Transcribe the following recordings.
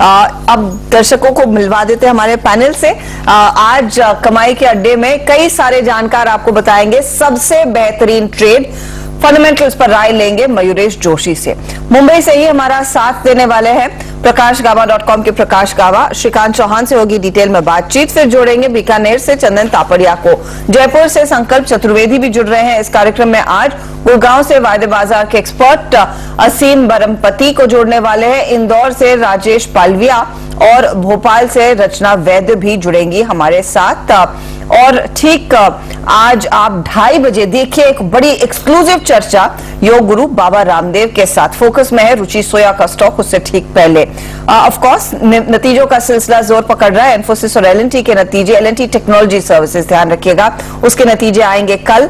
अब दर्शकों को मिलवा देते हैं हमारे पैनल से। आज कमाई के अड्डे में कई सारे जानकार आपको बताएंगे सबसे बेहतरीन ट्रेड, फंडामेंटल्स पर राय लेंगे मयूरेश जोशी से। मुंबई से ही हमारा साथ देने वाले हैं प्रकाशगावा.com के प्रकाश गावा। श्रीकांत चौहान से होगी डिटेल में बातचीत। फिर जोड़ेंगे बीकानेर से चंदन तापड़िया को। जयपुर से संकल्प चतुर्वेदी भी जुड़ रहे हैं इस कार्यक्रम में। आज गुड़गांव से वायदे बाजार के एक्सपर्ट असीम बरमपति को जोड़ने वाले हैं। इंदौर से राजेश पालविया और भोपाल से रचना वैद्य भी जुड़ेंगी हमारे साथ। और ठीक आज आप 2:30 बजे देखिए एक बड़ी एक्सक्लूसिव चर्चा योग गुरु बाबा रामदेव के साथ। फोकस में है रुचि सोया का स्टॉक, उससे ठीक पहले ऑफ कोर्स नतीजों का सिलसिला जोर पकड़ रहा है। इन्फोसिस और एल&टी के नतीजे, एल&टी टेक्नोलॉजी सर्विसेज ध्यान रखिएगा, उसके नतीजे आएंगे कल,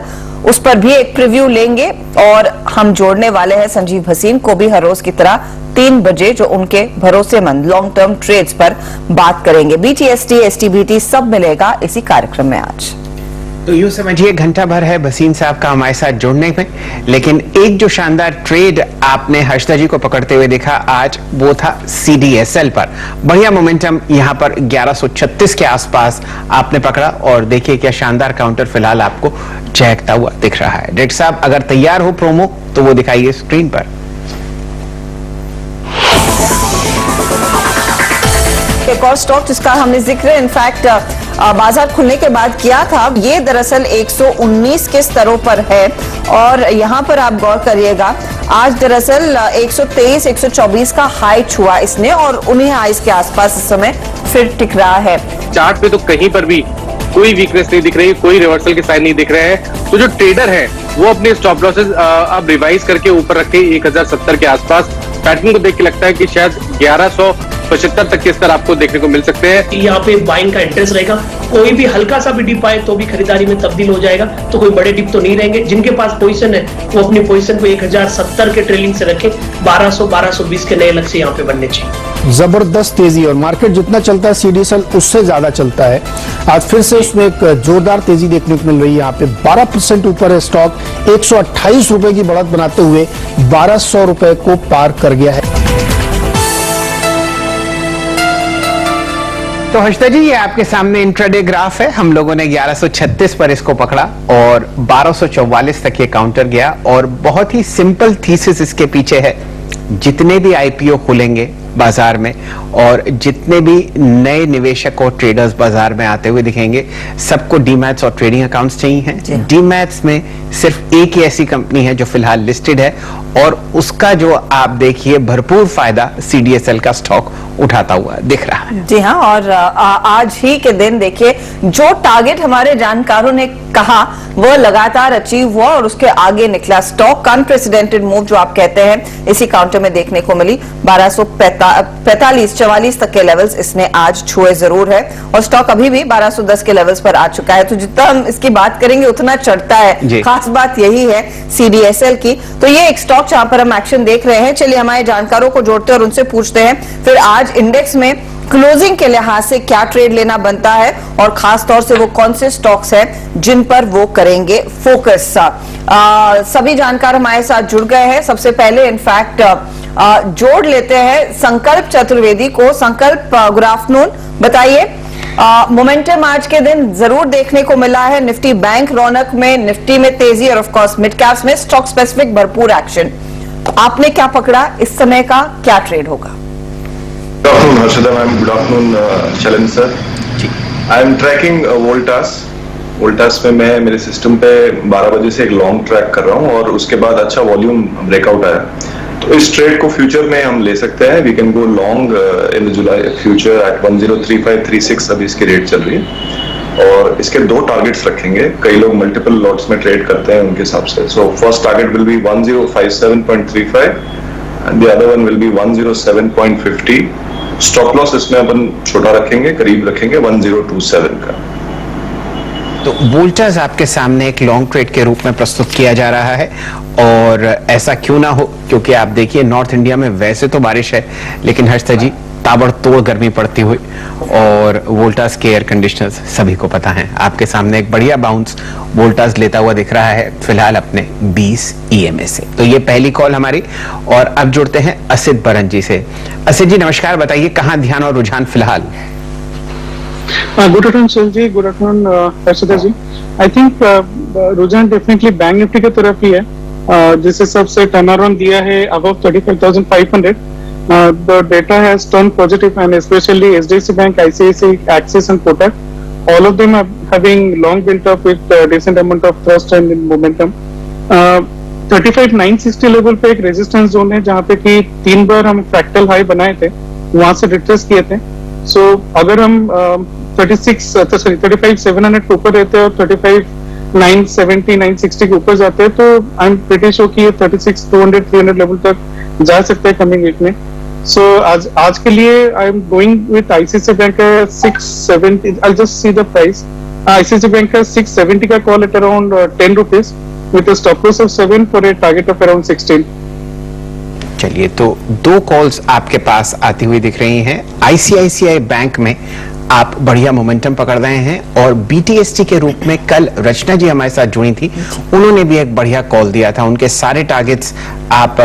उस पर भी एक प्रीव्यू लेंगे। और हम जोड़ने वाले हैं संजीव भसीन को भी हर रोज की तरह 3 बजे, जो उनके भरोसेमंद लॉन्ग टर्म ट्रेड्स पर बात करेंगे। बीटीएसटी, एसटीबीटी सब मिलेगा इसी कार्यक्रम में आज। तो यूं समझिए घंटा भर है भसीन साहब का हमारे साथ जुड़ने में, लेकिन एक जो शानदार ट्रेड आपने हर्षदा जी को पकड़ते हुए देखा आज, वो था सीडीएसएल पर। बढ़िया मोमेंटम यहां पर 1136 के आसपास आपने पकड़ा और देखिए क्या शानदार काउंटर फिलहाल आपको चहकता हुआ दिख रहा है। डेट साहब अगर तैयार हो प्रोमो तो वो दिखाइए स्क्रीन पर। एक और स्टॉक जिसका हमने जिक्र इनफैक्ट बाजार खुलने के बाद किया था, ये दरअसल 119 के स्तरों पर है। और यहां पर आप गौर करिएगा, आज दरअसल 123, 124 का हाई छुआ इसने और उन्हीं हाइस के आसपास इस समय फिर टिक रहा है। चार्ट पे तो कहीं पर भी कोई वीकनेस नहीं दिख रही, कोई रिवर्सल के साइन नहीं दिख रहे हैं। तो जो ट्रेडर है वो अपने स्टॉप लॉसेस अब रिवाइज करके ऊपर रखे 1070 के आसपास। पैटर्न को देख के लगता है कि शायद 1175 तक के स्तर आपको देखने को मिल सकते हैं। यहाँ पे बाइंग का इंटरेस्ट रहेगा, कोई भी हल्का सा भी डिप आए तो भी खरीदारी में तब्दील हो जाएगा, तो कोई बड़े डिप तो नहीं रहेंगे। जिनके पास पोजीशन है वो अपनी पोजीशन को 1070 के ट्रेलिंग से रखे, 1200-1220 के नए लक्ष्य यहाँ पे बनने चाहिए। जबरदस्त तेजी, और मार्केट जितना चलता है सीडीएसएल उससे ज्यादा चलता है। आज फिर से उसमें एक जोरदार तेजी देखने को मिल रही है। यहाँ पे 12% ऊपर है स्टॉक, 128 रुपए की बढ़त बनाते हुए 1200 रुपए को पार कर गया है। तो हर्षदा जी ये आपके सामने इंट्राडे ग्राफ है। हम लोगों ने 1136 पर इसको पकड़ा और 1244 तक ये काउंटर गया। और बहुत ही सिंपल थीसिस इसके पीछे है, जितने भी आईपीओ खुलेंगे बाजार में और जितने भी नए निवेशक और ट्रेडर्स बाजार में आते हुए दिखेंगे, सबको डीमैट्स और ट्रेडिंग अकाउंट्स चाहिए हैं। डीमैट्स में सिर्फ एक ही ऐसी कंपनी है जो फिलहाल लिस्टेड है और उसका जो आप देखिए भरपूर फायदा सीडीएसएल का स्टॉक उठाता हुआ दिख रहा है। जी हाँ, और आज ही के दिन देखिए जो टारगेट हमारे जानकारों ने कहा वो लगातार अचीव हुआ और उसके आगे निकला। स्टॉक का अनप्रेसिडेंटेड मूव जो आप कहते हैं इसी काउंटर में देखने को मिली। 1245-44 तक के लेवल्स इसने आज छुए जरूर है और स्टॉक अभी भी 1210 के लेवल्स पर आ चुका है। तो जितना हम इसकी बात करेंगे उतना चढ़ता है, खास बात यही है सीडीएसएल की। तो ये एक स्टॉक जहां पर हम एक्शन देख रहे हैं। चलिए हमारे जानकारों को जोड़ते हैं और उनसे पूछते हैं फिर आज इंडेक्स में क्लोजिंग के लिहाज से क्या ट्रेड लेना बनता है और खास तौर से वो कौन से स्टॉक्स हैं जिन पर वो करेंगे फोकस। सभी जानकार हमारे साथ जुड़ गए हैं। सबसे पहले इनफैक्ट जोड़ लेते हैं संकल्प चतुर्वेदी को। संकल्प गुड आफ्टरनून, बताइए मोमेंटम आज के दिन जरूर देखने को मिला है। निफ्टी बैंक रौनक में, निफ्टी में तेजी और ऑफ कोर्स मिड कैप्स में स्टॉक स्पेसिफिक भरपूर एक्शन। आपने क्या पकड़ा, इस समय का क्या ट्रेड होगा? Good afternoon, Harshada ma'am. Good afternoon, Chalan sir. I am tracking Voltas. Voltas में मैं मेरे सिस्टम पे 12 बजे से एक लॉन्ग ट्रैक कर रहा हूँ और उसके बाद अच्छा वॉल्यूम ब्रेकआउट आया, तो इस ट्रेड को फ्यूचर में हम ले सकते हैं। We can go long in the July future at 103536 अभी इसकी रेट चल रही है और इसके 2 टारगेट्स रखेंगे। कई लोग मल्टीपल लॉट्स में ट्रेड करते हैं उनके हिसाब से। So first target will be 1057.35 and the other one will be 107.50। Stop loss इसमें अपन छोटा रखेंगे, करीब रखेंगे 1027 का। तो वोल्टास आपके सामने एक लॉन्ग ट्रेड के रूप में प्रस्तुत किया जा रहा है और ऐसा क्यों ना हो, क्योंकि आप देखिए नॉर्थ इंडिया में वैसे तो बारिश है, लेकिन हर्षदा जी ताबड़तोड़ गर्मी पड़ती हुई, और वोल्टास के एयर कंडीशनर्स सभी को पता है। आपके सामने एक बढ़िया बाउंस वोल्टास लेता हुआ दिख रहा है फिलहाल अपने 20 EMA से। तो ये पहली कॉल हमारी, और अब जुड़ते हैं असित बरन जी से। असित जी नमस्कार, बताइए कहाँ ध्यान और रुझान फिलहाल? Good afternoon sir ji, good afternoon Harshada ji. I think रुझान डेफिनेटली बैंक निफ्टी की तरफ ही है, जिस हिसाब से टर्न अराउंड दिया है above 35,500। The data has turned positive, and especially HDFC Bank, ICICI, Axis and Kotak, all of them are having long built up with decent amount of thrust and momentum. 35,960 level पे एक resistance zone है जहाँ पे कि 3 बार हम fractal high बनाए थे, वहां से रिट्रेस किए थे। सो अगर हम 35,700 के ऊपर रहते हैं और 35,970, 960 के ऊपर जाते हैं, तो आई एम प्रीटी श्योर कि ये 36,200, 300 लेवल तक जा सकते हैं कमिंग वीक में। सो आज के लिए I am going with ICICI bank का 670। I just see the price. ICICI bank का 670 का call at around 10 rupees with a stop loss of 7 for a target of around 16। चलिए, तो 2 कॉल्स आपके पास आती हुई दिख रही हैं। आईसीआईसीआई बैंक में आप बढ़िया मोमेंटम पकड़ रहे हैं, और बीटीएसटी के रूप में कल रचना जी हमारे साथ जुड़ी थी, उन्होंने भी एक बढ़िया कॉल दिया था। उनके सारे टारगेट्स आप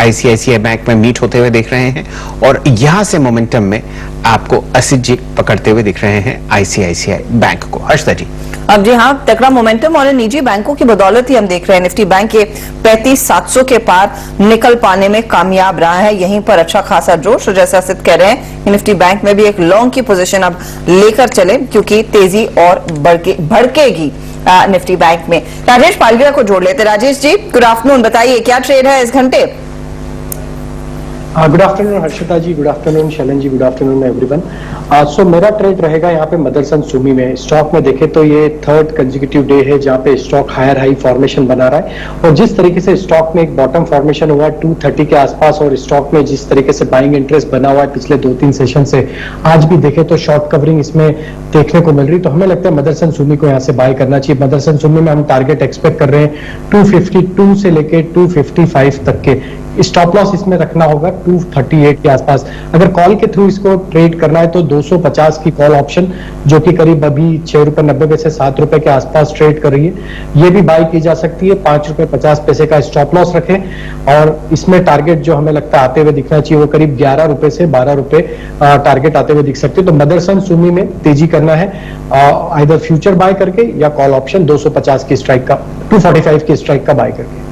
आईसीआईसीआई बैंक में मीट होते हुए देख रहे हैं, और यहां से मोमेंटम में आपको असित जी पकड़ते हुए दिख रहे हैं आईसीआईसीआई बैंक को। हर्षदा जी। अब जी हाँ, तगड़ा मोमेंटम और निजी बैंकों की बदौलत ही हम देख रहे हैं निफ्टी बैंक के 35,700 के पार निकल पाने में कामयाब रहा है। यहीं पर अच्छा खासा जोश, और जैसा असित कह रहे हैं निफ्टी बैंक में भी एक लॉन्ग की पोजीशन अब लेकर चले, क्योंकि तेजी और भड़केगी निफ्टी बैंक में। राजेश पालगिया को जोड़ लेते। राजेश जी गुड आफ्टरनून, बताइए क्या ट्रेड है इस घंटे? गुड आफ्टरनून हर्षिता जी, गुड आफ्टरनून शैलन जी, गुड आफ्टरनून एवरीवन। सो मेरा ट्रेड रहेगा यहाँ पे मदरसन सुमी में। स्टॉक में देखें तो ये 3rd कंसेक्यूटिव डे है जहाँ पे स्टॉक हायर हाई फॉर्मेशन बना रहा है, और जिस तरीके से स्टॉक में एक बॉटम फॉर्मेशन हुआ है 230 के आसपास, और स्टॉक में जिस तरीके से बाइंग इंटरेस्ट बना हुआ है पिछले 2-3 सेशन से, आज भी देखें तो शॉर्ट कवरिंग इसमें देखने को मिल रही। तो हमें लगता है मदरसन सुमी को यहाँ से बाय करना चाहिए। मदरसन सुमी में हम टारगेट एक्सपेक्ट कर रहे हैं 252 से लेके 255 तक के। स्टॉप लॉस इसमें रखना होगा 238 के आसपास। अगर कॉल के थ्रू इसको ट्रेड करना है तो 250 की कॉल ऑप्शन, जो कि करीब अभी 6 रुपए 90 पैसे 7 रुपए के आसपास ट्रेड कर रही है, ये भी बाय की जा सकती है। 5 रुपए 50 पैसे का स्टॉप लॉस रखें, और इसमें टारगेट जो हमें लगता है आते हुए दिखना चाहिए वो करीब 11 रुपए से 12 रुपए टारगेट आते हुए दिख सकते हैं। तो मदरसन सुमी में तेजी करना है, आइदर फ्यूचर बाय करके या कॉल ऑप्शन 250 की स्ट्राइक का, 245 की स्ट्राइक का बाय करके।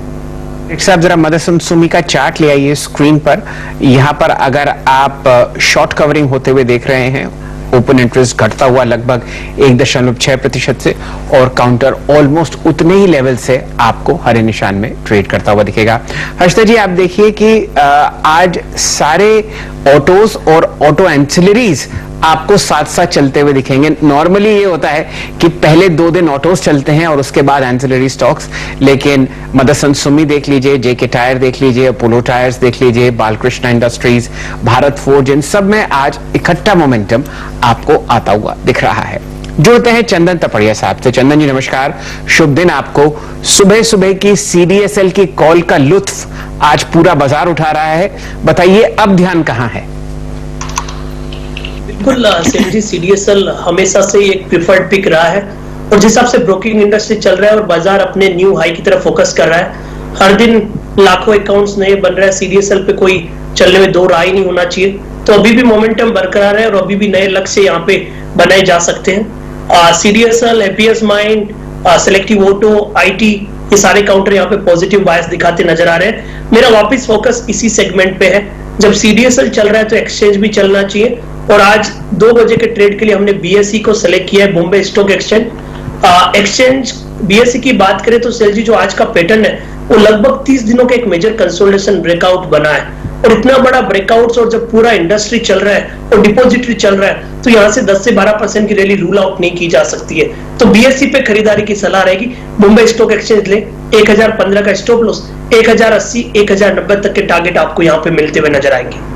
साहब जरा मदरसन सुमी का चार्ट ले आइए स्क्रीन पर। यहां पर अगर आप शॉर्ट कवरिंग होते हुए देख रहे हैं, ओपन इंटरेस्ट घटता हुआ लगभग 1.6% से, और काउंटर ऑलमोस्ट उतने ही लेवल से आपको हरे निशान में ट्रेड करता हुआ दिखेगा। हर्षदा जी आप देखिए कि आज सारे ऑटोज और ऑटो एंसिलरीज आपको साथ साथ चलते हुए दिखेंगे। नॉर्मली ये होता है कि पहले 2 दिन ऑटोज चलते हैं और उसके बाद एंसिलरी स्टॉक्स, लेकिन मदरसन सुमी देख लीजिए, जेके टायर देख लीजिए, अपोलो टायर्स देख लीजिए, बालकृष्ण इंडस्ट्रीज, भारत फोर्ज, इन सब में आज इकट्ठा मोमेंटम आपको आता हुआ दिख रहा है। जुड़ते हैं चंदन तपड़िया साहब से। चंदन जी नमस्कार, शुभ दिन आपको। सुबह सुबह की सीडीएसएल की कॉल का लुत्फ आज पूरा बाजार उठा रहा है, बताइए अब ध्यान कहां है? बिल्कुल सेंजी, सीडीएसएल हमेशा से एक प्रिफर्ड पिक रहा है, और जिस हिसाब से ब्रोकिंग इंडस्ट्री चल रहा है और बाजार अपने न्यू हाई की तरफ फोकस कर रहा है, हर दिन लाखों अकाउंट्स नए बन रहे हैं, सीडीएसएल पे कोई चलने में दो राय नहीं होना चाहिए। तो अभी भी मोमेंटम बरकरार है और अभी भी नए लक्ष्य यहाँ पे बनाए जा सकते हैं। CDSL, APS mind, selective auto, IT, ये सारे काउंटर यहाँ पे पॉजिटिव बायस दिखाते नजर आ रहे हैं। मेरा वापस फोकस इसी सेगमेंट पे है। जब सीडीएसएल चल रहा है तो एक्सचेंज भी चलना चाहिए, और आज 2 बजे के ट्रेड के लिए हमने बीएसई को सेलेक्ट किया है, Bombay stock exchange. Exchange BSE की बात करें तो सेल जी जो आज का पैटर्न है वो लगभग 30 दिनों का एक मेजर कंसोलिडेशन ब्रेकआउट बना है, और इतना बड़ा ब्रेकआउट, और जब पूरा इंडस्ट्री चल रहा है और डिपॉजिटरी चल रहा है तो यहाँ से 10 से 12% की रैली रूल आउट नहीं की जा सकती है। तो बीएसई पे खरीदारी की सलाह रहेगी। मुंबई स्टॉक एक्सचेंज ले, 1015 का स्टॉप लॉस, 1080, 1090 तक के टारगेट आपको यहाँ पे मिलते हुए नजर आएंगे।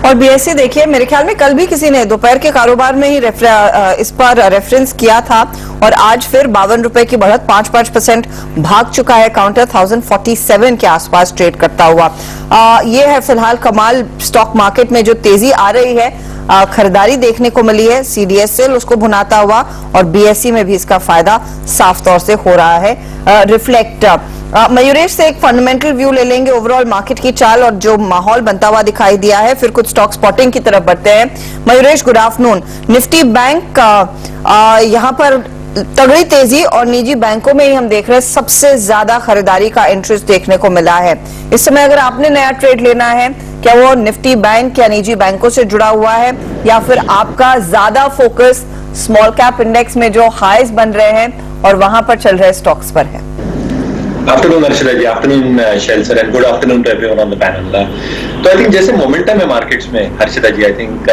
और बीएससी देखिए, मेरे ख्याल में कल भी किसी ने दोपहर के कारोबार में ही इस पर रेफरेंस किया था और आज फिर 52 रुपए की बढ़त 5% भाग चुका है। काउंटर 1047 के आसपास ट्रेड करता हुआ। ये है फिलहाल कमाल स्टॉक मार्केट में जो तेजी आ रही है। खरीदारी देखने को मिली है, सीडीएसएल उसको भुनाता हुआ और बीएससी में भी इसका फायदा साफ तौर से हो रहा है रिफ्लेक्ट। मयूरेश से एक फंडामेंटल व्यू ले लेंगे ओवरऑल मार्केट की चाल और जो माहौल बनता हुआ दिखाई दिया है, फिर कुछ स्टॉक स्पॉटिंग की तरफ बढ़ते हैं। Mayuresh, good afternoon. Nifty bank यहाँ पर तगड़ी तेजी और निजी बैंकों में ही हम देख रहे हैं सबसे ज्यादा खरीदारी का इंटरेस्ट देखने को मिला है। इस समय अगर आपने नया ट्रेड लेना है, क्या वो निफ्टी बैंक या निजी बैंकों से जुड़ा हुआ है या फिर आपका ज्यादा फोकस स्मॉल कैप इंडेक्स में जो हाईज बन रहे हैं और वहां पर चल रहे स्टॉक्स पर है? Afternoon Harshada ji, afternoon Shail sir, and good afternoon to everyone on the panel. तो आई थिंक जैसे मोमेंटम है मार्केट्स में Harshada ji, I think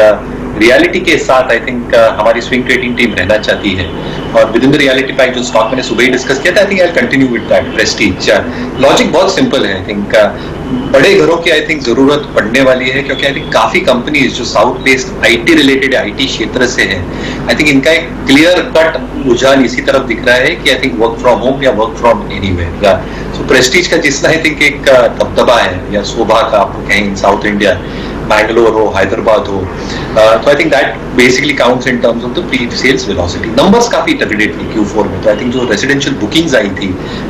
realty के साथ आई थिंक हमारी स्विंग ट्रेडिंग टीम रहना चाहती है और within the realty pack जो स्टॉक मैंने सुबह ही डिस्कस किया था, I think I continue with that Prestige. Logic बहुत सिंपल है। आई थिंक बड़े घरों की आई थिंक जरूरत पड़ने वाली है क्योंकि आई थिंक काफी कंपनीज जो south based IT related IT क्षेत्र से है, आई थिंक इनका एक क्लियर कट रुझान इसी तरफ दिख रहा है कि I think work from home या work from anywhere. So Prestige का जिसना आई थिंक एक दबदबा है या शोभा का आपको कहीं साउथ इंडिया, बैंगलोर हो, हैदराबाद हो, तो I think that basically counts in terms of the pre sales velocity. Numbers काफी तगड़े थे Q4 में, तो आई थिंक जो रेजिडेंशियल बुकिंग्स आई थी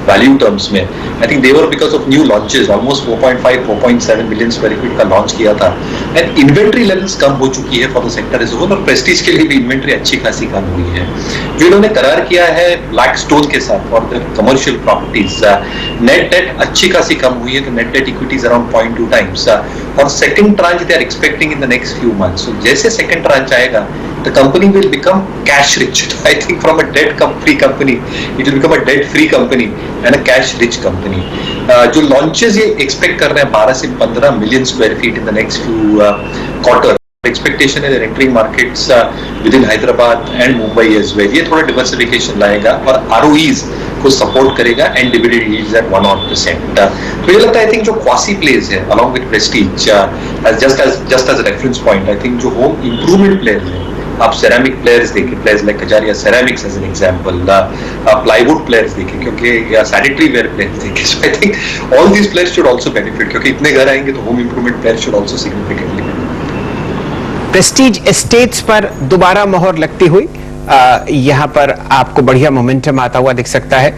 वैल्यू टर्म्स में, I think they were because of new launches. Almost 4.5-4.7 million square feet का लॉन्च किया था एंड इन्वेंट्री लेवल्स कम हो चुकी है for the sector as a whole और प्रेस्टीज के लिए भी इन्वेंट्री अच्छी खासी कम हुई है। जो इन्होंने करार किया है ब्लैकस्टोन के साथ for the commercial properties, net debt अच्छी खासी कम हुई है, तो net debt equities around 0.2 times और second tranche they are expecting in the next few months. So जैसे सेकंड ट्रांच आएगा the company will become cash rich. I think from a debt free company it will become a debt free company and a cash rich company. जो launches ये expect कर रहे हैं 12 से 15 million square feet in the next few quarters. Expectation है entering markets within Hyderabad and Mumbai as well. ये थोड़ा diversification लाएगा और ROEs को सपोर्ट करेगा एंड डिविडेंड यील्ड्स एट 1% तो ये लगता है आई थिंक जो क्वासी प्लेस है along with Prestige just as reference point, I think जो होम इंप्रूवमेंट प्लेयर्स हैं, आप सेरामिक प्लेयर्स देखिए, players like Kajaria ceramics as an example, plywood players देखिए क्योंकि सैनिटरी वेयर प्लेयर्स देखिए। So I think all these players should also benefit क्योंकि इतने घर आएंगे तो home improvement players should also significantly benefit. Prestige Estates पर दोबारा मोहर लगती हुई यहाँ पर आपको बढ़िया मोमेंटम आता हुआ दिख सकता है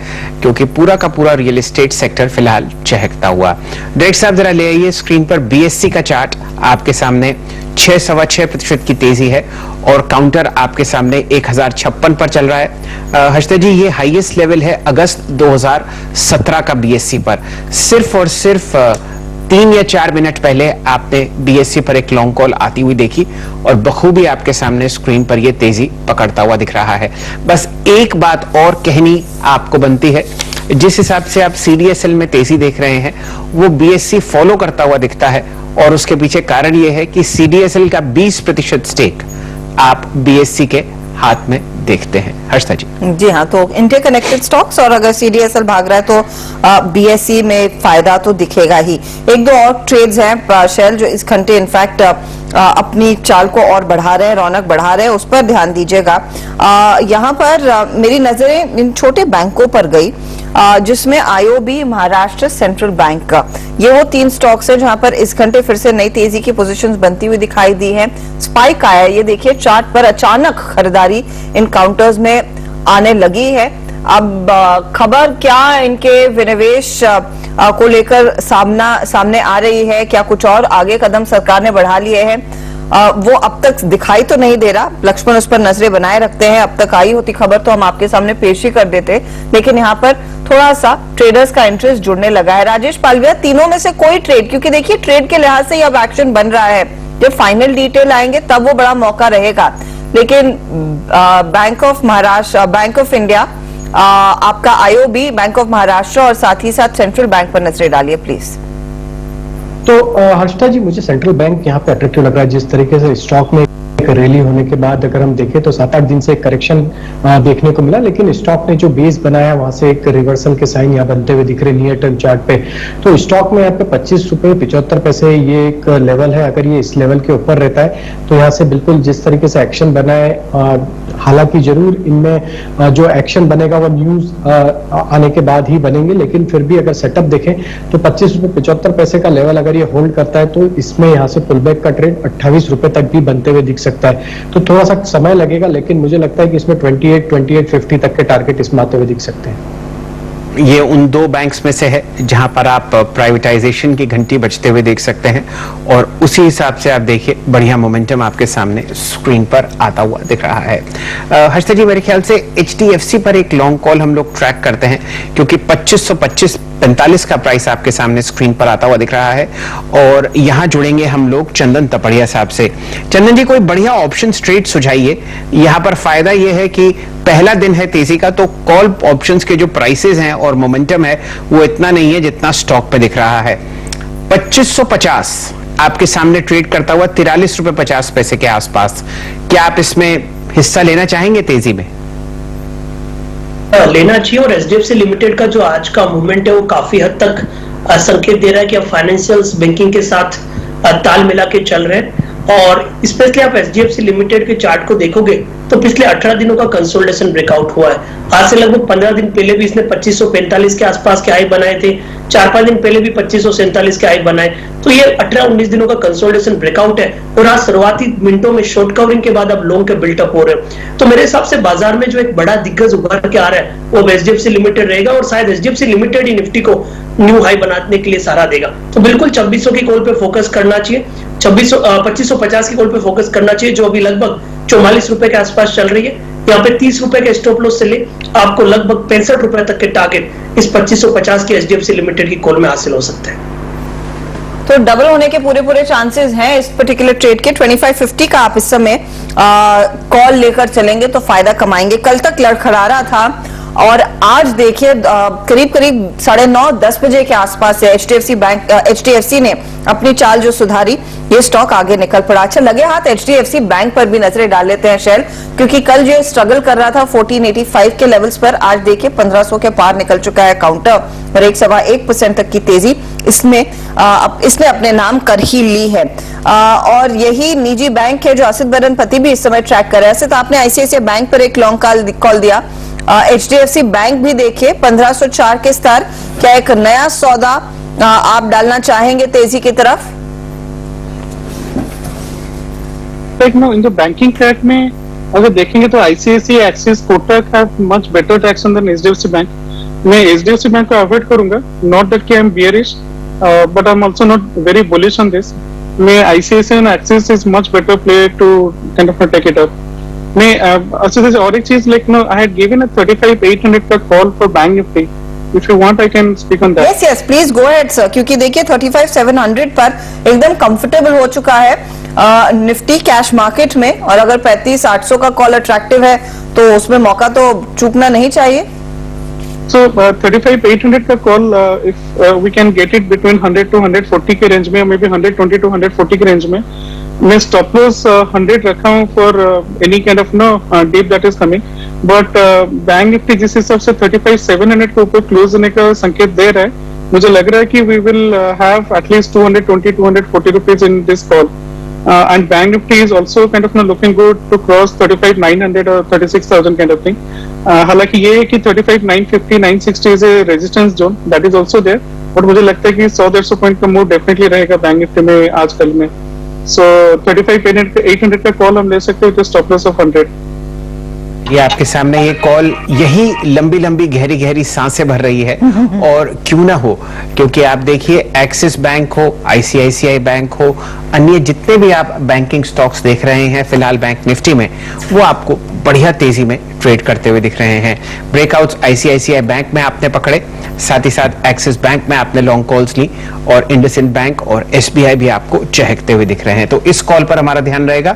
क्योंकि पूरा का पूरा रियल एस्टेट सेक्टर फिलहाल चहकता हुआ। डायरेक्टर साहब जरा ले आइए स्क्रीन पर बीएससी का चार्ट आपके सामने। 6.6% की तेजी है और काउंटर आपके सामने 1056 पर चल रहा है। हर्षदा जी, ये हाईएस्ट लेवल है अगस्त 2017 का बीएससी पर। सिर्फ और सिर्फ 3 या 4 मिनट पहले आपने बीएससी पर एक लॉन्ग कॉल आती हुई देखी और बखूबी आपके सामने स्क्रीन पर यह तेजी पकड़ता हुआ दिख रहा है। बस एक बात और कहनी आपको बनती है, जिस हिसाब से आप सीडीएसएल में तेजी देख रहे हैं वो बीएससी फॉलो करता हुआ दिखता है और उसके पीछे कारण यह है कि सीडीएसएल का 20% स्टेक आप बीएससी के हाथ में देखते हैं। हर्षदा जी। जी हाँ, तो इंटरकनेक्टेड स्टॉक्स और अगर सीडीएसएल भाग रहा है तो बीएससी में फायदा तो दिखेगा ही। एक दो और ट्रेड्स हैं शेल जो इस घंटे इनफैक्ट अपनी चाल को और बढ़ा रहे हैं, रौनक बढ़ा रहे हैं, उस पर ध्यान दीजिएगा। यहाँ पर मेरी नजरें इन छोटे बैंकों पर गई जिसमें आईओबी, महाराष्ट्र सेंट्रल बैंक का, ये वो 3 स्टॉक्स हैं जहां पर इस घंटे फिर से नई तेजी की पोजीशंस बनती हुई दिखाई दी है। स्पाइक आया, ये देखिए चार्ट पर अचानक खरीदारी इन काउंटर्स में आने लगी है। अब खबर क्या इनके विनिवेश को लेकर सामने आ रही है, क्या कुछ और आगे कदम सरकार ने बढ़ा लिए हैं, वो अब तक दिखाई तो नहीं दे रहा। लक्ष्मण उस पर नजरें बनाए रखते हैं। अब तक आई होती खबर तो हम आपके सामने पेश ही कर देते, लेकिन यहाँ पर थोड़ा सा ट्रेडर्स का इंटरेस्ट जुड़ने लगा है। राजेश पालविया, तीनों में से कोई ट्रेड, क्योंकि देखिए ट्रेड के लिहाज से अब एक्शन बन रहा है, जब फाइनल डिटेल आएंगे तब वो बड़ा मौका रहेगा, लेकिन bank of Maharashtra, bank of India, आपका आईओबी, बैंक ऑफ महाराष्ट्र और साथ ही साथ सेंट्रल बैंक पर नजरें डालिए प्लीज। तो हर्षदा जी, मुझे सेंट्रल बैंक यहाँ पे अट्रैक्टिव लग रहा है। जिस तरीके से स्टॉक में एक रैली होने के बाद अगर हम देखें तो 7-8 दिन से करेक्शन देखने को मिला, लेकिन स्टॉक ने जो बेस बनाया वहां से एक रिवर्सल के साइन यहाँ बनते हुए दिख रहे नियर टर्म चार्ट पे। तो स्टॉक में यहाँ पे 25 रुपए 75 पैसे ये एक लेवल है। अगर ये इस लेवल के ऊपर रहता है तो यहाँ से बिल्कुल जिस तरीके से एक्शन बना है, हालांकि जरूर इनमें जो एक्शन बनेगा वो न्यूज आने के बाद ही बनेंगे, लेकिन फिर भी अगर सेटअप देखें तो 25 रुपए 75 पैसे का लेवल अगर ये होल्ड करता है तो इसमें यहाँ से पुलबैक का ट्रेंड 28 रुपए तक भी बनते हुए दिख सकता है। तो थोड़ा सा समय लगेगा, लेकिन मुझे लगता है कि इसमें 28-28.50 तक के टारगेट इसमें आते हुए दिख सकते हैं। ये उन दो बैंक्स में से है जहां पर आप प्राइवेटाइजेशन की घंटी बजते हुए देख सकते हैं, और उसी हिसाब से आप देखिए बढ़िया मोमेंटम आपके सामने स्क्रीन पर आता हुआ दिख रहा है। हर्षिता जी, मेरे ख्याल से HDFC पर एक लॉन्ग कॉल हम लोग ट्रैक करते हैं, क्योंकि 2525.45 का प्राइस आपके सामने स्क्रीन पर आता हुआ दिख रहा है, और यहां जुड़ेंगे हम लोग चंदन तपड़िया साहब से। चंदन जी, कोई बढ़िया ऑप्शन ट्रेड सुझाइए। यहां पर फायदा यह है कि पहला दिन है तेजी का, तो कॉल ऑप्शंस के जो प्राइसेस हैं और मोमेंटम है वो इतना नहीं है जितना स्टॉक पे दिख रहा है। 2550 आपके सामने ट्रेड करता हुआ 43 रुपए 50 पैसे के आसपास। क्या आप इसमें हिस्सा लेना चाहेंगे तेजी में? लेना चाहिए, और HDFC लिमिटेड का जो आज का मूवमेंट है वो काफी हद तक संकेत दे रहा है कि अब फाइनेंशियल्स बैंकिंग के साथ ताल मिला के चल रहे हैं। और स्पेशली आप HDFC लिमिटेड के चार्ट को देखोगे तो पिछले 18 दिनों का कंसोलिडेशन ब्रेकआउट हुआ है। आज से लगभग 15 दिन पहले भी इसने 2545 के आसपास के हाई बनाए थे, 4-5 दिन पहले भी 2547 के हाई बनाए। तो ये 18-19 दिनों का कंसोलिडेशन ब्रेकआउट है, और आज शुरुआती मिनटों में शॉर्ट कवरिंग के बाद अब लॉन्ग के बिल्टअप हो रहे हैं। तो मेरे हिसाब से बाजार में जो एक बड़ा दिग्गज उभर के आ रहा है वो HDFC लिमिटेड रहेगा, और शायद HDFC लिमिटेड ही निफ्टी को न्यू हाई बनाने के लिए सहारा देगा। तो बिल्कुल 2600 की कॉल पे फोकस करना चाहिए, 2550 की कॉल पे फोकस करना चाहिए, जो अभी लगभग 44 रुपए के आसपास चल रही है। यहाँ पे 30 रुपए के स्टॉप लॉस से ले आपको लगभग 65 रुपए तक के टारगेट इस 2550 की HDFC लिमिटेड की कॉल में हासिल हो सकते हैं। तो डबल होने के पूरे चांसेस हैं इस पर्टिकुलर ट्रेड के। 2550 का आप इस समय कॉल लेकर चलेंगे तो फायदा कमाएंगे। कल तक लड़खड़ा रहा था, और आज देखिए करीब 9:30-10 बजे के आसपास से HDFC ने अपनी चाल जो सुधारी, ये स्टॉक आगे निकल पड़ा। अच्छा, लगे हाथ HDFC बैंक पर भी नजरें डाल लेते हैं शैल, क्योंकि कल जो स्ट्रगल कर रहा था 1485 के लेवल्स पर, आज देखिए 1500 के पार निकल चुका है काउंटर, और 1.1% तक की तेजी इसमें इसने अपने नाम कर ही ली है। और यही निजी बैंक है जो असित बरनपति भी इस समय ट्रैक कर रहा है। तो आपने ICICI बैंक पर एक लॉन्ग कॉल दिया, HDFC बैंक भी देखिए 1504 के स्तर। क्या एक नया सौदा आप डालना चाहेंगे तेजी की तरफ? इन द बैंकिंग ट्रैक में अगर देखेंगे तो ICICI, Axis, Kotak have much better traction than HDFC bank. मैं HDFC बैंक को अवॉइड करूंगा, नॉट दैट कि I am bearish, but I am also not very bullish on this. मैं ICICI and Axis is much better play to kind of take it up. मैं अच्छा, और एक चीज, like no I had given a 35,800 का call for bank Nifty. If you want, I can speak on that. Yes, please go ahead, sir. क्योंकि देखिए 35,700 पर एकदम कंफर्टेबल हो चुका है निफ्टी कैश मार्केट में, और अगर 35,800 का कॉल अट्रैक्टिव है तो उसमें मौका तो चूकना नहीं चाहिए। So 35,800 का call, if we can get it between 100 to 140 के रेंज में, or maybe 120 to 140 के रेंज में, मैं स्टॉप लॉस 100 रखा हूँ for any kind of dip that is coming. But bank Nifty जिस हिसाब से 35,700 के ऊपर क्लोज होने का संकेत दे रहा है, मुझे लग रहा है कि we will have at least 220-240 rupees in this call. And Bank Nifty is also kind of looking good to cross 35,900 or 36,000 kind of thing. हालांकि ये है कि 35,950, 960 is a resistance zone that is also there. But मुझे लगता है कि 100-150 point का move definitely रहेगा बैंक निफ्टी में आजकल में। So 35,800 का कॉल हम ले सकते हैं विद स्टॉप लॉस ऑफ 100। ये आपके सामने ये कॉल यही लंबी लंबी गहरी गहरी सांसें भर रही है, और क्यों ना हो, क्योंकि आप देखिए एक्सिस बैंक हो, ICICI बैंक हो, अन्य जितने भी आप बैंकिंग स्टॉक्स देख रहे हैं फिलहाल बैंक निफ्टी में, वो आपको बढ़िया तेजी में ट्रेड करते हुए दिख रहे हैं। ब्रेकआउट्स ICICI बैंक में आपने पकड़े, साथ ही साथ एक्सिस बैंक में आपने लॉन्ग कॉल्स ली, और इंडसइंड बैंक और SBI भी आपको चहकते हुए दिख रहे हैं। तो इस कॉल पर हमारा ध्यान रहेगा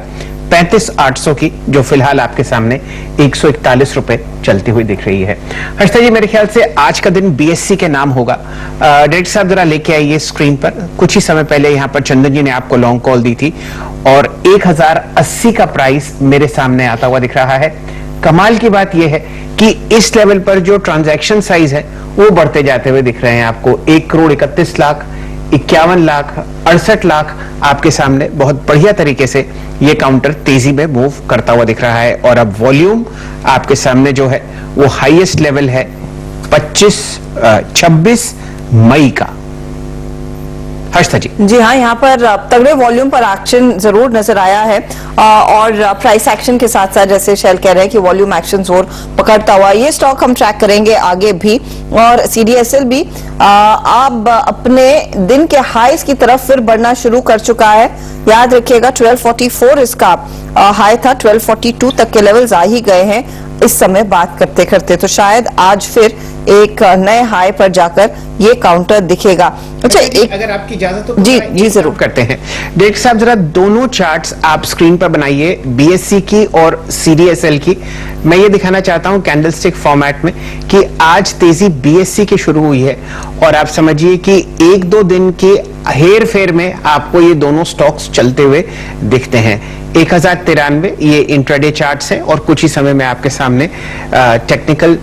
35,800 की, जो फिलहाल आपके सामने 141 रुपए चलती हुई दिख रही है। हर्षिता जी, मेरे ख्याल से आज का दिन BSE के नाम होगा। डायरेक्टर साहब जरा लेके आइए स्क्रीन पर। कुछ ही समय पहले यहाँ पर चंदन जी ने आपको लॉन्ग कॉल दी थी, और 1080 का प्राइस मेरे सामने आता हुआ दिख रहा है। कमाल की बात यह है कि इस लेवल पर जो ट्रांजैक्शन साइज है वो बढ़ते जाते हुए दिख रहे हैं आपको। 1,31,00,000, 51 लाख, 68 लाख आपके सामने बहुत बढ़िया तरीके से ये काउंटर तेजी में मूव करता हुआ दिख रहा है। और अब वॉल्यूम आपके सामने जो है वो हाईएस्ट लेवल है 26 मई का। हर्षदा जी। जी हाँ, यहाँ पर तगड़े वॉल्यूम पर एक्शन जरूर नजर आया है और प्राइस एक्शन के साथ साथ जैसे शेल कह रहे हैं कि वॉल्यूम एक्शन जोर पकड़ता हुआ ये स्टॉक हम ट्रैक करेंगे आगे भी। और सीडीएसएल भी अब अपने दिन के हाईस की तरफ फिर बढ़ना शुरू कर चुका है। याद रखिएगा 1244 इसका हाई था, 1242 तक के लेवल्स आ ही गए हैं इस समय बात करते करते। तो शायद आज फिर एक नए हाई पर जाकर ये काउंटर दिखेगा। अच्छा, एक अगर आपकी इजाजत हो जी जरूर करते हैं। डायरेक्टर साहब जरा दोनों चार्ट्स आप स्क्रीन पर बनाइए, बीएससी की और सीडीएसएल की। मैं ये दिखाना चाहता हूं कैंडलस्टिक फॉर्मेट में कि आज तेजी बीएससी की शुरू हुई है और आप समझिए कि एक दो दिन के हेर फेर में आपको ये दोनों स्टॉक्स चलते हुए दिखते हैं। 1093 ये इंट्राडे चार्ट्स हैं और कुछ ही समय में आपके सामने टेक्निकल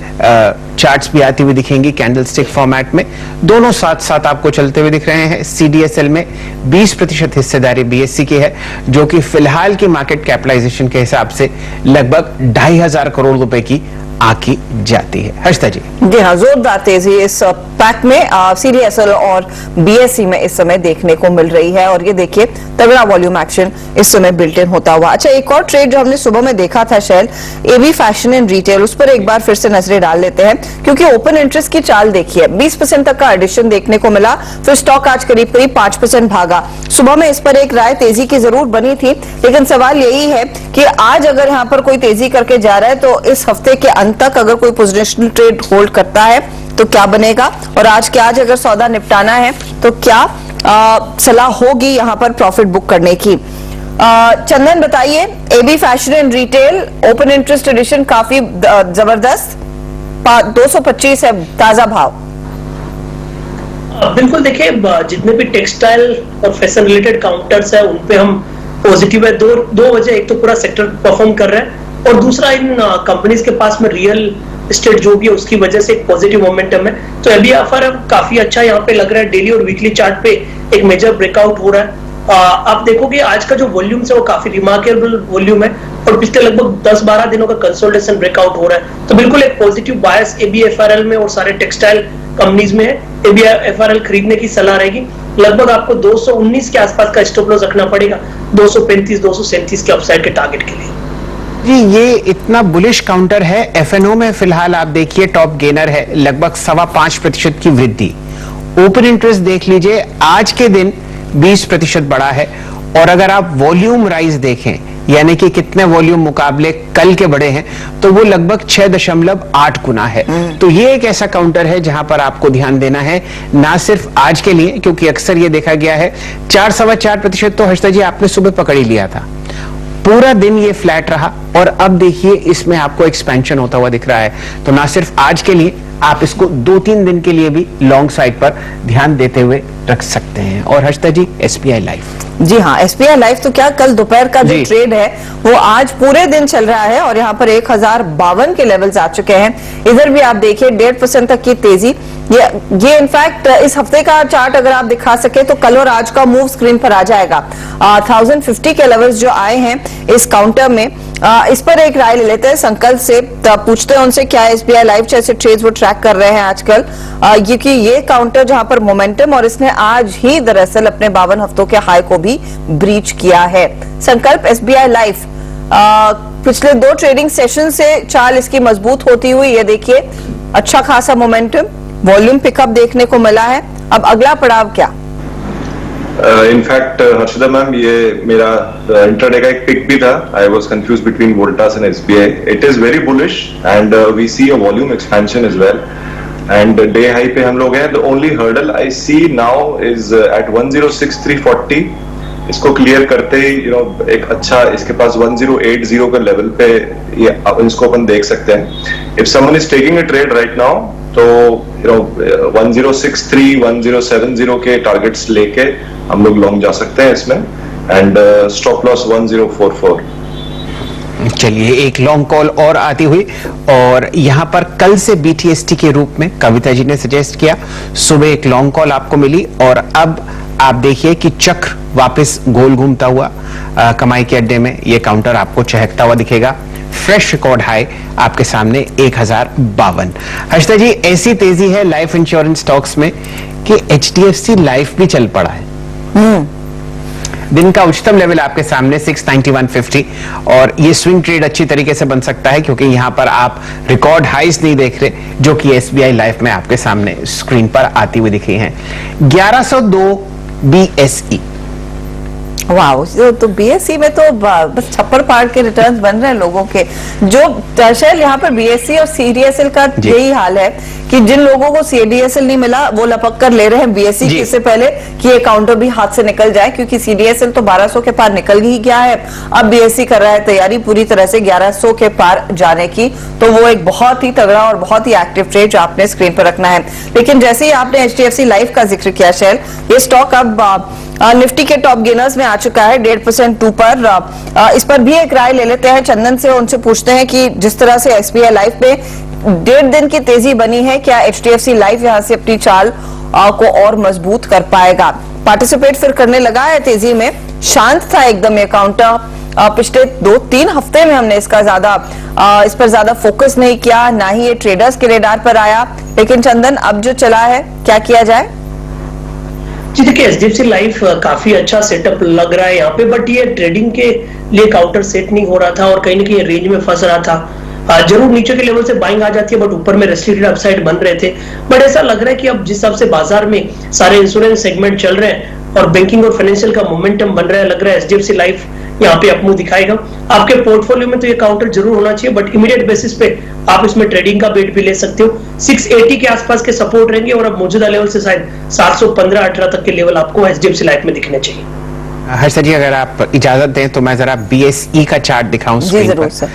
चार्ट्स भी आती हुई दिखेंगी कैंडलस्टिक फॉर्मेट में। दोनों साथ साथ आपको चलते हुए दिख रहे हैं। सीडीएसएल में 20% हिस्सेदारी बीएससी की है, जो कि फिलहाल की मार्केट कैपिटलाइजेशन के हिसाब से लगभग 2,500 करोड़ रुपए की आकी जाती है। हर्षदा जी। जी हाँ, जोरदार तेजी इस पैक में सीडीएसएल और बीएससी में इस समय देखने को मिल रही है और ये देखिए तगड़ा वॉल्यूम एक्शन इस समय बिल्ट इन होता हुआ। अच्छा, एक और ट्रेड जो हमने सुबह में देखा था शैल, एबी फैशन एंड रिटेल, उस पर एक बार फिर से नजरें डाल लेते हैं क्योंकि ओपन इंटरेस्ट की चाल देखिए 20% तक का एडिशन देखने को मिला, फिर स्टॉक आज करीब 5% भागा। सुबह में इस पर एक राय तेजी की जरूर बनी थी, लेकिन सवाल यही है कि आज अगर यहाँ पर कोई तेजी करके जा रहा है तो इस हफ्ते के अंत तक अगर कोई पोजिशनल ट्रेड होल्ड करता है तो क्या बनेगा, और आज के आज अगर सौदा निपटाना है तो क्या सलाह होगी यहाँ पर प्रॉफिट बुक करने की। चंदन बताइए, AB fashion and retail open interest addition काफी जबरदस्त, 225 है ताजा भाव। बिल्कुल, देखिए जितने भी टेक्सटाइल और फैशन रिलेटेड काउंटर्स है उन पे हम पॉजिटिव है। दो वजह, एक तो पूरा सेक्टर परफॉर्म कर रहा है और दूसरा इन कंपनीज के पास में रियल एस्टेट जो भी है उसकी वजह से एक पॉजिटिव मोमेंटम है। तो अभी ऑफर काफी अच्छा यहाँ पे लग रहा है। डेली और वीकली चार्ट पे एक मेजर ब्रेकआउट हो रहा है। आप देखोगे आज का जो वॉल्यूम है वो काफी रिमार्केबल वॉल्यूम है और पिछले लगभग 10-12 दिनों का कंसोलिडेशन ब्रेकआउट हो रहा है। तो बिल्कुल एक पॉजिटिव बायस एबीएफआरएल में और सारे टेक्सटाइल कंपनीज में है। एबीएफआरएल खरीदने की सलाह रहेगी। लगभग आपको 219 के आसपास का स्टॉप लॉस रखना पड़ेगा, 235-237 के अपसाइड के टारगेट के लिए। जी, ये इतना बुलिश काउंटर है। एफएनओ में फिलहाल आप देखिए टॉप गेनर है, लगभग 5.25% की वृद्धि। ओपन इंटरेस्ट देख लीजिए, आज के दिन 20% बढ़ा है और अगर आप वॉल्यूम राइज देखें, यानी कि कितने वॉल्यूम मुकाबले कल के बढ़े हैं, तो वो लगभग 6.8 गुना है। तो ये एक ऐसा काउंटर है जहां पर आपको ध्यान देना है, ना सिर्फ आज के लिए, क्योंकि अक्सर ये देखा गया है 4-4.25% तो हर्षदा जी आपने सुबह पकड़ ही लिया था। पूरा दिन ये फ्लैट रहा और अब देखिए इसमें आपको एक्सपेंशन होता हुआ दिख रहा है। तो ना सिर्फ आज के लिए, आप इसको 2-3 दिन के लिए भी लॉन्ग साइड पर ध्यान देते हुए रख सकते हैं। और हर्षदा जी, एसबीआई लाइफ। जी हाँ, एसबीआई लाइफ तो क्या, कल दोपहर का जो ट्रेड है वो आज पूरे दिन चल रहा है और यहाँ पर 1052 के लेवल्स आ चुके हैं। इधर भी आप देखिए 1.5% तक की तेजी। ये इनफैक्ट इस हफ्ते का चार्ट अगर आप दिखा सके तो कल और आज का मूव स्क्रीन पर आ जाएगा। 1050 के लेवल्स जो आए हैं इस काउंटर में, इस पर एक राय ले लेते हैं संकल्प से, पूछते हैं उनसे क्या एसबीआई लाइफ जैसे ट्रेड्स वो ट्रैक कर रहे हैं आजकल, क्योंकि ये काउंटर जहां पर मोमेंटम, और इसने आज ही दरअसल अपने 52 हफ्तों के हाई को भी ब्रीच किया है। संकल्प एसबीआई लाइफ पिछले 2 ट्रेडिंग सेशन से चाल इसकी मजबूत होती हुई, ये देखिए अच्छा खासा मोमेंटम, वॉल्यूम पिकअप देखने को मिला है। अब अगला पड़ाव क्या? इनफैक्ट हर्षदा मैम, ये मेरा इंट्राडे का एक पिक भी था। I was confuse between Voltas and SBI. It is very bullish and we see a volume expansion as well and day high पे हम लोग हैं। The only hurdle I see now is at 106,340। इसको clear करते ही एक अच्छा, इसके पास 1080 का लेवल पे ये इसको अपन देख सकते हैं। If someone is taking a trade right now तो 1063, 1070 के टारगेट्स लेके हम लोग लॉन्ग जा सकते हैं इसमें। and stop loss 1044. चलिए एक लॉन्ग कॉल और आती हुई, और यहां पर कल से BTST के रूप में कविता जी ने सजेस्ट किया, सुबह एक लॉन्ग कॉल आपको मिली और अब आप देखिए कि चक्र वापस गोल घूमता हुआ कमाई के अड्डे में ये काउंटर आपको चहकता हुआ दिखेगा। फ्रेश रिकॉर्ड हाई आपके सामने 1052। हर्षिता जी, ऐसी तेजी है लाइफ इंश्योरेंस स्टॉक्स में कि HDFC लाइफ भी चल पड़ा है। दिन का उच्चतम लेवल आपके सामने 691.50, और ये स्विंग ट्रेड अच्छी तरीके से बन सकता है क्योंकि यहां पर आप रिकॉर्ड हाइज नहीं देख रहे जो कि SBI लाइफ में आपके सामने स्क्रीन पर आती हुई दिख रही हैं। 1102 BSE। वाह, तो BSE में तो बस छप्पर फाड़ के रिटर्न्स बन रहे हैं लोगों के। जो शायद यहाँ पर BSE और CDSL का यही हाल है कि जिन लोगों को CDSL नहीं मिला वो लपक कर ले रहे हैं BSE इससे पहले कि ये काउंटर भी हाथ से निकल जाए, क्योंकि CDSL तो 1200 के पार निकल ही गया है। अब BSE कर रहा है तैयारी पूरी तरह से 1100 के पार जाने की, तो वो एक बहुत ही तगड़ा और बहुत ही एक्टिव ट्रेड जो आपने स्क्रीन पर रखना है। लेकिन जैसे ही आपने HDFC लाइफ का जिक्र किया शैल, ये स्टॉक अब निफ्टी के टॉप गेनर्स में आ चुका है 1.5% ऊपर। इस पर भी एक राय ले लेते हैं चंदन से, उनसे पूछते हैं कि जिस तरह से SBI लाइफ में 1.5 दिन की तेजी बनी है, क्या HDFC लाइफ यहां से अपनी चाल को और मजबूत कर पाएगा? पार्टिसिपेट फिर करने लगा है तेजी में, शांत था एकदम ये काउंटर। पिछले 2-3 हफ्ते में हमने इसका इस पर ज्यादा फोकस नहीं किया, ना ही ये ट्रेडर्स के रेडार पर आया। लेकिन चंदन, अब जो चला है क्या किया जाए? जी देखिए, HDFC लाइफ काफी अच्छा सेटअप लग रहा है यहाँ पे, बट ये ट्रेडिंग के लिए काउंटर सेट नहीं हो रहा था और कहीं ना कहीं रेंज में फंस रहा था। जरूर नीचे के लेवल से बाइंग आ जाती है, बट ऊपर में रेस्ट्रिक्टेड अपसाइड बन रहे थे। बट ऐसा लग रहा है कि अब जिस हिसाब से बाजार में सारे इंश्योरेंस सेगमेंट चल रहे हैं और बैंकिंग और फाइनेंशियल का मोमेंटम बन रहा है, लग रहा है HDFC लाइफ यहाँ पे अपमुंह दिखाएगा। आपके पोर्टफोलियो में तो ये काउंटर जरूर होना चाहिए, बट इमीडिएट बेसिस पे आप इसमें ट्रेडिंग का बेट भी ले सकते हो। 680 के आसपास के सपोर्ट रहेंगे और अब मौजूदा लेवल से शायद 715-18 तक के लेवल आपको HDFC लाइफ में दिखने चाहिए। हर्षा जी, अगर आप इजाजत दें तो मैं जरा BSE का चार्ट दिखाऊं स्क्रीन पर। सर,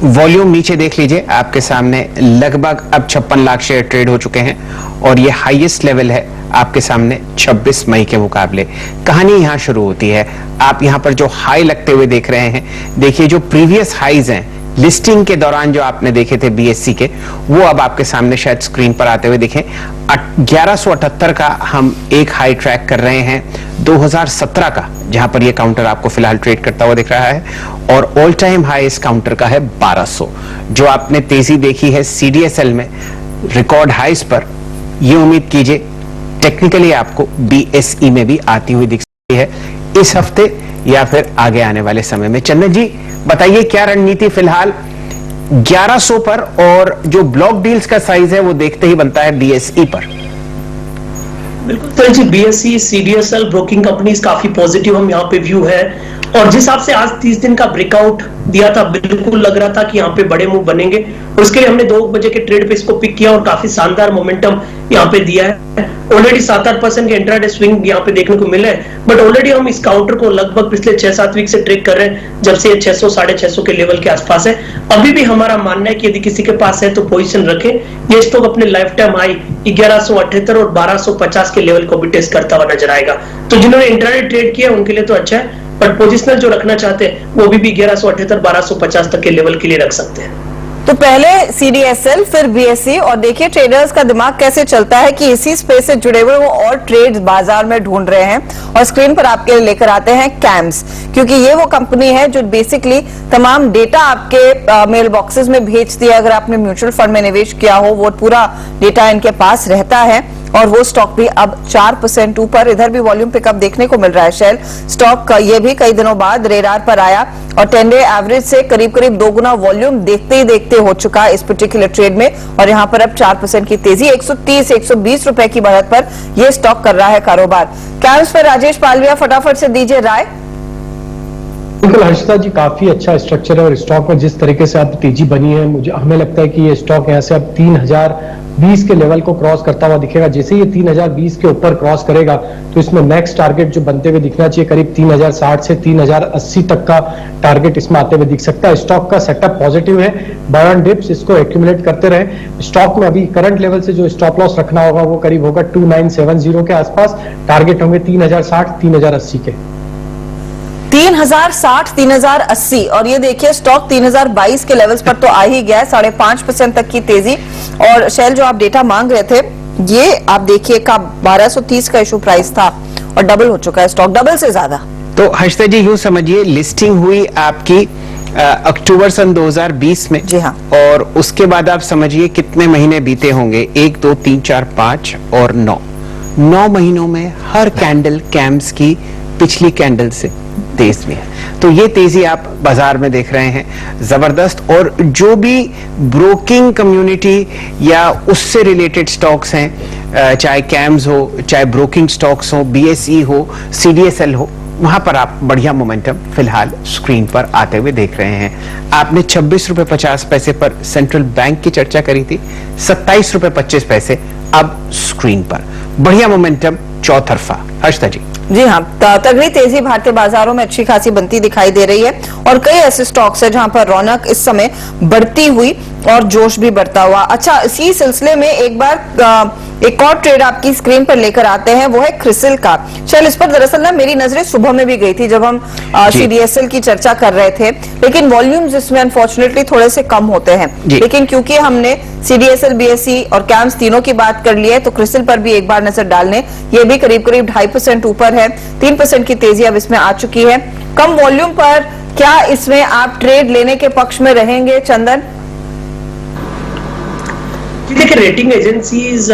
वॉल्यूम नीचे देख लीजिए, आपके सामने लगभग अब 56 लाख शेयर ट्रेड हो चुके हैं और ये हाईएस्ट लेवल है आपके सामने 26 मई के मुकाबले। कहानी यहां शुरू होती है। आप यहां पर जो हाई लगते हुए देख रहे हैं, देखिए जो प्रीवियस हाईज हैं लिस्टिंग के दौरान जो आपने देखे थे BSE के, वो अब आपके सामने शायद स्क्रीन पर आते हुए दिखें। 1178 का हम एक हाई ट्रैक कर रहे हैं 2017 का, जहां पर ये काउंटर आपको फिलहाल ट्रेड करता हुआ दिख रहा है, और ऑल टाइम हाई इस काउंटर का है 1200। जो आपने तेजी देखी है CDSL में रिकॉर्ड हाइस पर, ये उम्मीद कीजिए टेक्निकली आपको BSE में भी आती हुई दिख सकती है इस हफ्ते या फिर आगे आने वाले समय में। चंदन जी, बताइए क्या रणनीति फिलहाल 1100 पर, और जो ब्लॉक डील्स का साइज है वो देखते ही बनता है BSE पर। बिल्कुल तो जी, BSE CDSL ब्रोकिंग कंपनीज काफी पॉजिटिव हम यहाँ पे व्यू है, और जिस हिसाब से आज 30 दिन का ब्रेकआउट दिया था, बिल्कुल लग रहा था कि यहाँ पे बड़े मूव बनेंगे, और उसके लिए हमने 2 बजे के ट्रेड पे इसको पिक किया और काफी शानदार मोमेंटम यहाँ पे दिया है। ऑलरेडी 7-8% के इंट्राडे स्विंग यहाँ पे देखने को मिले हैं, बट ऑलरेडी हम इस काउंटर को लगभग पिछले 6-7 वीक से ट्रेक कर रहे हैं, जब से ये 600-650 के लेवल के आसपास है। अभी भी हमारा मानना है कि यदि किसी के पास है तो पोजीशन रखें। ये स्टॉक अपने लाइफ टाइम हाई 1178 और 1250 के लेवल को भी टेस्ट करता हुआ नजर आएगा। तो जिन्होंने इंट्राडे ट्रेड किया उनके लिए तो अच्छा है, बट पोजिशनल जो रखना चाहते हैं वो भी 1178-1250 तक के लेवल के लिए रख सकते हैं। तो पहले CDSL फिर BSE, और देखिए ट्रेडर्स का दिमाग कैसे चलता है कि इसी स्पेस से जुड़े हुए वो और ट्रेड्स बाजार में ढूंढ रहे हैं, और स्क्रीन पर आपके लिए लेकर आते हैं CAMS, क्योंकि ये वो कंपनी है जो बेसिकली तमाम डेटा आपके मेल बॉक्सेस में भेजती है। अगर आपने म्यूचुअल फंड में निवेश किया हो, वो पूरा डेटा इनके पास रहता है, और वो स्टॉक भी अब 4% ऊपर। इधर भी वॉल्यूम पिकअप देखने को मिल रहा है। शेल स्टॉक ये भी कई दिनों बाद रेडार पर आया और 10 डे एवरेज से करीब 2 गुना वॉल्यूम देखते ही देखते हो चुका है इस पर्टिकुलर ट्रेड में, और यहां पर अब 4% की तेजी 130-120 रुपए की बढ़त पर यह स्टॉक कर रहा है कारोबार। कैम्स पर राजेश पालविया फटाफट से दीजिए राय। बिल्कुल हर्षिता जी, काफी अच्छा स्ट्रक्चर है और स्टॉक में जिस तरीके से अब तेजी बनी है, हमें लगता है कि ये स्टॉक यहाँ से अब 3020 के लेवल को क्रॉस करता हुआ दिखेगा। जैसे ये 3020 के ऊपर क्रॉस करेगा तो इसमें नेक्स्ट टारगेट जो बनते हुए दिखना चाहिए करीब 3060 से 3080 तक का टारगेट इसमें आते हुए दिख सकता है। स्टॉक का सेटअप पॉजिटिव है, बर्न डिप्स इसको एक्यूमुलेट करते रहे। स्टॉक में अभी करंट लेवल से जो स्टॉप लॉस रखना होगा वो करीब होगा 2970 के आसपास, टारगेट होंगे 3060 3080 के। 3060, 3080 और ये देखिए स्टॉक 3022 के लेवल्स पर तो आ ही गया है, 5.5% तक की तेजी। और शेल जो आप डेटा मांग रहे थे, ये आप देखिए का 1230 का इशू प्राइस था और डबल हो चुका है स्टॉक, डबल से ज्यादा। तो हर्षिता जी यूं समझिए लिस्टिंग हुई आपकी अक्टूबर सन 2020 में। जी हाँ। और उसके बाद आप समझिए कितने महीने बीते होंगे, 1 2 3 4 5 और 9 महीनों में हर कैंडल कैम्स की पिछली कैंडल से तेज में है। तो ये तेजी आप बाजार में देख रहे हैं जबरदस्त। और जो भी ब्रोकिंग कम्युनिटी या उससे रिलेटेड स्टॉक्स हैं, चाहे कैम्स हो, चाहे ब्रोकिंग स्टॉक्स हो, बीएसई हो, सीडीएसएल हो, वहां पर आप बढ़िया मोमेंटम फिलहाल स्क्रीन पर आते हुए देख रहे हैं। आपने 26 रुपए 50 पैसे पर सेंट्रल बैंक की चर्चा करी थी, 27 रुपए 25 पैसे अब स्क्रीन पर, बढ़िया मोमेंटम चौतरफा। हर्षिता जी। जी हाँ, तगड़ी तेजी भारतीय बाजारों में अच्छी खासी बनती दिखाई दे रही है और कई ऐसे स्टॉक्स है जहां पर रौनक इस समय बढ़ती हुई और जोश भी बढ़ता हुआ। अच्छा, इसी सिलसिले में एक बार एक और ट्रेड आपकी स्क्रीन पर लेकर आते हैं, वो है क्रिसिल का। चल, इस पर दरअसल ना मेरी नजरें सुबह में भी गई थी जब हम सीडीएसएल की चर्चा कर रहे थे, लेकिन वॉल्यूम्स इसमें अनफॉर्चुनेटली थोड़े से कम होते हैं। लेकिन क्योंकि हमने सीडीएसएल, बीएसई और कैम्स तीनों की बात कर ली है, तो क्रिसिल पर भी एक बार नजर डालने, ये भी करीब करीब 2.5% ऊपर है, 3% की तेजी अब इसमें आ चुकी है। कम वॉल्यूम पर क्या इसमें आप ट्रेड लेने के पक्ष में रहेंगे चंदन? देखिए, रेटिंग एजेंसीज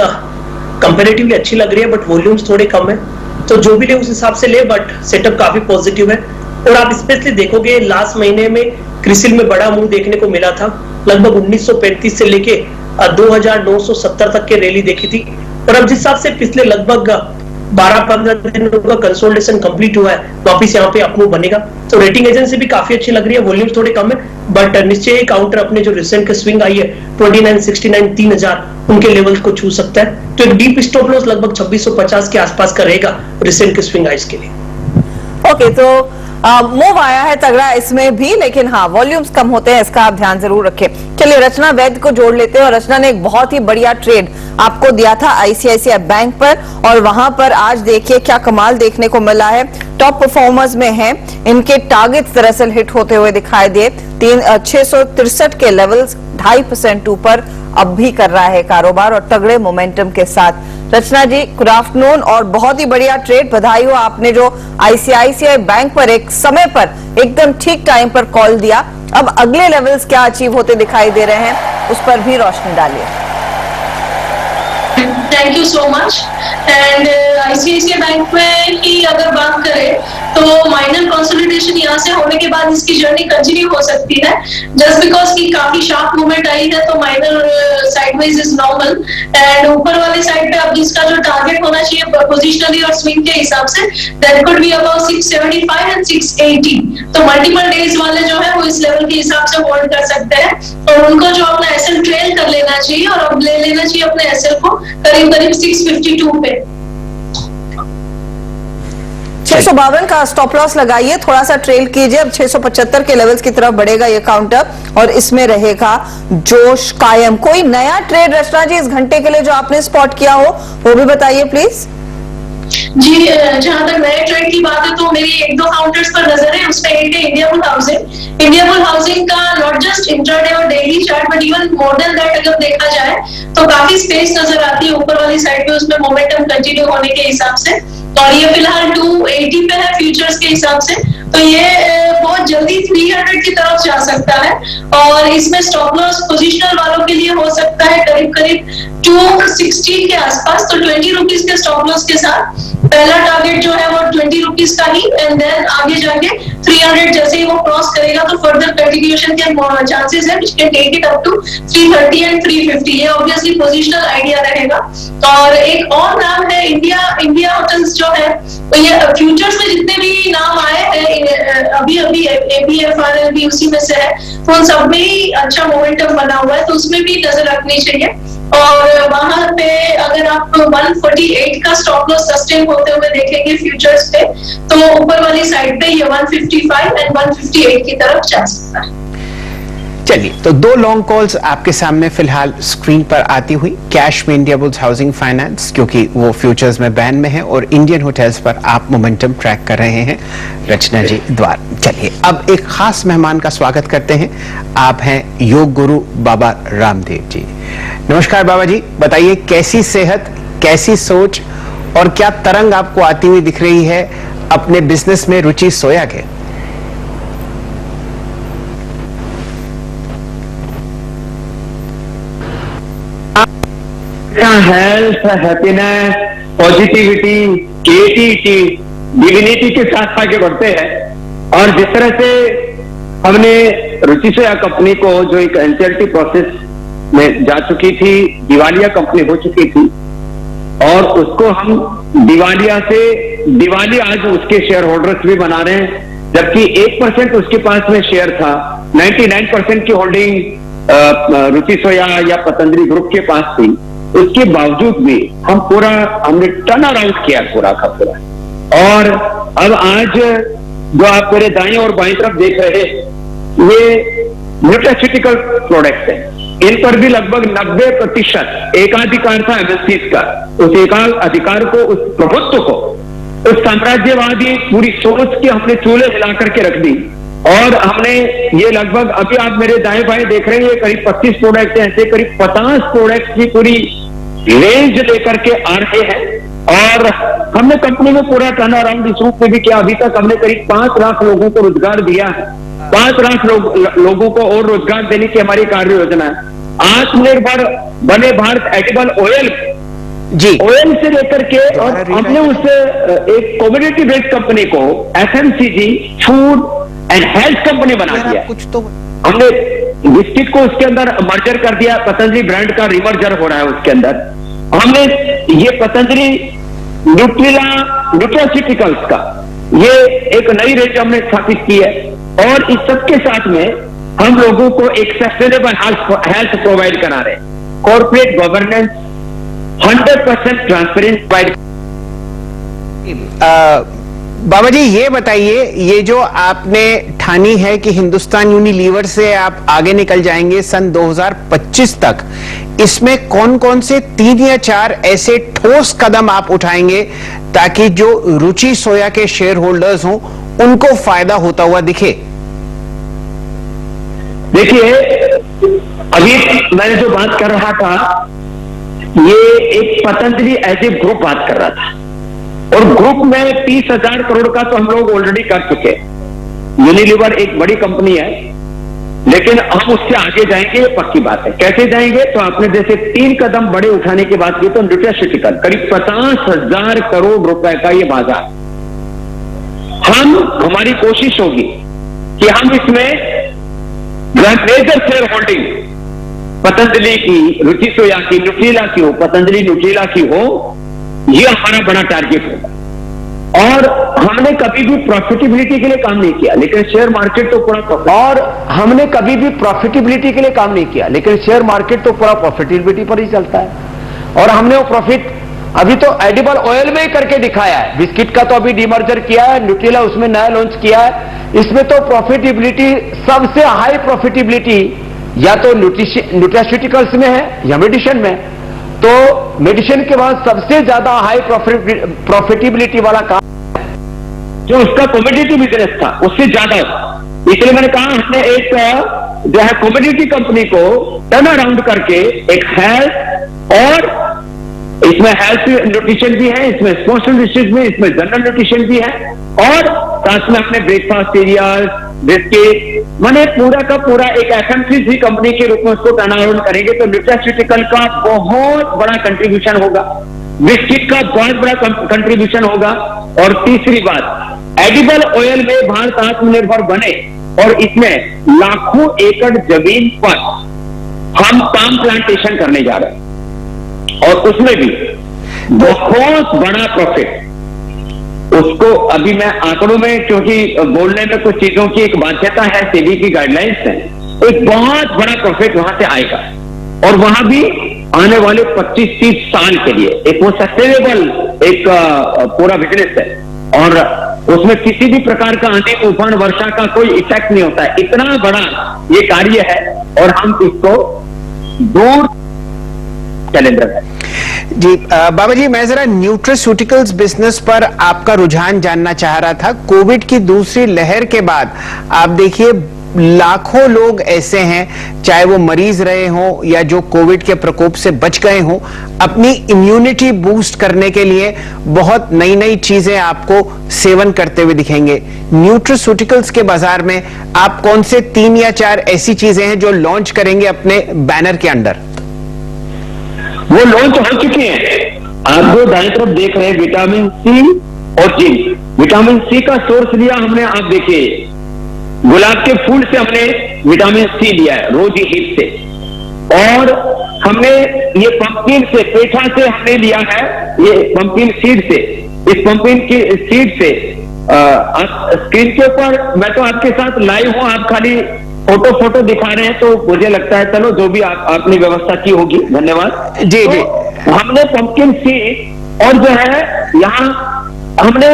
कंपैरेटिवली अच्छी लग रही है, बट वॉल्यूम्स थोड़े कम है, तो जो भी ले उस हिसाब से ले, बट सेटअप काफी पॉजिटिव है। और आप स्पेशली देखोगे लास्ट महीने में क्रिसिल में बड़ा मूव देखने को मिला था, लगभग 1935 से लेके 2970 तक के रैली देखी थी। और अब जिस हिसाब से पिछले लगभग 12-15 दिनों का कंसोलिडेशन कंप्लीट हुआ है, वापिस यहाँ पे अपमूव बनेगा। तो रेटिंग एजेंसी भी काफी अच्छी लग रही है, वॉल्यूम्स थोड़े कम है, बट निश्चय काउंटर अपने जो रिसेंट के स्विंग आई है 2969 3000 उनके लेवल्स को छू सकता है। तो एक डीप स्टॉप लॉस लगभग 2650 के आसपास का रहेगा रिसेंट के स्विंग आइज के लिए। ओके, तो मूव आया है तगड़ा इसमें भी, लेकिन हाँ वॉल्यूम्स कम होते हैं, इसका आप ध्यान जरूर रखें। चलिए रचना वैद्य को जोड़ लेते हैं, और रचना ने एक बहुत ही बढ़िया ट्रेड आपको दिया था आईसीआईसीआई बैंक पर, और वहां पर आज देखिए क्या कमाल देखने को मिला है। टॉप परफॉर्मर्स में हैं, इनके टारगेट्स दरअसल हिट होते हुए दिखाई दिए। 663 के लेवल्स 2.5% ऊपर अब भी कर रहा है कारोबार और तगड़े मोमेंटम के साथ। रचना जी, गुड आफ्टरनून और बहुत ही बढ़िया ट्रेड, बधाई हो। आपने जो आईसीआईसीआई बैंक पर एक समय पर एकदम ठीक टाइम पर कॉल दिया, अब अगले लेवल्स क्या अचीव होते दिखाई दे रहे हैं, उस पर भी रोशनी डालिए। Thank you so much. And ICICI bank में की अगर बात करें तो माइनर कंसोलिडेशन यहाँ से होने के बाद इसकी जर्नी कंटिन्यू हो सकती है, जस्ट बिकॉज की काफी शार्प मूवमेंट आई है, तो minor sideways is normal. And ऊपर वाले साइड पे अब इसका जो टारगेट होना चाहिए पोजिशनली और स्विंग के हिसाब से, that could be about 675 and 680। तो मल्टीपल डेज वाले जो है वो इस लेवल के हिसाब से होल्ड कर सकते हैं, और उनको जो अपना एसएल ट्रेल कर लेना चाहिए और अब ले लेना चाहिए अपने एसएल को करीब करीब 652 पे। 652 का स्टॉप लॉस लगाइए, थोड़ा सा ट्रेल कीजिए, अब 675 के लेवल्स की तरफ बढ़ेगा ये काउंटर और इसमें रहेगा जोश कायम। कोई नया ट्रेड रचना जी इस घंटे के लिए जो आपने स्पॉट किया हो वो भी बताइए प्लीज। जी, जहां तक नए ट्रेड की बात है तो मेरी 1-2 काउंटर्स पर नजर है, उसमें एक है इंडियाबुल हाउसिंग। इंडियाबुल हाउसिंग का नॉट जस्ट इंट्राडे और daily chart but even more than that अगर देखा जाए तो काफी स्पेस नजर आती है ऊपर वाली साइड पे, उसमें मोमेंटम कंटिन्यू होने के हिसाब से, और ये फिलहाल 280 पे है फ्यूचर्स के हिसाब से, तो ये बहुत जल्दी 300 की तरफ जा सकता है। और इसमें स्टॉप लॉस पोजिशनल वालों के लिए हो सकता है करीब करीब 260 के आसपास, तो 20 रुपीज के स्टॉप लॉस के साथ पहला टारगेट जो है वो 20 रुपीज का ही, एंड देन आगे जाके 300 जैसे ही वो क्रॉस करेगा तो फर्दर कंटिन्यूएशन के चांसेस है, which can take it up to 330 and 350। ये ऑब्वियसली पोजिशनल आइडिया रहेगा। और एक और नाम है इंडिया होटल्स जो है, तो ये फ्यूचर्स में जितने भी नाम आए हैं अभी ABFRL भी उसी में से है, तो उन सब में ही अच्छा मोमेंटम बना हुआ है, तो उसमें भी नजर रखनी चाहिए। और वहां पे अगर आप 148 का स्टॉप लॉस सस्टेन होते हुए देखेंगे फ्यूचर्स पे, तो ऊपर वाली साइड पे ये 155 एंड 158 की तरफ जा सकता है। चलिए, तो दो लॉन्ग कॉल्स आपके सामने फिलहाल स्क्रीन पर आती हुई। कैश में इंडियाबुल्स हाउसिंग फाइनेंस, क्योंकि वो फ्यूचर्स में बैन में है, और इंडियन होटल्स पर आप मोमेंटम ट्रैक कर रहे हैं रचना जी द्वार। चलिए, अब एक खास मेहमान का स्वागत करते हैं। आप हैं योग गुरु बाबा रामदेव जी। नमस्कार बाबा जी, बताइए कैसी सेहत, कैसी सोच और क्या तरंग आपको आती हुई दिख रही है अपने बिजनेस में रुचि सोया के? Health, happiness, positivity, creativity, divinity के साथ आगे बढ़ते हैं। और जिस तरह से हमने रुचि सोया कंपनी को, जो एक एनसीएलटी प्रोसेस में जा चुकी थी, दिवालिया कंपनी हो चुकी थी, और उसको हम दिवालिया से दिवाली आज उसके शेयर होल्डर्स भी बना रहे हैं, जबकि 1% उसके पास में शेयर था। 99% की होल्डिंग रुचि सोया या पतंजलि ग्रुप के पास थी। उसके बावजूद भी हमने टर्न अराउंड किया पूरा का पूरा। और अब आज जो आप मेरे दाएं और बाएं तरफ देख रहे हैं, ये न्यूट्रास्यूटिकल प्रोडक्ट्स हैं। इन पर भी लगभग 90% एकाधिकार था एमएससीज का। उस एकाधिकार को, उस प्रभुत्व को, उस साम्राज्यवादी पूरी सोच के हमने चूल्हे हिला करके रख दी। और हमने ये लगभग, अभी आप मेरे दाएं बाएं देख रहे हैं, ये करीब 25 प्रोडक्ट हैं, ऐसे करीब 50 प्रोडक्ट की पूरी रेंज लेकर के आ रहे हैं। और हमने कंपनी में पूरा टर्न अराउंड इस रूप में भी किया। अभी तक हमने करीब 5 लाख लोगों को रोजगार दिया है। 5 लाख लोगों को और रोजगार देने की हमारी कार्य योजना है। आत्मनिर्भर बने भारत एडिबल ऑयल जी, ऑयल से लेकर के, और हमने उससे एक कमोडिटी बेस्ड कंपनी को FMCG, food and health company बना दिया। कुछ तो हमने बिस्किट को उसके अंदर मर्जर कर दिया, पतंजलि ब्रांड का रिमर्जर हो रहा है उसके अंदर। हमने ये पतंजलि न्यूट्रास्यूटिकल्स का ये एक नई रेंज हमने स्थापित की है। और इस सबके साथ में हम लोगों को एक सस्टेनेबल हेल्थ प्रोवाइड करा रहे हैं। Corporate governance 100% transparent provide. Baba ji ये बताइए, ये जो आपने ठानी है कि हिंदुस्तान यूनिलीवर से आप आगे निकल जाएंगे सन 2025 तक, इसमें कौन कौन से 3 या 4 ऐसे ठोस कदम आप उठाएंगे ताकि जो रुचि सोया के शेयर होल्डर्स हों उनको फायदा होता हुआ दिखे? देखिए, अभी मैंने जो बात कर रहा था, ये एक पतंजलि एज ए ग्रुप बात कर रहा था, और ग्रुप में 30,000 करोड़ का तो हम लोग ऑलरेडी कर चुके हैं। यूनिलीवर एक बड़ी कंपनी है, लेकिन हम उससे आगे जाएंगे, ये पक्की बात है। कैसे जाएंगे? तो आपने जैसे 3 कदम बड़े उठाने की बात की, तो न्यूट्रास्यूटिकल करीब 50,000 करोड़ रुपए का ये बाजार। हमारी कोशिश होगी कि हम इसमें मेजर शेयर होल्डिंग पतंजलि की, रुचि सोया की, न्यूट्रीला की हो, पतंजलि न्यूट्रीला की हो, ये हमारा बड़ा टारगेट होगा। और हमने कभी भी प्रॉफिटेबिलिटी के लिए काम नहीं किया, लेकिन शेयर मार्केट तो पूरा शेयर मार्केट तो पूरा प्रॉफिटेबिलिटी पर ही चलता है। और हमने वो प्रॉफिट अभी तो एडिबल ऑयल में ही करके दिखाया है। बिस्किट का तो अभी डिमर्जर किया है, न्यूट्रीला उसमें नया लॉन्च किया है। इसमें तो प्रॉफिटेबिलिटी, सबसे हाई प्रॉफिटेबिलिटी या तो न्यूट्रास्यूटिकल्स में है या मेडिसिन में। तो मेडिसिन के बाद सबसे ज्यादा हाई प्रॉफिटेबिलिटी वाला काम जो उसका कमोडिटी बिजनेस था, उससे ज्यादा। इसलिए मैंने कहा, हमने एक जो है कमोडिटी कंपनी को टर्न अराउंड करके एक हेल्थ, और इसमें हेल्थ न्यूट्रिशन भी है, इसमें स्पोर्ट्स न्यूट्रिशन भी, इसमें जनरल न्यूट्रिशन भी है, और साथ में अपने ब्रेकफास्ट सीरियल, बिस्किट, मैंने पूरा का पूरा एक एफएमसीजी कंपनी के रूप में उसको टर्न अराउंड करेंगे। तो न्यूट्रास्यूटिकल का बहुत बड़ा कंट्रीब्यूशन होगा, बिस्किट का बहुत बड़ा कंट्रीब्यूशन होगा, और तीसरी बात, एडिबल ऑयल में भारत आत्मनिर्भर बने, और इसमें लाखों एकड़ जमीन पर हम पाम प्लांटेशन करने जा रहे हैं, और उसमें भी बहुत बड़ा प्रॉफिट। उसको अभी मैं आंकड़ों में, क्योंकि बोलने में कुछ चीजों की एक बाध्यता है, सेबी की गाइडलाइंस है, एक बहुत बड़ा प्रॉफिट वहां से आएगा। और वहां भी आने वाले 25-30 साल के लिए एक वो सस्टेनेबल एक पूरा बिजनेस है। और उसमें किसी भी प्रकार का आंधी तूफान वर्षा का कोई इफेक्ट नहीं होता है। इतना बड़ा ये कार्य है और हम इसको दूर शैलेंद्र है। जी बाबा जी, मैं जरा न्यूट्रास्यूटिकल्स बिजनेस पर आपका रुझान जानना चाह रहा था। कोविड की दूसरी लहर के बाद आप देखिए लाखों लोग ऐसे हैं, चाहे वो मरीज रहे हों या जो कोविड के प्रकोप से बच गए हों, अपनी इम्यूनिटी बूस्ट करने के लिए बहुत नई नई चीजें आपको सेवन करते हुए दिखेंगे। न्यूट्रास्यूटिकल्स के बाजार में आप कौन से 3 या 4 ऐसी चीजें हैं जो लॉन्च करेंगे अपने बैनर के अंडर? वो लॉन्च हो चुके हैं। आप जो दाएं तरफ देख रहे हैं विटामिन सी और जिंक। विटामिन सी का सोर्स लिया हमने, आप देखिए गुलाब के फूल से हमने विटामिन सी लिया है, रोजी हिप से, और हमने ये पंपकिन से, पेठा से हमने लिया है, ये पंपकिन सीड से। इस पंपकिन की सीड से स्क्रीन के ऊपर मैं तो आपके साथ लाइव हूं, आप खाली फोटो दिखा रहे हैं, तो मुझे लगता है चलो जो भी आपने व्यवस्था की होगी, धन्यवाद। जी जी, हमने पंपकिन सीड और जो है यहाँ हमने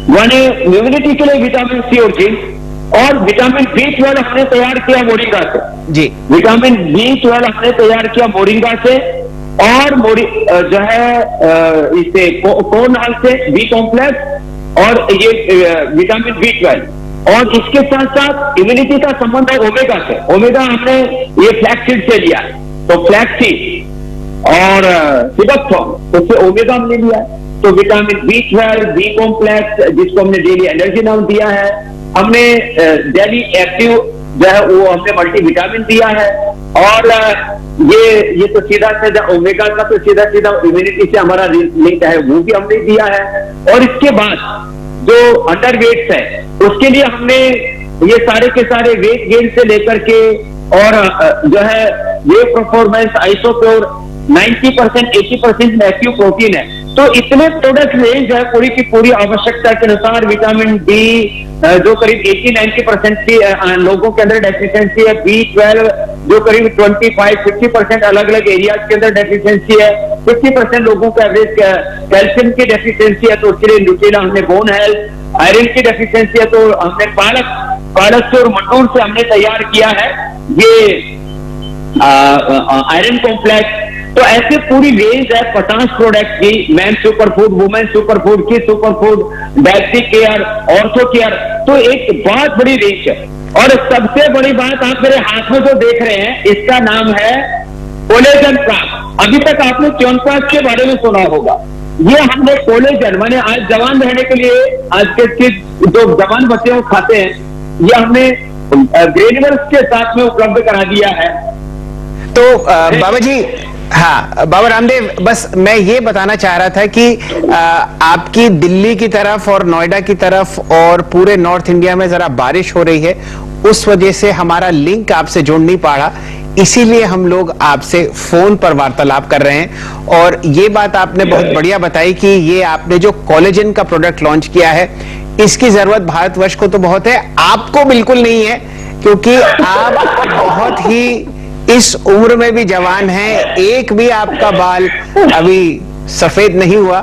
माने इम्यूनिटी के लिए विटामिन सी और जिंक, और विटामिन B12 हमने तैयार किया मोरिंगा से। जी, विटामिन B12 हमने तैयार किया मोरिंगा से, और जो है इससे कोर्नहल से बी कॉम्प्लेक्स, और ये विटामिन B12, और इसके साथ साथ इम्यूनिटी का संबंध है ओमेगा से। ओमेगा हमने ये फ्लैक्सीड से लिया, तो फ्लैक्सीड और सिबकथॉर्न, उससे ओमेगा हमने लिया। तो विटामिन B12, बी कॉम्प्लेक्स, जिसको हमने डेली एनर्जी नाम दिया है, हमने डेली एक्टिव जो है वो हमने मल्टीविटामिन दिया है, और ये तो सीधा सीधा ओमेगा का तो सीधा सीधा इम्यूनिटी से हमारा लिंक है, वो भी हमने दिया है। और इसके बाद जो अंडरवेट्स है उसके लिए हमने ये सारे के सारे वेट गेन से लेकर के, और जो है ये परफॉर्मेंस आइसोप्योर 90% 80% एक्टिव प्रोटीन है। तो इतने प्रोडक्ट रेंज है, पूरी की पूरी आवश्यकता के अनुसार। विटामिन डी जो करीब 80-90% की लोगों के अंदर डेफिशिएंसी है, B12 जो करीब 25-50% अलग अलग एरियाज के अंदर डेफिशिएंसी है, 50% लोगों को एवरेज कैल्शियम की डेफिशिएंसी है, तो उसके लिए न्यूट्रेला हमने बोन हेल्थ। आयरन की डेफिशिएंसी है तो हमने पालक से और मटूर से हमने तैयार किया है ये आयरन कॉम्प्लेक्स। तो ऐसे पूरी रेंज है 50 प्रोडक्ट की, man super food, women super food, की super food, diabetic care, ortho care. तो एक बहुत बड़ी रेंज है। और सबसे बड़ी बात आप मेरे हाथ में जो देख रहे हैं, इसका नाम है कोलेजन प्लास। अभी तक आपने च्यवनप्राश के बारे में सुना होगा। ये हमने कोलेजन माने आज जवान रहने के लिए, आज के जो जवान बच्चे वो खाते हैं, ये हमने ग्रेन्यूल्स के साथ में उपलब्ध करा दिया है। तो बाबा जी, हाँ बाबा रामदेव, बस मैं ये बताना चाह रहा था कि आपकी दिल्ली की तरफ और नोएडा की तरफ और पूरे नॉर्थ इंडिया में जरा बारिश हो रही है, उस वजह से हमारा लिंक आपसे जुड़ नहीं पा रहा, इसीलिए हम लोग आपसे फोन पर वार्तालाप कर रहे हैं। और ये बात आपने बहुत बढ़िया बताई कि ये आपने जो कोलेजन का प्रोडक्ट लॉन्च किया है, इसकी जरूरत भारतवर्ष को तो बहुत है, आपको बिल्कुल नहीं है, क्योंकि आप बहुत ही इस उम्र में भी जवान हैं, एक भी आपका बाल अभी सफेद नहीं हुआ।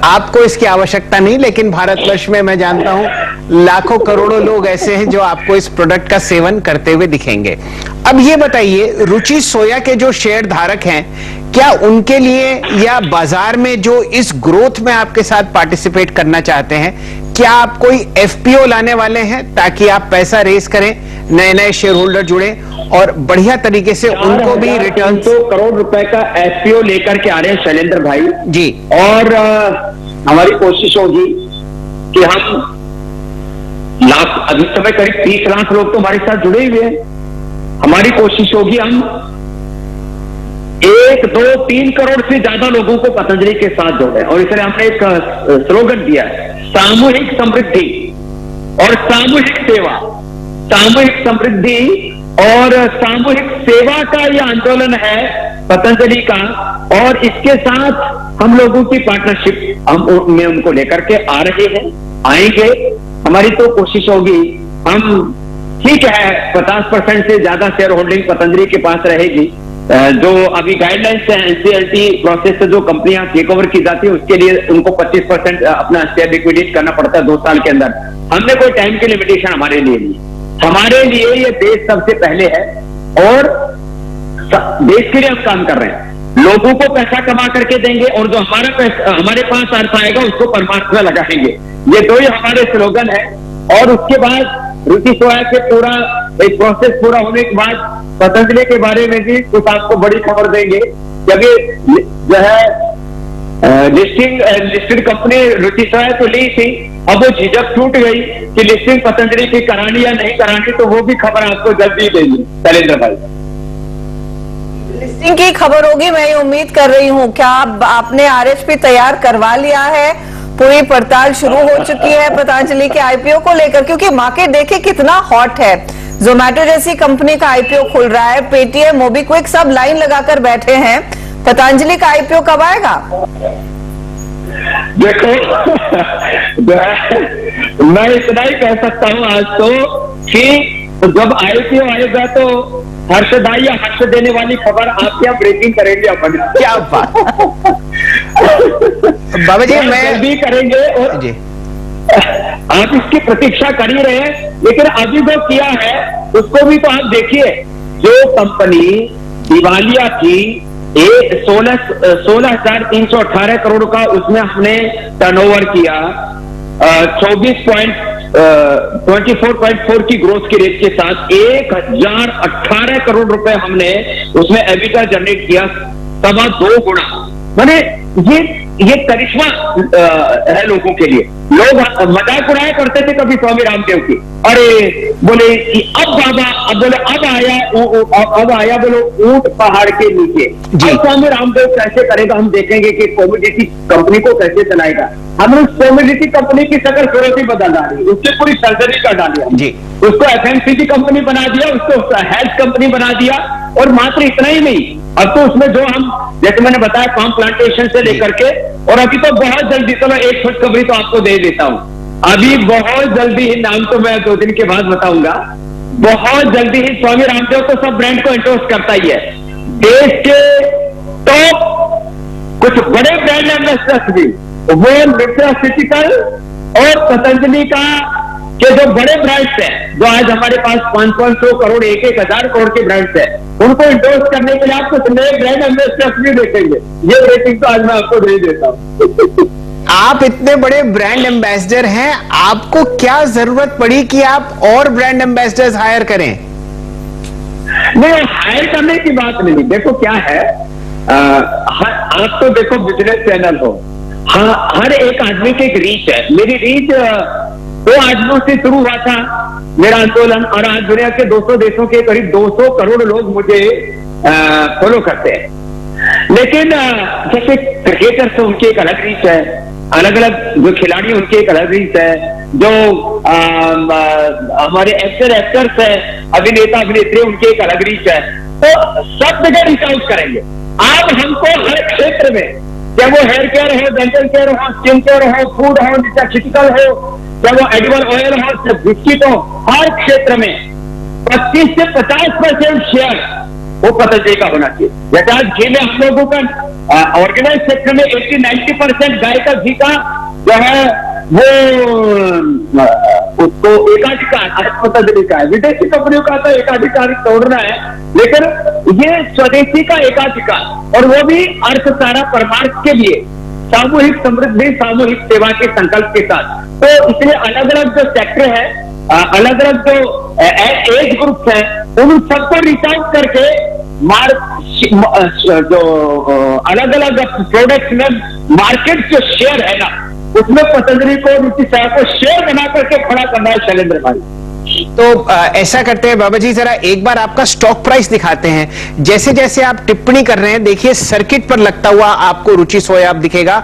आपको इसकी आवश्यकता नहीं, लेकिन भारतवर्ष में मैं जानता हूं लाखों करोड़ों लोग ऐसे हैं जो आपको इस प्रोडक्ट का सेवन करते हुए दिखेंगे। अब ये बताइए, रुचि सोया के जो शेयर धारक हैं, क्या उनके लिए या बाजार में जो इस ग्रोथ में आपके साथ पार्टिसिपेट करना चाहते हैं, क्या आप कोई एफपीओ लाने वाले हैं ताकि आप पैसा रेस करें, नए नए शेयर होल्डर जुड़े और बढ़िया तरीके से उनको भी रिटर्न? 400 करोड़ रुपए का एफपीओ लेकर के आ रहे हैं शैलेंद्र भाई जी। और हमारी कोशिश होगी कि हम लाख, अभी समय करीब 30 लाख लोग तो हमारे साथ जुड़े हुए हैं। हमारी कोशिश होगी हम 1, 2, 3 करोड़ से ज्यादा लोगों को पतंजलि के साथ जोड़े। और इसलिए हमने एक स्लोगन दिया है, सामूहिक समृद्धि और सामूहिक सेवा। सामूहिक समृद्धि और सामूहिक सेवा का यह आंदोलन है पतंजलि का, और इसके साथ हम लोगों की पार्टनरशिप हम में उनको लेकर के आ रहे हैं, आएंगे। हमारी तो कोशिश होगी, हम ठीक है 50% से ज्यादा शेयर होल्डिंग पतंजलि के पास रहेगी, जो अभी गाइडलाइंस है एनसीएलटी प्रोसेस से जो कंपनियां टेक ओवर की जाती है उसके लिए उनको 25% अपना शेयर लिक्विडेट करना पड़ता है 2 साल के अंदर। हमने कोई टाइम की लिमिटेशन हमारे लिए नहीं, हमारे लिए ये देश सबसे पहले है और देश के लिए हम काम कर रहे हैं, लोगों को पैसा कमा करके देंगे और जो हमारा पैसा हमारे पास अर्थ आएगा उसको परमात्मा लगाएंगे। ये दो ही हमारे स्लोगन है। और उसके बाद रुचि सोया के पूरा एक प्रोसेस पूरा होने के बाद पतंजलि के बारे में भी कुछ आपको बड़ी खबर देंगे। जब ये जो है लिस्टेड कंपनी रुचि सोया तो ली थी, अब वो झिझक छूट गई कि लिस्टिंग पतंजलि की करानी या नहीं करानी, तो वो भी खबर आपको जल्दी देंगे शैलेंद्र भाई। लिस्टिंग की खबर होगी, मैं ये उम्मीद कर रही हूँ। क्या आपने आरएचपी तैयार करवा लिया है? पूरी पड़ताल शुरू हो चुकी है पतंजलि के आईपीओ को लेकर, क्योंकि मार्केट देखिए कितना हॉट है। जोमेटो जैसी कंपनी का आईपीओ खुल रहा है, पेटीएम, मोबीक्विक सब लाइन लगाकर बैठे हैं। पतंजलि का आईपीओ कब आएगा? देखो मैं इतना ही कह सकता हूँ आज तो कि जब आईपीओ आएगा तो हर्षदाई या हर्ष देने वाली खबर आपके यहाँ ब्रेकिंग करेंगे अपन। क्या बात बाबा जी, मैं भी करेंगे और जी आप इसकी प्रतीक्षा कर ही रहे हैं, लेकिन अभी जो किया है उसको भी तो आप देखिए। जो कंपनी दिवालिया की 16,318 करोड़ का उसमें हमने टर्नओवर किया, 24.4 की ग्रोथ की रेट के साथ 1018 करोड़ रुपए हमने उसमें एबिटा जनरेट किया, 2.25 गुना। माने ये करिश्मा है लोगों के लिए। लोग मजाक उड़ाया करते थे कभी स्वामी रामदेव की, अरे बोले कि अब बाबा, अब बोले अब आया बोलो ऊंट पहाड़ के नीचे। अब स्वामी रामदेव कैसे करेगा, हम देखेंगे कि कॉमोडिटी कंपनी को कैसे चलाएगा। हमने उस कॉमोडिटी कंपनी की शक्ल सूरत ही बदल डाली, उससे पूरी सर्जरी कर डाली जी। उसको एफएमसीजी कंपनी बना दिया, उसको हेल्थ कंपनी बना दिया। और मात्र इतना ही नहीं, अब तो उसमें जो हम जैसे मैंने बताया फार्म प्लांटेशन से लेकर के, और अभी तो बहुत जल्दी, चलो एक खुशखबरी तो आपको दे देता हूं, अभी बहुत जल्दी ही, नाम तो मैं 2 दिन के बाद बताऊंगा, बहुत जल्दी ही स्वामी रामदेव तो सब ब्रांड को एंडोर्स करता ही है। देश के टॉप कुछ बड़े ब्रांड एम्बेसडर्स भी, वो न्यूट्रास्यूटिकल और पतंजलि का के जो बड़े ब्रांड्स हैं, जो आज हमारे पास 500 करोड़ 1,000 करोड़ के ब्रांड्स हैं, उनको इंडोर्स करने के लिए आप कुछ नए ब्रांड एम्बेसडर्स भी देखेंगे। ये रेटिंग तो आज मैं आपको दे देता हूँ। आप इतने बड़े ब्रांड एम्बेसडर हैं, आपको क्या जरूरत पड़ी कि आप और ब्रांड एम्बेसडर्स हायर करें? नहीं, हायर करने की बात नहीं। देखो क्या है, आप तो देखो बिजनेस चैनल हो, हाँ, हर एक आदमी की एक रीच है। मेरी रीच 2 आदमियों से शुरू हुआ था मेरा आंदोलन, और आज दुनिया के 200 देशों के करीब 200 करोड़ लोग मुझे फॉलो करते हैं। लेकिन जैसे क्रिकेटर्स उनकी एक अलग रीच है, अलग अलग जो खिलाड़ी उनकी एक अलग रीच है, जो हमारे एक्टर्स है, अभिनेता अभिनेत्री, उनकी एक अलग रीच है। तो सब जगह रीच आउट करेंगे। आप हमको हर क्षेत्र में, चाहे वो हेयर केयर हो, डेंटल केयर हो, स्किन केयर हो, फूड हो, न्यूट्रास्यूटिकल हो, चाहे वो एडिबल ऑयल हो, चाहे बिस्किट हो, हर क्षेत्र में 25 से 50% शेयर वो पतंजलि का होना चाहिए। जैसे आज घी में हम लोगों का ऑर्गेनाइज सेक्टर में 80-90% गाय का घी का जो है वो उसको एकाधिकार पतंजलि का है। विदेशी कंपनियों का तो एकाधिकार तोड़ना है, लेकिन ये स्वदेशी का एकाधिकार, और वो भी अर्थसारा परमार्थ के लिए, सामूहिक समृद्धि, सामूहिक सेवा के संकल्प के साथ। तो इसलिए अलग अलग जो सेक्टर है, अलग अलग जो एज ग्रुप है, उन सबको रीच आउट करके जो अलग अलग प्रोडक्ट्स में मार्केट जो शेयर है ना, उसमें पतंजलि को, रुचि सोया को शेयर बना करके खड़ा करना है शैलेंद्र भाई। तो ऐसा करते हैं बाबा जी, जरा एक बार आपका स्टॉक प्राइस दिखाते हैं। जैसे जैसे आप टिप्पणी कर रहे हैं, देखिए सर्किट पर लगता हुआ आपको रुचि सोया आप दिखेगा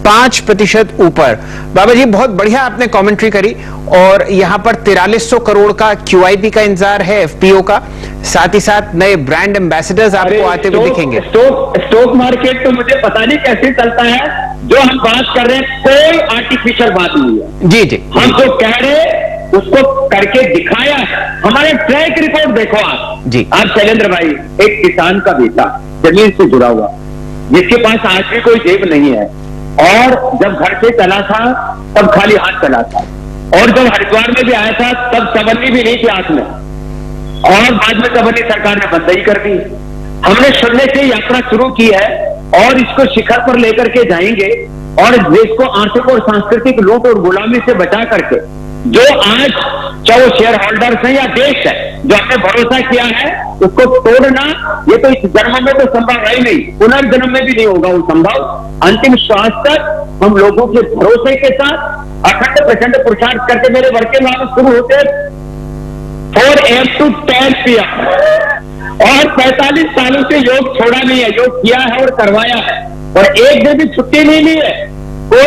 5% ऊपर। बाबा जी बहुत बढ़िया आपने कमेंट्री करी, और यहां पर 4300 करोड़ का QIP का इंतजार है, FPO का, साथ ही साथ नए ब्रांड एम्बेसडर्स आपको आते हुए दिखेंगे। स्टॉक मार्केट तो मुझे पता नहीं कैसे चलता है। जो हम बात कर रहे हैं कोई आर्टिफिशियल बात नहीं है। जी जी, हम जो कह रहे उसको करके दिखाया है। हमारे ट्रैक रिकॉर्ड देखो आप जी। आप शैलेंद्र भाई, एक किसान का बेटा जमीन से जुड़ा हुआ, जिसके पास आज भी कोई जेब नहीं है, और जब घर से चला था तब खाली हाथ चला था, और जब हरिद्वार में भी आया था तब चवन्नी भी नहीं थी हाथ में, और बाद में चवन्नी सरकार ने बंद ही कर दी। हमने शून्य से यात्रा शुरू की है और इसको शिखर पर लेकर के जाएंगे, और देश को आर्थिक और सांस्कृतिक लूट और गुलामी से बचा करके, जो आज चाहे वो शेयर होल्डर्स है या देश है जो हमने भरोसा किया है, उसको तोड़ना ये तो इस जन्म में तो संभव है ही नहीं, पुनर्जन्म में भी नहीं होगा वो संभव। अंतिम श्वास तक हम लोगों के भरोसे के साथ अखंड प्रचंड पुरुषार्थ करके मेरे वर्किंग आवर्स शुरू होते 4 AM to 10 PM, और 45 सालों से योग छोड़ा नहीं है, योग किया है और करवाया है, और एक दिन भी छुट्टी नहीं ली है। वो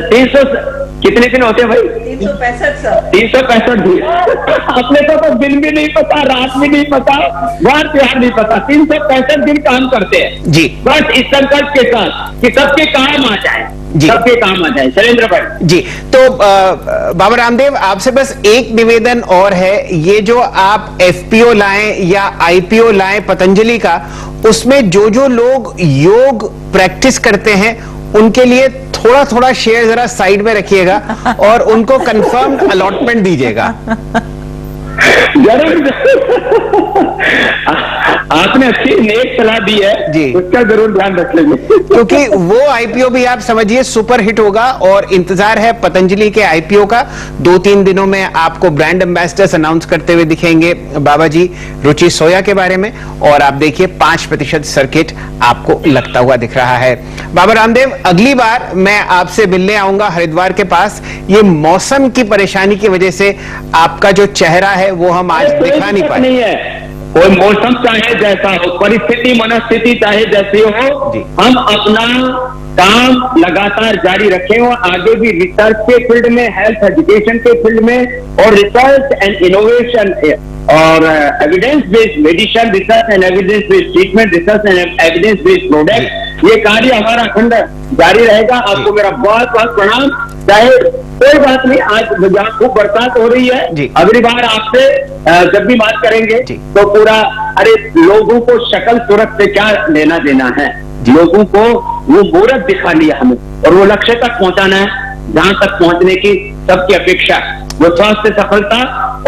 300 कितने दिन होते हैं भाई? 365 दिन। अपने को दिन भी नहीं पता, रात भी नहीं पता, वार त्योहार नहीं पता, 365 दिन काम करते हैं जी। बस इस संकल्प के साथ कि सबके काम आ जाए, सबके काम आ जाए। शैलेंद्र भाई जी, तो बाबा रामदेव आपसे बस एक निवेदन और है, ये जो आप एफपीओ लाएं या आईपीओ लाएं पतंजलि का, उसमें जो जो लोग योग प्रैक्टिस करते हैं उनके लिए थोड़ा थोड़ा शेयर जरा साइड में रखिएगा और उनको कंफर्म अलॉटमेंट दीजिएगा। जरूर आपने अच्छी नेक सलाह दी है जी, उसका जरूर ध्यान रख लेंगे, क्योंकि वो आईपीओ भी आप समझिए सुपर हिट होगा, और इंतजार है पतंजलि के आईपीओ का। 2-3 दिनों में आपको ब्रांड एम्बेसडर्स अनाउंस करते हुए दिखेंगे बाबा जी रुचि सोया के बारे में, और आप देखिए 5% सर्किट आपको लगता हुआ दिख रहा है। बाबा रामदेव, अगली बार मैं आपसे मिलने आऊंगा हरिद्वार के पास। ये मौसम की परेशानी की वजह से आपका जो चेहरा है वो हम आज दिखा नहीं पाए। नहीं है, कोई मौसम चाहे जैसा हो, परिस्थिति मनस्थिति चाहे जैसी हो, हम अपना काम लगातार जारी रखें, और आगे भी रिसर्च के फील्ड में, हेल्थ एजुकेशन के फील्ड में, और रिसर्च एंड इनोवेशन और evidence based medicine, research and evidence based treatment, research and evidence based product, ये कार्य हमारा अखंड जारी रहेगा। आपको मेरा बहुत बहुत प्रणाम। चाहे कोई बात नहीं, आज जहाँ खूब बरसात हो रही है, अगली बार आपसे जब भी बात करेंगे तो पूरा, अरे लोगों को शक्ल सूरत से क्या लेना देना है, लोगों को वो मूर्त दिखा लिया हमें, और वो लक्ष्य तक पहुंचाना है जहां तक पहुंचने की सबकी अपेक्षा, वो स्वास्थ्य सफलता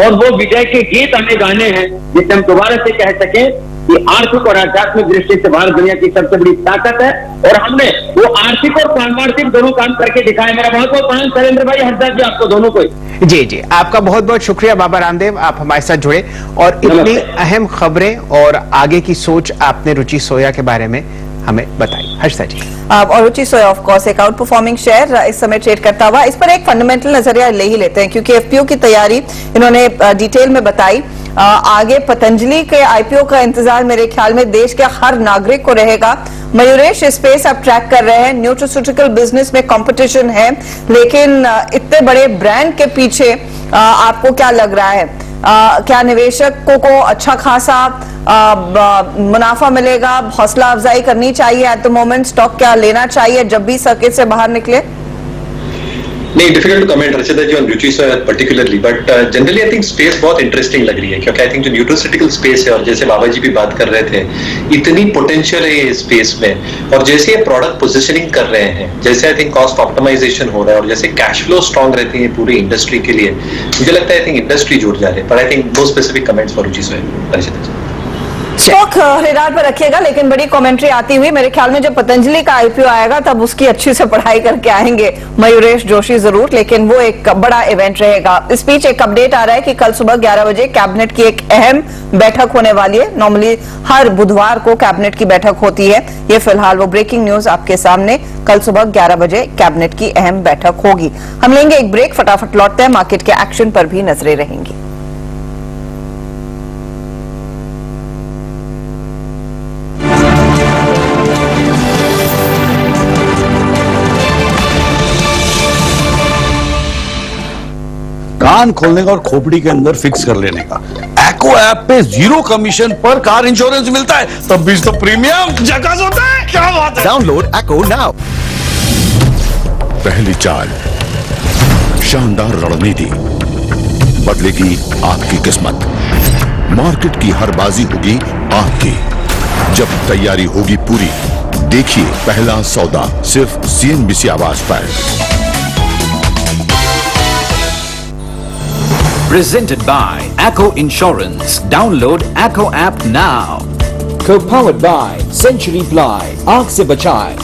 और वो विजय के गीत हमें गाने हैं, जिससे हम दोबारा से कह सके कि आर्थिक और आध्यात्मिक दृष्टि से भारत दुनिया की सबसे बड़ी ताकत है, और हमने वो आर्थिक और पारमार्थिक दोनों काम करके दिखाए। मेरा बहुत बहुत प्रणाम शैलेंद्र भाई, हरदास जी, आपको दोनों को। जी जी, आपका बहुत बहुत शुक्रिया बाबा रामदेव, आप हमारे साथ जुड़े और इतनी अहम खबरें और आगे की सोच आपने रुचि सोया के बारे में हमें बताई। हर्षदा जी। और रुचि सोया ऑफ कोर्स एक आउट परफॉर्मिंग शेयर इस समय ट्रेड करता हुआ, इस पर एक फंडामेंटल नजरिया ले ही लेते हैं, क्योंकि एफपीओ की तैयारी इन्होंने डिटेल में बताई। आगे पतंजलि के आईपीओ का इंतजार मेरे ख्याल में देश के हर नागरिक को रहेगा। मयूरेश स्पेस आप ट्रैक कर रहे हैं, न्यूट्रास्यूटिकल बिजनेस में कंपटीशन है, लेकिन इतने बड़े ब्रांड के पीछे आपको क्या लग रहा है, क्या निवेशकों को अच्छा खासा मुनाफा मिलेगा, हौसला अफजाई करनी चाहिए एट द मोमेंट, स्टॉक क्या लेना चाहिए जब भी सर्किट से बाहर निकले? नहीं, difficult to comment Harshada ji on Ruchi Soya particularly, but generally I think space बहुत इंटरेस्टिंग लग रही है, क्योंकि आई थिंक जो न्यूट्रास्यूटिकल स्पेस है, और जैसे बाबा जी भी बात कर रहे थे, इतनी पोटेंशियल है ये स्पेस में, और जैसे ये प्रोडक्ट पोजिशनिंग कर रहे हैं, जैसे आई थिंक कॉस्ट ऑप्टिमाइजेशन हो रहा है, और जैसे कैश फ्लो स्ट्रॉन्ग रहती है पूरी इंडस्ट्री के लिए, मुझे लगता है आई थिंक इंडस्ट्री जुड़ जा रही है। पर I think no specific comments for Ruchi Soya. Harshada ji stock radar पर रखिएगा, लेकिन बड़ी कमेंट्री आती हुई मेरे ख्याल में जब पतंजलि का आईपीओ आएगा तब उसकी अच्छी से पढ़ाई करके आएंगे मयूरेश जोशी जरूर, लेकिन वो एक बड़ा इवेंट रहेगा। इस बीच एक अपडेट आ रहा है कि कल सुबह 11 बजे कैबिनेट की एक अहम बैठक होने वाली है। नॉर्मली हर बुधवार को कैबिनेट की बैठक होती है, ये फिलहाल वो ब्रेकिंग न्यूज आपके सामने, कल सुबह 11 बजे कैबिनेट की अहम बैठक होगी। हम लेंगे एक ब्रेक, फटाफट लौटते हैं, मार्केट के एक्शन पर भी नजरें रहेंगी। कान खोलने का और खोपड़ी के अंदर फिक्स कर लेने का। एको ऐप पे 0 कमीशन पर कार इंश्योरेंस मिलता है, तब भी तो प्रीमियम झकास होता है। क्या बात है। डाउनलोड एको नाउ। पहली चाल शानदार रणनीति, बदलेगी आपकी किस्मत। मार्केट की हर बाजी होगी आपकी। जब तैयारी होगी पूरी, देखिए पहला सौदा सिर्फ CNBC आवाज पर। Presented by Acko Insurance. Download Acko app now. Co-powered by Century Ply. आग से बचाए।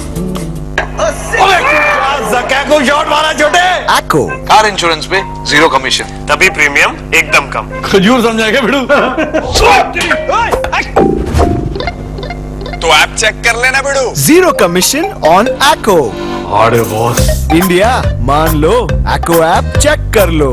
को शॉट मारा छोटे। Acko कार इंश्योरेंस पे 0 कमीशन, तभी प्रीमियम एकदम कम। खजूर समझाएगा भिड़ू। तो ऐप चेक कर लेना भिड़ू। 0 कमीशन ऑन Acko। अरे बॉस, इंडिया मान लो, Acko ऐप चेक कर लो।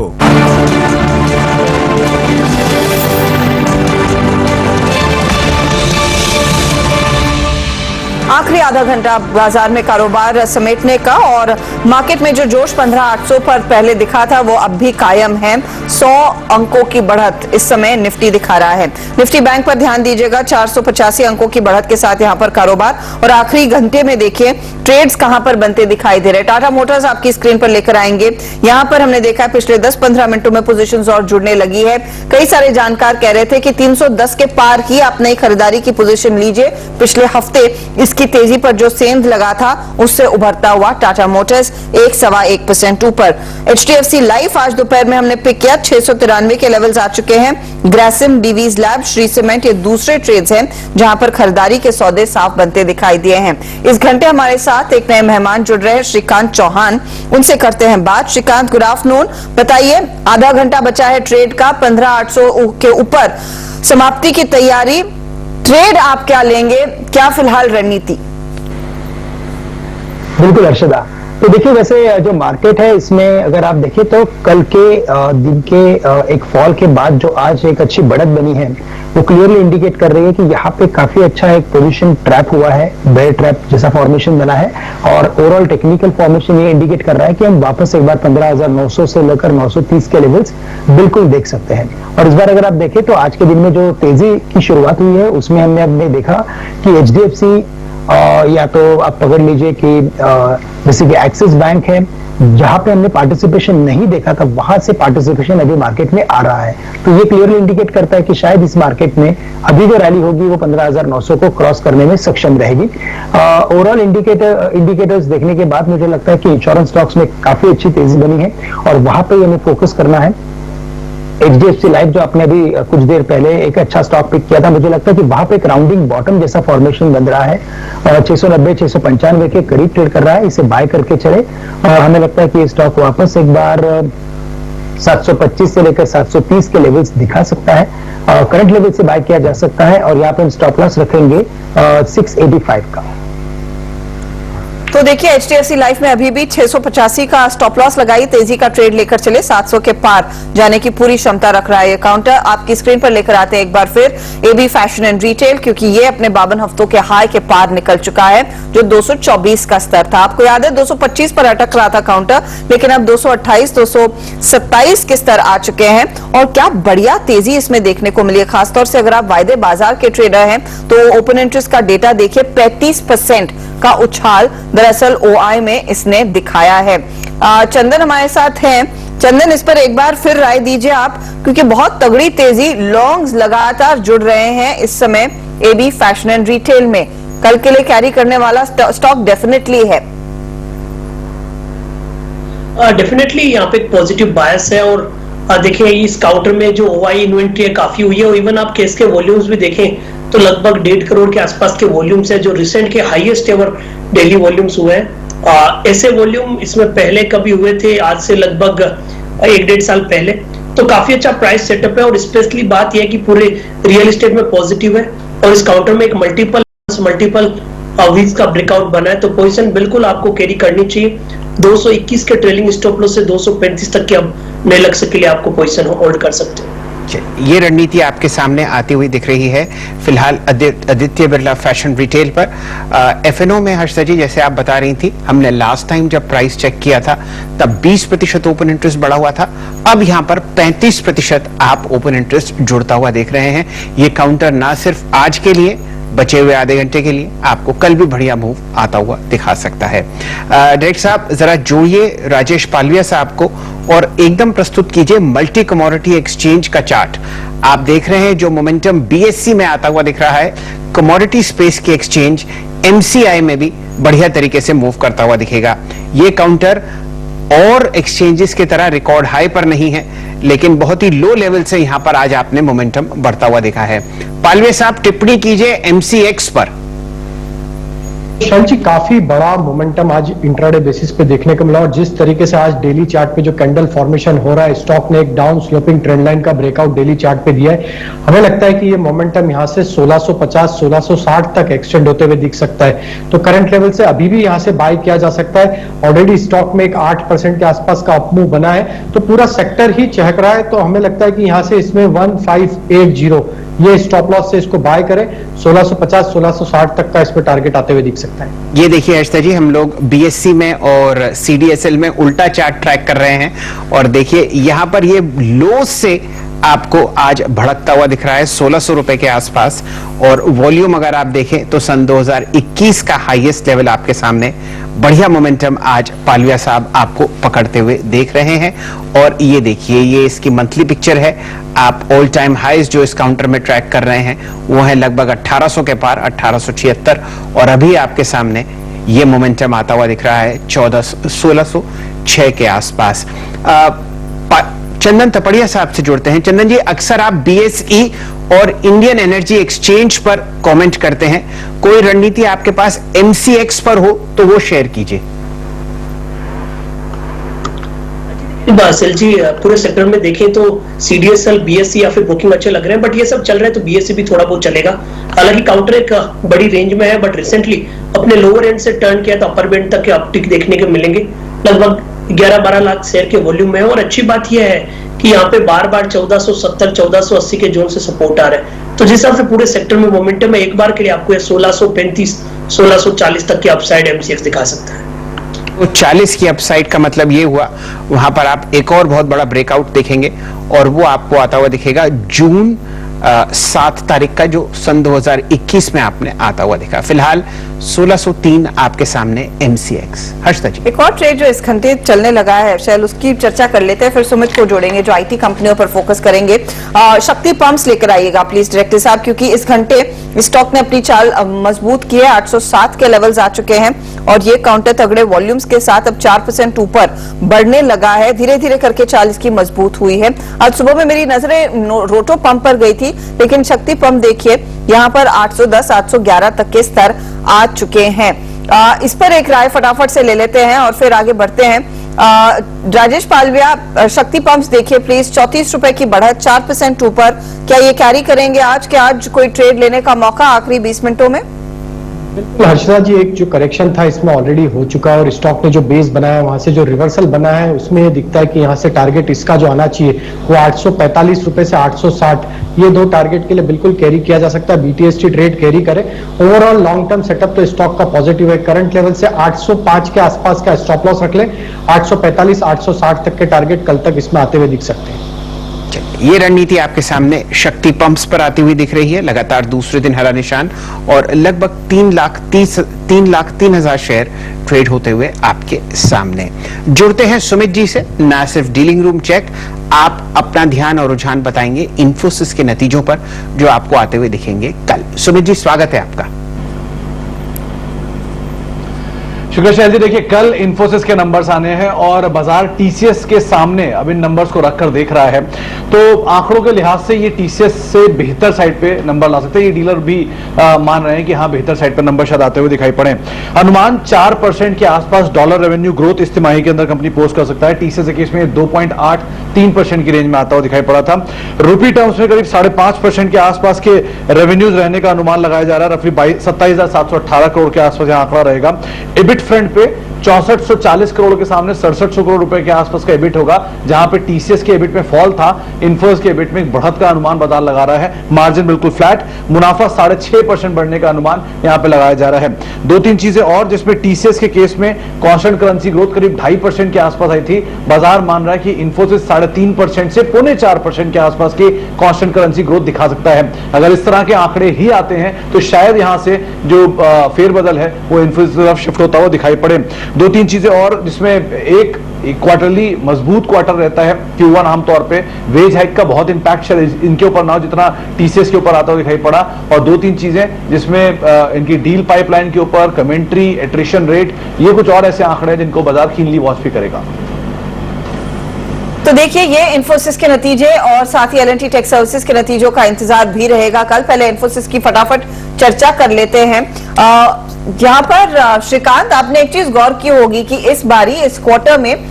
आखिरी आधा घंटा बाजार में कारोबार समेटने का और मार्केट में जो जोश 15,800 पर पहले दिखा था वो अब भी कायम है। 100 अंकों की बढ़त इस समय निफ्टी दिखा रहा है। निफ्टी बैंक पर ध्यान दीजिएगा, 485 अंकों की बढ़त के साथ यहां पर कारोबार। और आखिरी घंटे में देखिए ट्रेड्स कहां पर बनते दिखाई दे रहे। टाटा मोटर्स आपकी स्क्रीन पर लेकर आएंगे। यहां पर हमने देखा पिछले 10-15 मिनटों में पोजीशंस और जुड़ने लगी है। कई सारे जानकार कह रहे थे कि 310 के पार ही आप नई खरीदारी की पोजीशन लीजिए। पिछले हफ्ते इसकी तेजी पर जो सेंध लगा था उससे उभरता हुआ टाटा मोटर्स 1.25% ऊपर। HDFC लाइफ आज दोपहर में हमने पिक किया, 693 के लेवल्स आ चुके हैं। ग्रासिम, डीवीज लैब, श्री सीमेंट ये दूसरे ट्रेड्स हैं जहां पर खरीदारी के सौदे साफ बनते दिखाई दिए हैं। इस घंटे हमारे साथ एक नए मेहमान जुड़ रहे हैं, श्रीकांत चौहान। उनसे करते हैं बात। Shrikant, good afternoon. बताइए, आधा घंटा बचा है ट्रेड का, 15,800 के ऊपर समाप्ति की तैयारी। ट्रेड आप क्या लेंगे, क्या फिलहाल रणनीति? बिल्कुल हर्षदा, तो देखिए वैसे जो मार्केट है इसमें अगर आप देखें तो कल के दिन के एक फॉल के बाद जो आज एक अच्छी बढ़त बनी है वो क्लियरली इंडिकेट कर रही है कि यहाँ पे काफी अच्छा एक पोजीशन ट्रैप हुआ है, बेयर ट्रैप जैसा फॉर्मेशन बना है। और ओवरऑल टेक्निकल फॉर्मेशन ये इंडिकेट कर रहा है कि हम वापस एक बार 15,900 से लेकर 930 के लेवल्स बिल्कुल देख सकते हैं। और इस बार अगर आप देखें तो आज के दिन में जो तेजी की शुरुआत हुई है उसमें हमने देखा कि HDFC या तो आप पकड़ लीजिए कि जैसे कि एक्सिस बैंक है, जहां पे हमने पार्टिसिपेशन नहीं देखा था वहां से पार्टिसिपेशन अभी मार्केट में आ रहा है। तो ये क्लियरली इंडिकेट करता है कि शायद इस मार्केट में अभी जो रैली होगी वो 15,900 को क्रॉस करने में सक्षम रहेगी। ओवरऑल इंडिकेटर्स देखने के बाद मुझे लगता है कि इंश्योरेंस स्टॉक्स में काफी अच्छी तेजी बनी है और वहां पे हमें फोकस करना है। HDFC लाइफ जो आपने अभी कुछ देर पहले एक अच्छा स्टॉक पिक किया था, मुझे लगता है कि वहां पे एक राउंडिंग बॉटम जैसा फॉर्मेशन बन रहा है और 690-695 के करीब ट्रेड कर रहा है। इसे बाय करके चले और हमें लगता है कि ये स्टॉक वापस एक बार 725 से लेकर 730 के लेवल्स दिखा सकता है। करंट लेवल से बाय किया जा सकता है और यहाँ पे हम स्टॉप लॉस रखेंगे 685 का। तो देखिए HDFC लाइफ में अभी भी 685 का स्टॉप लॉस लगाई, तेजी का ट्रेड लेकर चले, 700 के पार जाने की पूरी क्षमता रख रहा है ये काउंटर। आपकी स्क्रीन पर लेकर आते हैं एक बार फिर AB फैशन एंड रिटेल, क्योंकि ये अपने 52 हफ्तों के हाई के पार निकल चुका है जो 224 का स्तर था। आपको याद है 225 पर अटक रहा था काउंटर, लेकिन अब 228, 227 के स्तर आ चुके हैं और क्या बढ़िया तेजी इसमें देखने को मिली है। खासतौर से अगर आप वायदे बाजार के ट्रेडर हैं तो ओपन इंटरेस्ट का डेटा देखिए, 35% का उछाल दरअसल OI में इसने दिखाया है। चंदन हमारे साथ हैं। चंदन, इस पर एक बार फिर राय दीजिए आप, क्योंकि बहुत तगड़ी तेजी, लॉन्ग्स लगातार जुड़ रहे हैं इस समय AB फैशन एंड रिटेल में। कल के लिए कैरी करने वाला स्टॉक डेफिनेटली है। डेफिनेटली यहाँ पे एक पॉजिटिव बायस है और देखिए इस काउंटर में जो OI इन्वेंट्री है काफी हुई है और इवन आप केस के वॉल्यूम्स भी देखें तो लगभग 1.5 करोड़ के आसपास के वॉल्यूम्स है जो रिसेंट के हाईएस्ट एवर डेली वॉल्यूम्स हुए हैं। ऐसे वॉल्यूम इसमें पहले कभी हुए थे आज से लगभग 1-1.5 साल पहले। तो काफी अच्छा प्राइस सेटअप है और स्पेशली बात यह है कि पूरे रियल एस्टेट में पॉजिटिव है और इस काउंटर में एक मल्टीपल वीक्स का ब्रेकआउट बना है। तो पोजीशन बिल्कुल आपको कैरी करनी चाहिए। 221 के ट्रेलिंग स्टॉप लॉस से 235 तक के अब नए लक्ष्य के लिए आपको पोजीशन होल्ड कर सकते हैं। ये रणनीति आपके सामने आती हुई दिख रही है फिलहाल आदित्य बिरला फैशन रिटेल पर। F&O में हर्षदा जी, जैसे आप बता रही थी, हमने लास्ट टाइम जब प्राइस चेक किया था तब 20% ओपन इंटरेस्ट बढ़ा हुआ था। अब यहां पर 35% आप ओपन इंटरेस्ट जुड़ता हुआ देख रहे हैं। ये काउंटर ना सिर्फ आज के लिए बचे हुए आधे घंटे के लिए आपको कल भी बढ़िया मूव आता हुआ दिखा सकता है। डायरेक्टर साहब जरा जोड़िए राजेश पालविया साहब को और एकदम प्रस्तुत कीजिए मल्टी कमोडिटी एक्सचेंज का चार्ट। आप देख रहे हैं जो मोमेंटम बीएससी में आता हुआ दिख रहा है, कमोडिटी स्पेस की एक्सचेंज एमसीआई में भी बढ़िया तरीके से मूव करता हुआ दिखेगा। ये काउंटर और एक्सचेंजेस की तरह रिकॉर्ड हाई पर नहीं है, लेकिन बहुत ही लो लेवल से यहां पर आज आपने मोमेंटम बढ़ता हुआ देखा है। पालवे साहब टिप्पणी कीजिए एमसीएक्स पर। शैल जी, काफी बड़ा मोमेंटम आज इंट्राडे बेसिस पे देखने को मिला और जिस तरीके से आज डेली चार्ट पे जो कैंडल फॉर्मेशन हो रहा है, स्टॉक ने एक डाउन स्लोपिंग ट्रेंड लाइन का ब्रेकआउट डेली चार्ट पे दिया है। हमें लगता है कि ये मोमेंटम यहां से 1650 1660 तक एक्सटेंड होते हुए दिख सकता है। तो करंट लेवल से अभी भी यहां से बाय किया जा सकता है। ऑलरेडी स्टॉक में एक 8% के आसपास का अपमूव बना है, तो पूरा सेक्टर ही चहक रहा है। तो हमें लगता है कि यहां से इसमें 1580 ये स्टॉप लॉस से इसको बाय करें। 1650 1660 तक का इसमें टारगेट आते हुए दिख सकता है। ये देखिए हर्षदा जी, हम लोग बीएससी में और सीडीएसएल में उल्टा चार्ट ट्रैक कर रहे हैं और देखिए यहां पर ये लो से आपको आज भड़कता हुआ दिख रहा है 1600 रुपए के आसपास। और वॉल्यूम अगर आप देखें तो सन 2021 का हाईएस्ट लेवल आपके सामने। बढ़िया मोमेंटम आज पालविया साहब आपको पकड़ते हुए देख रहे हैं। और ये देखिए, ये इसकी मंथली पिक्चर है। आप ऑल टाइम हाईज जो इस काउंटर में ट्रैक कर रहे हैं वो है लगभग 1800 के पार, 1876। और अभी आपके सामने ये मोमेंटम आता हुआ दिख रहा है 1606 के आसपास। चंदन तपड़िया साहब से जुड़ते हैं। चंदन जी, अक्सर आप बीएसई और इंडियन एनर्जी एक्सचेंज पर कमेंट करते हैं, कोई रणनीति आपके पास एमसीएक्स पर हो तो वो शेयर कीजिए। बासिल जी, पूरे सेक्टर में देखें तो सीडीएसएल, बीएससी या फिर बुकिंग अच्छे लग रहे हैं, बट ये सब चल रहा है तो बीएससी भी थोड़ा बहुत चलेगा। हालांकि काउंटर एक बड़ी रेंज में है, बट रिसेंटली अपने लोअर एंड से टर्न किया तो अपर बैंड तक के अपटिक देखने को मिलेंगे। लगभग 11-12 लाख शेयर के वॉल्यूम में है। और अच्छी बात यह है कि यहाँ पे बार बार 1470 1480 के जोन से सपोर्ट आ रहा है। तो जिस हिसाब से पूरे सेक्टर में मोमेंटम है, एक बार के लिए आपको 1635 1640 तक की अपसाइड एमसीएक्स दिखा सकता है। तो 40 की अपसाइड का मतलब ये हुआ वहां पर आप एक और बहुत बड़ा ब्रेकआउट देखेंगे और वो आपको आता हुआ दिखेगा जून 7 तारीख का, जो सन 2021 में आपने आता हुआ देखा। फिलहाल 1603 आपके सामने एमसीएक्स। हर्षदा जी, एक और ट्रेड जो इस घंटे चलने लगा है शैल, उसकी चर्चा कर लेते हैं, फिर सुमित को जोड़ेंगे जो आईटी कंपनियों पर फोकस करेंगे। शक्ति पंप्स लेकर आइएगा प्लीज डायरेक्टर साहब, क्योंकि इस घंटे स्टॉक ने अपनी चाल मजबूत की है। 807 के लेवल्स आ चुके हैं और ये काउंटर तगड़े वॉल्यूम्स के साथ अब 4% ऊपर बढ़ने लगा है। धीरे धीरे करके चाल इसकी मजबूत हुई है। आज सुबह में मेरी नजरें रोटो पंप पर गई थी, लेकिन शक्ति पंप देखिए यहाँ पर 810 811 तक के स्तर आ चुके हैं। इस पर एक राय फटाफट से ले लेते हैं और फिर आगे बढ़ते हैं। राजेश पालविया, शक्ति पंप्स देखिए प्लीज, 34 रुपए की बढ़त, 4% ऊपर। क्या ये कैरी करेंगे आज के आज कोई ट्रेड लेने का मौका आखिरी 20 मिनटों में? बिल्कुल हर्षदा जी, एक जो करेक्शन था इसमें ऑलरेडी हो चुका है और स्टॉक ने जो बेस बनाया है वहां से जो रिवर्सल बना है उसमें ये दिखता है कि यहाँ से टारगेट इसका जो आना चाहिए वो 845 रुपए से 860, ये दो टारगेट के लिए बिल्कुल कैरी किया जा सकता है। बीटीएसटी ट्रेड कैरी करे। ओवरऑल लॉन्ग टर्म सेटअप तो स्टॉक का पॉजिटिव है। करंट लेवल से 805 के आसपास का स्टॉप लॉस रख ले। 845 860 तक के टारगेट कल तक इसमें आते हुए दिख सकते हैं। ये रणनीति आपके सामने शक्ति पंप्स पर आती हुई दिख रही है, लगातार दूसरे दिन हरा निशान और लगभग 3,03,000 शेयर ट्रेड होते हुए आपके सामने। जुड़ते हैं सुमित जी से, ना सिर्फ डीलिंग रूम चेक, आप अपना ध्यान और रुझान बताएंगे इन्फोसिस के नतीजों पर जो आपको आते हुए दिखेंगे कल। सुमित जी, स्वागत है आपका। शुक्रिया शैल जी। देखिए, कल इन्फोसिस के नंबर्स आने हैं और बाजार टीसीएस के सामने अब इन नंबर्स को रखकर देख रहा है, तो आंकड़ों के लिहाज से ये टीसीएस से बेहतर साइड पे नंबर ला सकते हैं। ये डीलर भी मान रहे हैं कि हाँ, बेहतर साइड पे नंबर शायद आते हुए दिखाई पड़े। अनुमान 4% के आसपास डॉलर रेवेन्यू ग्रोथ इस तिमाही के अंदर कंपनी पोस्ट कर सकता है। टीसीएस के केस में 2.83% की रेंज में आता हुआ दिखाई पड़ा था। रूपी टर्म्स में करीब 5.5% के आसपास के रेवेन्यूज रहने का अनुमान लगाया जा रहा है। रफली 27,718 करोड़ के आसपास यह आंकड़ा रहेगा। इबिट फ्रंट पे 6440 करोड़ के सामने 6700 करोड़ रुपए के आसपास का एबिट होगा, जहां पे टीसीएस के एबिट में फॉल था, इन्फोसिस के एबिट में एक बढ़त का अनुमान बाजार लगा रहा है। मार्जिन बिल्कुल फ्लैट, मुनाफा 6.5% बढ़ने का अनुमान यहां पे लगाया जा रहा है। दो तीन चीजें और, जिसमें टीसीएस के केस में कांस्टेंट करेंसी ग्रोथ करीब 2.5% के आसपास आई थी। बाजार मान रहा है कि इन्फोसिस 3.5% से 4.25% के आसपास की कांस्टेंट करेंसी ग्रोथ दिखा सकता है। अगर इस तरह के आंकड़े ही आते हैं तो शायद यहां से जो फेरबदल है वो इन्फोसिस की तरफ शिफ्ट होता हुआ दिखाई पड़े। दो तीन चीजें और, जिसमें एक क्वार्टरली मजबूत क्वार्टर रहता है Q1 आमतौर पे, वेज हाइक का बहुत इंपैक्ट शायद इनके ऊपर ना हो जितना टीसीएस के ऊपर आता हुआ दिखाई पड़ा। और दो तीन चीजें जिसमें इनकी डील पाइपलाइन के ऊपर, कमेंट्री, एट्रिशन रेट, ये कुछ और ऐसे आंकड़े हैं जिनको बाजार कीनली वॉच भी करेगा। तो देखिए, ये इन्फोसिस के नतीजे और साथ ही एल&टी टेक सर्विसेज के नतीजों का इंतजार भी रहेगा कल। पहले इन्फोसिस की फटाफट चर्चा कर लेते हैं। यहाँ पर श्रीकांत, आपने एक चीज गौर की होगी कि इस बारी इस क्वार्टर में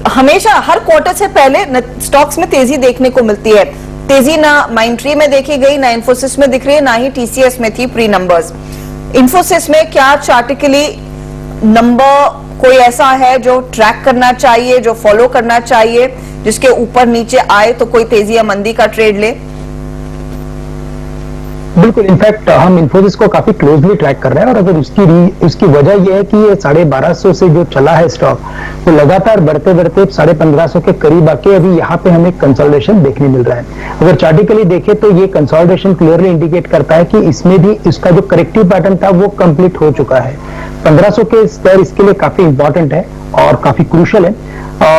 हमेशा हर क्वार्टर से पहले स्टॉक्स में तेजी देखने को मिलती है। तेजी ना माइंडट्री में देखी गई, ना इन्फोसिस में दिख रही है, ना ही टीसीएस में थी प्री नंबर्स। इन्फोसिस में क्या चार्टिकली नंबर कोई ऐसा है जो ट्रैक करना चाहिए, जो फॉलो करना चाहिए, जिसके ऊपर नीचे आए तो कोई तेजी या मंदी का ट्रेड ले? बिल्कुल, इनफैक्ट हम इन्फोसिस को काफी क्लोजली ट्रैक कर रहे हैं और अगर उसकी वजह यह है कि ये 1250 से जो चला है स्टॉक, वो लगातार बढ़ते बढ़ते 1550 के करीब आके अभी यहाँ पे हमें कंसोलिडेशन देखने मिल रहा है। अगर चार्टिकली देखें तो ये कंसोलिडेशन क्लियरली इंडिकेट करता है कि इसमें भी इसका जो करेक्टिव पैटर्न था वो कंप्लीट हो चुका है। 1500 के स्तर इसके लिए काफी इंपॉर्टेंट है और काफी क्रूशियल है।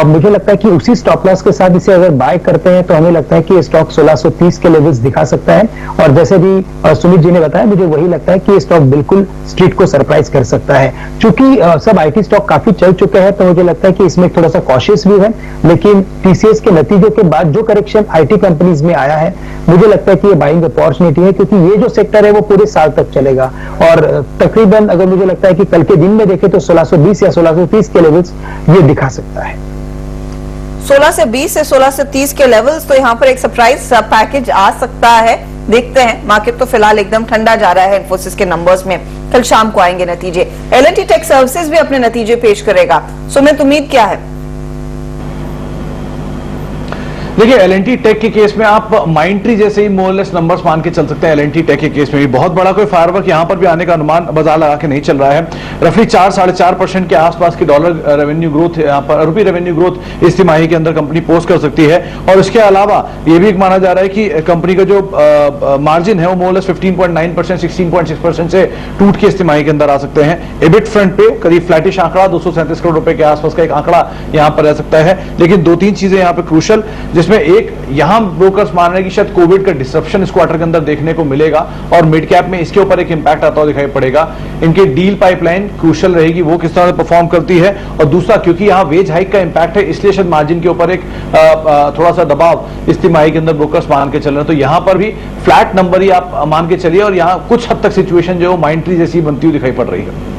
मुझे लगता है कि उसी स्टॉप लॉस के साथ इसे अगर बाय करते हैं तो हमें लगता है कि ये स्टॉक 1630 के लेवल्स दिखा सकता है और जैसे भी सुमित जी ने बताया, मुझे वही लगता है कि ये स्टॉक बिल्कुल स्ट्रीट को सरप्राइज कर सकता है। चूंकि सब आईटी स्टॉक काफी चल चुके हैं तो मुझे लगता है कि इसमें थोड़ा सा कॉशियस भी है, लेकिन टीसीएस के नतीजों के बाद जो करेक्शन आईटी कंपनीज में आया है, मुझे लगता है कि ये बाइंग अपॉर्चुनिटी है, क्योंकि ये जो सेक्टर है वो पूरे साल तक चलेगा और तकरीबन अगर मुझे लगता है कि कल के दिन में देखें तो 1620 या 1630 के लेवल्स ये दिखा सकता है। 16 से 20 से 16 से 30 के लेवल्स, तो यहाँ पर एक सरप्राइज पैकेज आ सकता है। देखते हैं, मार्केट तो फिलहाल एकदम ठंडा जा रहा है इन्फोसिस के नंबर्स में। कल शाम को आएंगे नतीजे। एल&टी टेक सर्विसेज भी अपने नतीजे पेश करेगा। सुमित, उम्मीद क्या है? देखिए, एल&टी टेक के केस में आप माइंडट्री जैसे ही मोरलेस नंबर्स मान के चल सकते हैं। एल&टी टेक के केस में भी बहुत बड़ा कोई फायरवर्क यहां पर भी आने का अनुमान बाजार लगा के नहीं चल रहा है। रफली 4-4.5% के आसपास की डॉलर रेवेन्यू ग्रोथ, यहाँ पर रुपी रेवेन्यू ग्रोथ इस तिमाही के अंदर कंपनी पोस्ट कर सकती है। और इसके अलावा ये भी माना जा रहा है कि कंपनी का जो मार्जिन है वो मोरलेस 15.9%, 16.6% से टूट के इस तिमाही के अंदर आ सकते हैं। एबिट फ्रंट पे करीब फ्लैटिश आंकड़ा 237 करोड़ रुपए के आसपास का एक आंकड़ा यहां पर रह सकता है। लेकिन दो तीन चीजें यहां पर क्रूशल, जिसमें एक, यहां ब्रोकर्स मान रहे हैं कि शायद कोविड का डिसरप्शन इस क्वार्टर के अंदर देखने को मिलेगा और मिड कैप में इसके ऊपर एक इंपैक्ट आता हुआ दिखाई पड़ेगा। इनके डील पाइपलाइन क्रूशल रहेगी, वो किस तरह से परफॉर्म करती है। और दूसरा, क्योंकि यहां वेज हाइक का इंपैक्ट है, इसलिए शायद मार्जिन के ऊपर एक थोड़ा सा दबाव इस तिमाही के अंदर ब्रोकर्स मान के चल रहे हैं। तो यहां पर भी फ्लैट नंबर ही आप मान के चलिए और यहां कुछ हद तक सिचुएशन जो माइंडट्री जैसी बनती हुई दिखाई पड़ रही है।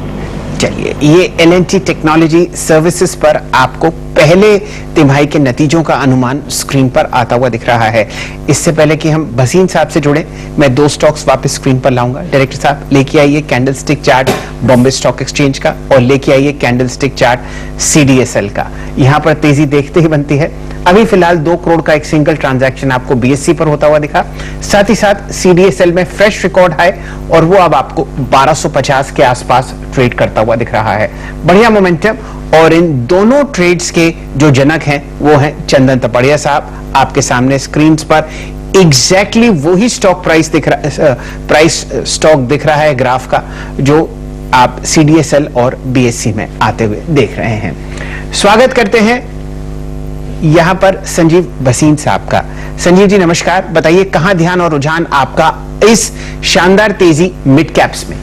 चलिए, ये एल&टी टेक्नोलॉजी सर्विसेज पर आपको पहले तिमाही के नतीजों का अनुमान स्क्रीन पर आता हुआ दिख रहा है। इससे पहले कि हम भसीन साहब से जुड़े, मैं दो स्टॉक्स वापस स्क्रीन पर लाऊंगा। डायरेक्टर साहब, लेके आइए candlestick chart Bombay stock exchange का और लेके आइए कैंडलस्टिक चार्ट सीडीएसएल का। यहां पर तेजी देखते ही बनती है। अभी फिलहाल 2 करोड़ का एक सिंगल ट्रांजैक्शन आपको बीएससी पर होता हुआ दिखा। साथ ही साथ सीडीएसएल में फ्रेश रिकॉर्ड हाई और वो अब आपको 1250 के आसपास ट्रेड करता हुआ दिख रहा है। बढ़िया मोमेंटम। और इन दोनों ट्रेड्स के जो जनक हैं वो हैं चंदन तपड़िया साहब। आपके सामने स्क्रीन पर एग्जैक्टली वही स्टॉक प्राइस दिख रहा है ग्राफ का, जो आप सीडीएसएल और बीएससी में आते हुए देख रहे हैं। स्वागत करते हैं यहां पर संजीव भसीन साहब का। संजीव जी नमस्कार, बताइए कहां ध्यान और रुझान आपका इस शानदार तेजी मिड कैप्स में?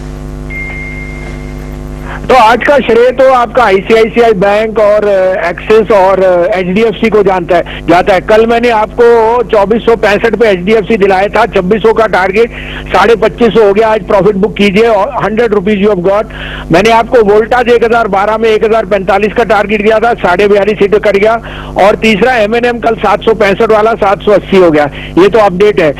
तो आज का श्रेय तो आपका आईसीआईसीआई बैंक और एक्सिस और एचडीएफसी को जाता है। कल मैंने आपको 2465 पे एचडीएफसी दिलाया था, 2600 का टारगेट 2550 हो गया। आज प्रॉफिट बुक कीजिए और 100 रुपीज यू हैव गॉट। मैंने आपको वोल्टाज 1012 में 1045 का टारगेट दिया था, 42.5 हिट कर गया। और तीसरा एमएनएम कल 765 वाला 780 हो गया। ये तो अपडेट है।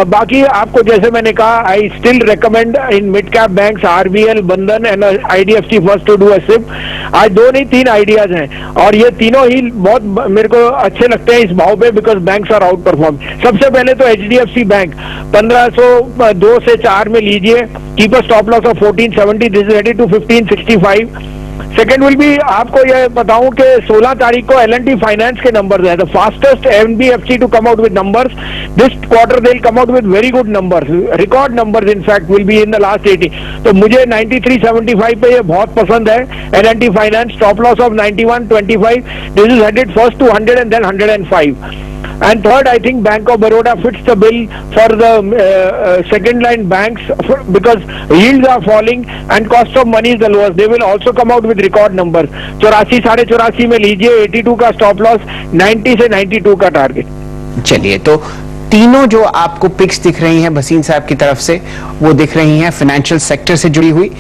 बाकी आपको जैसे मैंने कहा, I still recommend in mid cap banks RBL, Bandhan and IDFC HDFC first to do a SIP. आज 2 नहीं 3 आइडियाज हैं और ये तीनों ही बहुत मेरे को अच्छे लगते हैं इस भाव पे, because banks are outperform. सबसे पहले तो HDFC बैंक 1502 से 4 में लीजिए, keep a stop loss of 1470, this is headed to 1565। Second will be, आपको यह बताऊं कि 16 तारीख को L&T फाइनेंस के नंबर्स है, the fastest NBFC to come out with numbers this quarter. They will come out with very good numbers, record numbers in fact will be in the last 80। तो मुझे 93.75 पे ये बहुत पसंद है L&T finance, stop loss of 91.25, this is headed first to 100 and then 105। And third, I think Bank of Baroda fits the bill for the second line banks because yields are falling and cost of money is the lowest. They will also come out with record numbers. 84, 84 में लीजिए, 82 का stop loss, 90 से 92 का target. चलिए, तो तीनों जो आपको पिक्स दिख रही हैं भसीन साहब की तरफ से, वो दिख रही हैं फाइनेंशियल सेक्टर से जुड़ी हुई।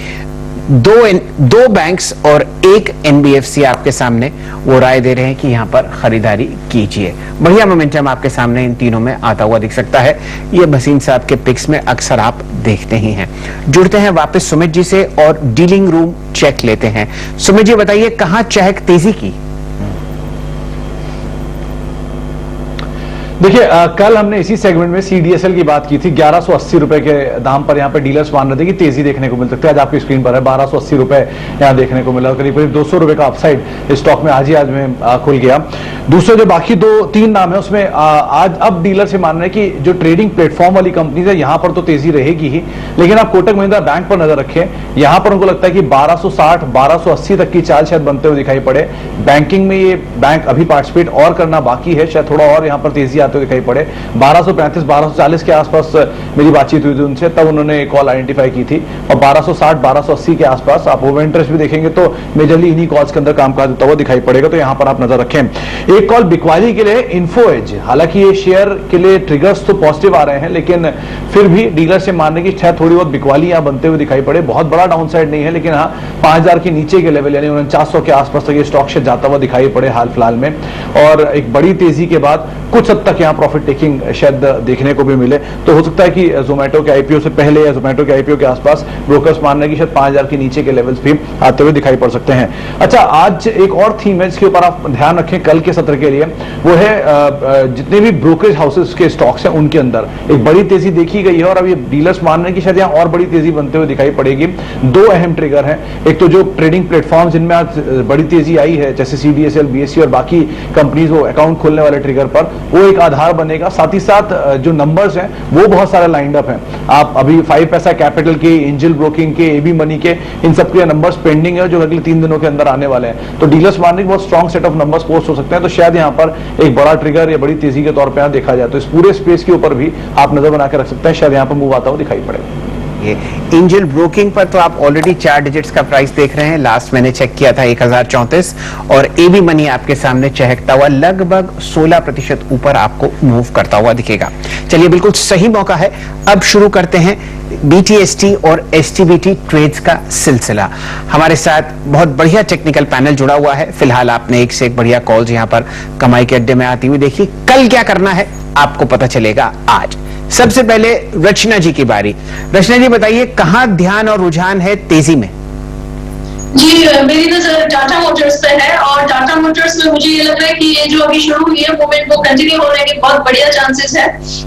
दो बैंक्स और एक NBFC आपके सामने वो राय दे रहे हैं कि यहां पर खरीदारी कीजिए। बढ़िया मोमेंटम आपके सामने इन तीनों में आता हुआ दिख सकता है। ये भसीन साहब के पिक्स में अक्सर आप देखते ही हैं। जुड़ते हैं वापस सुमित जी से और डीलिंग रूम चेक लेते हैं। सुमित जी बताइए, कहां चहक तेजी की? देखिए, कल हमने इसी सेगमेंट में CDSL की बात की थी। 1180 रुपए के दाम पर यहाँ पे डीलर्स मान रहे थे कि तेजी देखने को मिल सकती है। आज आपकी स्क्रीन पर है 1280 रुपए यहाँ देखने को मिला, करीब करीब 200 रुपए का अपसाइड इस स्टॉक में आज में खुल गया। दूसरे जो बाकी 2-3 नाम है उसमें आज अब डीलर से मान रहे हैं कि जो ट्रेडिंग प्लेटफॉर्म वाली कंपनीज है यहाँ पर तो तेजी रहेगी ही, लेकिन आप कोटक महिंद्रा बैंक पर नजर रखें, यहाँ पर उनको लगता है कि 1260-1280 तक की चाल शायद बनते हुए दिखाई पड़े। बैंकिंग में ये बैंक अभी पार्टिसिपेट और करना बाकी है, शायद थोड़ा और यहाँ पर तेजी आते हुए दिखाई पड़े। 1235-1240 के आसपास मेरी बातचीत हुई थी उनसे, तब उन्होंने एक कॉल आइडेंटिफाई की थी, और 1260-1280 के आसपास आप ओवर इंटरेस्ट भी देखेंगे तो मेजरली इन्हीं कॉल्स के अंदर कामकाज होता हुआ दिखाई पड़ेगा। तो यहां पर आप नजर रखें। एक कॉल बिकवाली के लिए इन्फो एज, हालांकि ये शेयर के लिए ट्रिगर्स तो पॉजिटिव आ रहे हैं, लेकिन फिर भी डीलर से मानने की शायद थोड़ी बहुत बिकवाली यहां बनते हुए दिखाई पड़े। बहुत बड़ा डाउन साइड नहीं है, लेकिन हाँ 5000 के नीचे के लेवल यानी 4900 के आसपास तक ये स्टॉक शेयर जाता हुआ दिखाई पड़े हाल फिलहाल में। और एक बड़ी तेजी के बाद कुछ हद तक यहाँ प्रॉफिट टेकिंग शायद देखने को भी मिले। तो हो सकता है कि जोमेटो के आईपीओ से पहले या जोमेटो के आईपीओ के आसपास ब्रोकर्स मान रहे हैं कि शायद 5000 के नीचे के लेवल्स भी आते हुए दिखाई पड़ सकते हैं। अच्छा, आज एक और थीम है जिसके ऊपर आप ध्यान रखें कल के सत्र के लिए, वो है जितने भी ब्रोकरेज हाउसेस के स्टॉक्स हैं उनके अंदर एक बड़ी तेजी देखी गई है, और अब ये डीलर्स मान रहे हैं कि शायद यहाँ और बड़ी तेजी बनते हुए दिखाई पड़ेगी। 2 अहम ट्रिगर हैं, एक तो जो ट्रेडिंग प्लेटफॉर्म जिनमें आज बड़ी तेजी आई है जैसे CDSL, BSE और बाकी कंपनीज वो अकाउंट खोलने वाले ट्रिगर पर, वो एक आधार बनेगा। साथ ही साथ जो नंबर्स हैं वो बहुत सारे लाइंड अप हैं। आप अभी 5 पैसा कैपिटल के, एंजल ब्रोकिंग के, AB मनी के, इन सब के नंबर्स पेंडिंग है जो अगले 3 दिनों के अंदर आने वाले हैं। तो डीलर्स मानने के बहुत strong set of numbers post हो सकते हैं। तो शायद यहाँ पर एक बड़ा ट्रिगर या बड़ी तेजी के तौर पर देखा जाए तो इस पूरे स्पेस के ऊपर भी आप नजर बना के रख सकते हैं, शायद यहाँ पर मूव आता हुआ दिखाई पड़ेगा। एंजल ब्रोकिंग पर तो आप ऑलरेडी 4 डिजिट्स का प्राइस देख रहे हैं। लास्ट मैंने चेक किया था 1034, और AB मनी आपके सामने चहकता हुआ लगभग 16% ऊपर आपको मूव करता हुआ दिखेगा। चलिए, बिल्कुल सही मौका है। अब शुरू करते हैं BTST और STBT ट्रेड्स का सिलसिला। हमारे साथ बहुत बढ़िया टेक्निकल पैनल जुड़ा हुआ है। फिलहाल आपने एक से एक बढ़िया कॉल्स यहां पर कमाई के अड्डे में आती हुई देखी। कल क्या करना है आपको पता चलेगा आज। सबसे पहले रचना जी की बारी। रचना जी बताइए, कहां ध्यान और रुझान है तेजी में? जी, मेरी नजर टाटा मोटर्स पे है, और टाटा मोटर्स में मुझे ये लग रहा है कि ये जो अभी शुरू हुई है मूवमेंट वो कंटिन्यू होने के बहुत बढ़िया चांसेस है।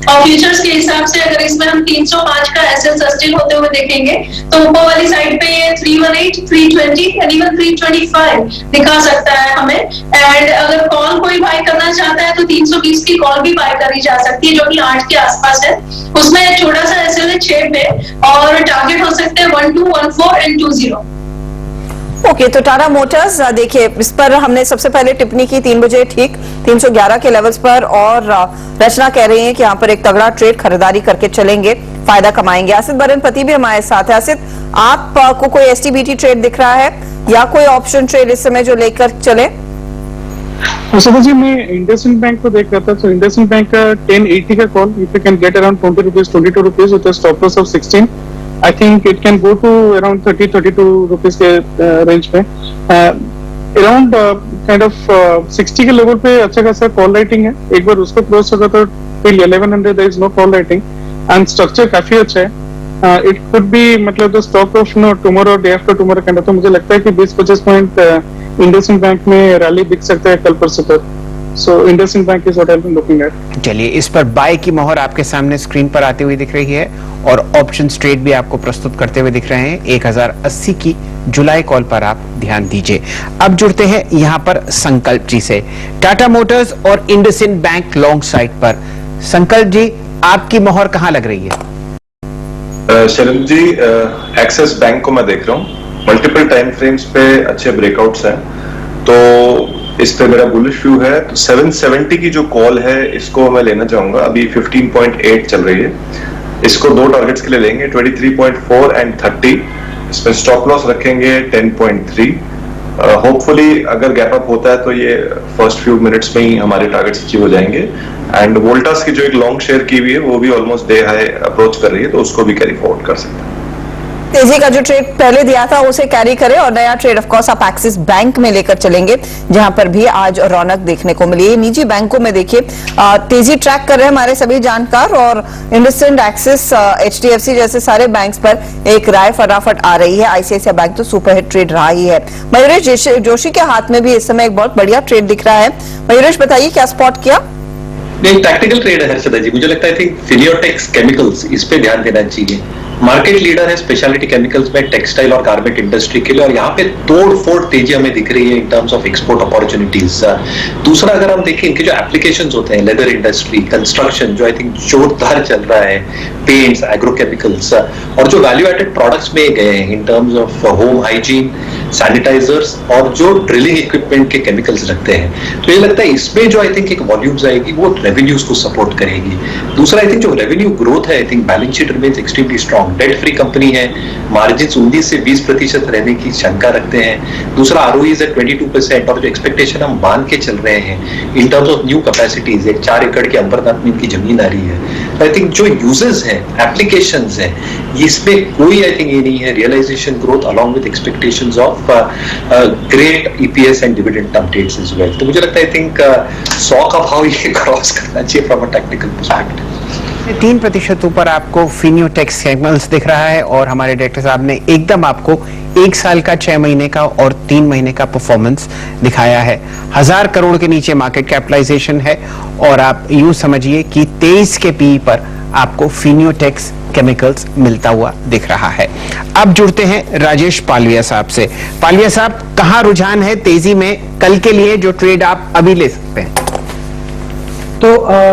और फ्यूचर्स के हिसाब से अगर इसमें हम 305 का एसएल सस्टेन होते हुए देखेंगे तो ऊपर वाली साइड पे ये 318, 320 एंड इवन 325 दिखा सकता है हमें। एंड अगर कॉल कोई बाय करना चाहता है तो 320 की कॉल भी बाय करी जा सकती है जो कि 8 के आसपास है। उसमें एक छोटा सा एसएल है 6 पे, और टारगेट हो सकते हैं 12, 14 एंड 20। ओके, तो टाटा मोटर्स देखिए, इस पर हमने सबसे पहले टिप्पणी की 3 बजे ठीक 311 के लेवल्स पर, और रचना कह रही है कि यहाँ पर एक तगड़ा ट्रेड खरीदारी करके चलेंगे, फायदा कमाएंगे। आसित बरनपति भी हमारे साथ है। आसित, आपको कोई STBT ट्रेड दिख रहा है या कोई ऑप्शन ट्रेड इस समय जो लेकर चले? सुधा जी, मैं इंडसइंड बैंक को देख रहा था। तो इंडसइंड बैंक का 1080 का call, if you can get around 20 rupees, 22 rupees with a stop loss of 16, I think it can go to around 30-32 rupees के रेंज पे। अराउंड काइंड ऑफ 60 के लेवल पे अच्छा खासा कॉल राइटिंग है। एक बार उसको क्रॉस होगा तो till 1100 there is no call writing, and structure काफी अच्छा है। इट कुड बी मतलब the stock of tomorrow day after tomorrow कहना, तो मुझे लगता है कि 20-25 पॉइंट इंडसइंड बैंक में रैली दिख सकता है कल परसों तक। So IndusInd bank is what I am looking at. चलिए, इस पर बाय की मोहर आपके सामने स्क्रीन पर आती हुई दिख रही है और ऑप्शन ट्रेड भी आपको प्रस्तुत करते हुए दिख रहे हैं। 1080 की जुलाई कॉल पर आप ध्यान दीजिए। अब जुड़ते हैं यहां पर संकल्प जी से, टाटा मोटर्स और इंडसइंड बैंक लॉन्ग साइड पर। संकल्प जी, आपकी मोहर कहां लग रही है? शैलेंद्र जी, एक्सिस बैंक को मैं देख रहा हूँ, मल्टीपल टाइम फ्रेम्स पे अच्छे ब्रेकआउट्स हैं, तो इस पे मेरा बुलिश व्यू है। तो 770 की जो कॉल है इसको मैं लेना चाहूंगा। अभी 15.8 चल रही है, इसको दो टारगेट्स के लिए लेंगे, 23.4 एंड 30। इसमें स्टॉप लॉस रखेंगे 10.3। होपफुली अगर गैप अप होता है तो ये फर्स्ट फ्यू मिनट्स में ही हमारे टारगेट्स अचीव हो जाएंगे। एंड वोल्टास की जो एक लॉन्ग शेयर की हुई है वो भी ऑलमोस्ट डे हाई अप्रोच कर रही है, तो उसको भी कैरी फॉरवर्ड कर सकते हैं। तेजी का जो ट्रेड पहले दिया था उसे कैरी करें और नया ट्रेड ऑफ कोर्स आप एक्सिस बैंक में लेकर चलेंगे, जहां पर भी आज रौनक देखने को मिली। निजी बैंकों में देखिए तेजी ट्रैक कर रहे हैं हमारे सभी जानकार, और इंडसइंड, एक्सिस, एचडीएफसी जैसे सारे बैंक्स पर एक राय फटाफट आ रही है। आईसीआईसीआई बैंक तो सुपरहिट ट्रेड रहा ही है। मयूरेश जोशी के हाथ में भी इस समय एक बहुत बढ़िया ट्रेड दिख रहा है। मयूरेश, बताइए क्या स्पॉट किया? नहीं, टैक्टिकल ट्रेड है हर्षदा जी। मुझे लगता है फिनियोटेक्स केमिकल्स, इस पे ध्यान देना चाहिए। मार्केट लीडर है स्पेशलिटी केमिकल्स में, टेक्सटाइल और गारमेंट इंडस्ट्री के लिए, और यहाँ पे तोड़-फोड़ तेजी हमें दिख रही है इन टर्म्स ऑफ एक्सपोर्ट अपॉर्चुनिटीज। दूसरा, अगर हम देखें इनके जो एप्लीकेशंस होते हैं, लेदर इंडस्ट्री, कंस्ट्रक्शन जो आई थिंक जोरदार चल रहा है, पेंट्स, एग्रोकेमिकल्स, और जो वैल्यू एडेड प्रोडक्ट्स में गए हैं in terms of home hygiene, sanitisers और जो ड्रिलिंग इक्विपमेंट के केमिकल्स रखते हैं, तो ये लगता है इसमें जो आई थिंक एक वॉल्यूम्स आएगी वो रेवेन्यूज को सपोर्ट करेगी। दूसरा, आई थिंक जो रेवेन्यू ग्रोथ है, I think balance sheet remains extremely strong, debt free company है, मार्जिन 19 से 20% रहने की शंका रखते हैं। दूसरा, ROEs है 22%, और जो एक्सपेक्टेशन हम बांध के चल रहे हैं in terms of new capacities, एक 4 एकड़ के अंबरनाथ में इनकी जमीन आ रही है। आई थिंक जो यूजेस हैं, एप्लीकेशंस हैं, इसमें कोई आई थिंक ये नहीं है realisation growth along with expectations of great EPS and dividend term dates as well. तो मुझे लगता है आई थिंक 100 का भाव ये क्रॉस करना चाहिए फ्रॉम अ टेक्निकल पर्सपेक्टिव। 3% ऊपर आपको फिनियोटेक्स केमिकल्स दिख रहा है, और हमारे डायरेक्टर साहब ने एकदम आपको 1 साल का, 6 महीने का और 3 महीने का परफॉर्मेंस दिखाया है। 1000 करोड़ के नीचे मार्केट कैपिटलाइजेशन है, और आप यूं समझिए कि 23 के PE पर आपको फिनियोटेक्स केमिकल्स मिलता हुआ दिख रहा है। अब जुड़ते हैं राजेश पालविया साहब से। पालविया साहब, कहां रुझान है तेजी में कल के लिए जो ट्रेड आप अभी ले सकते हैं? तो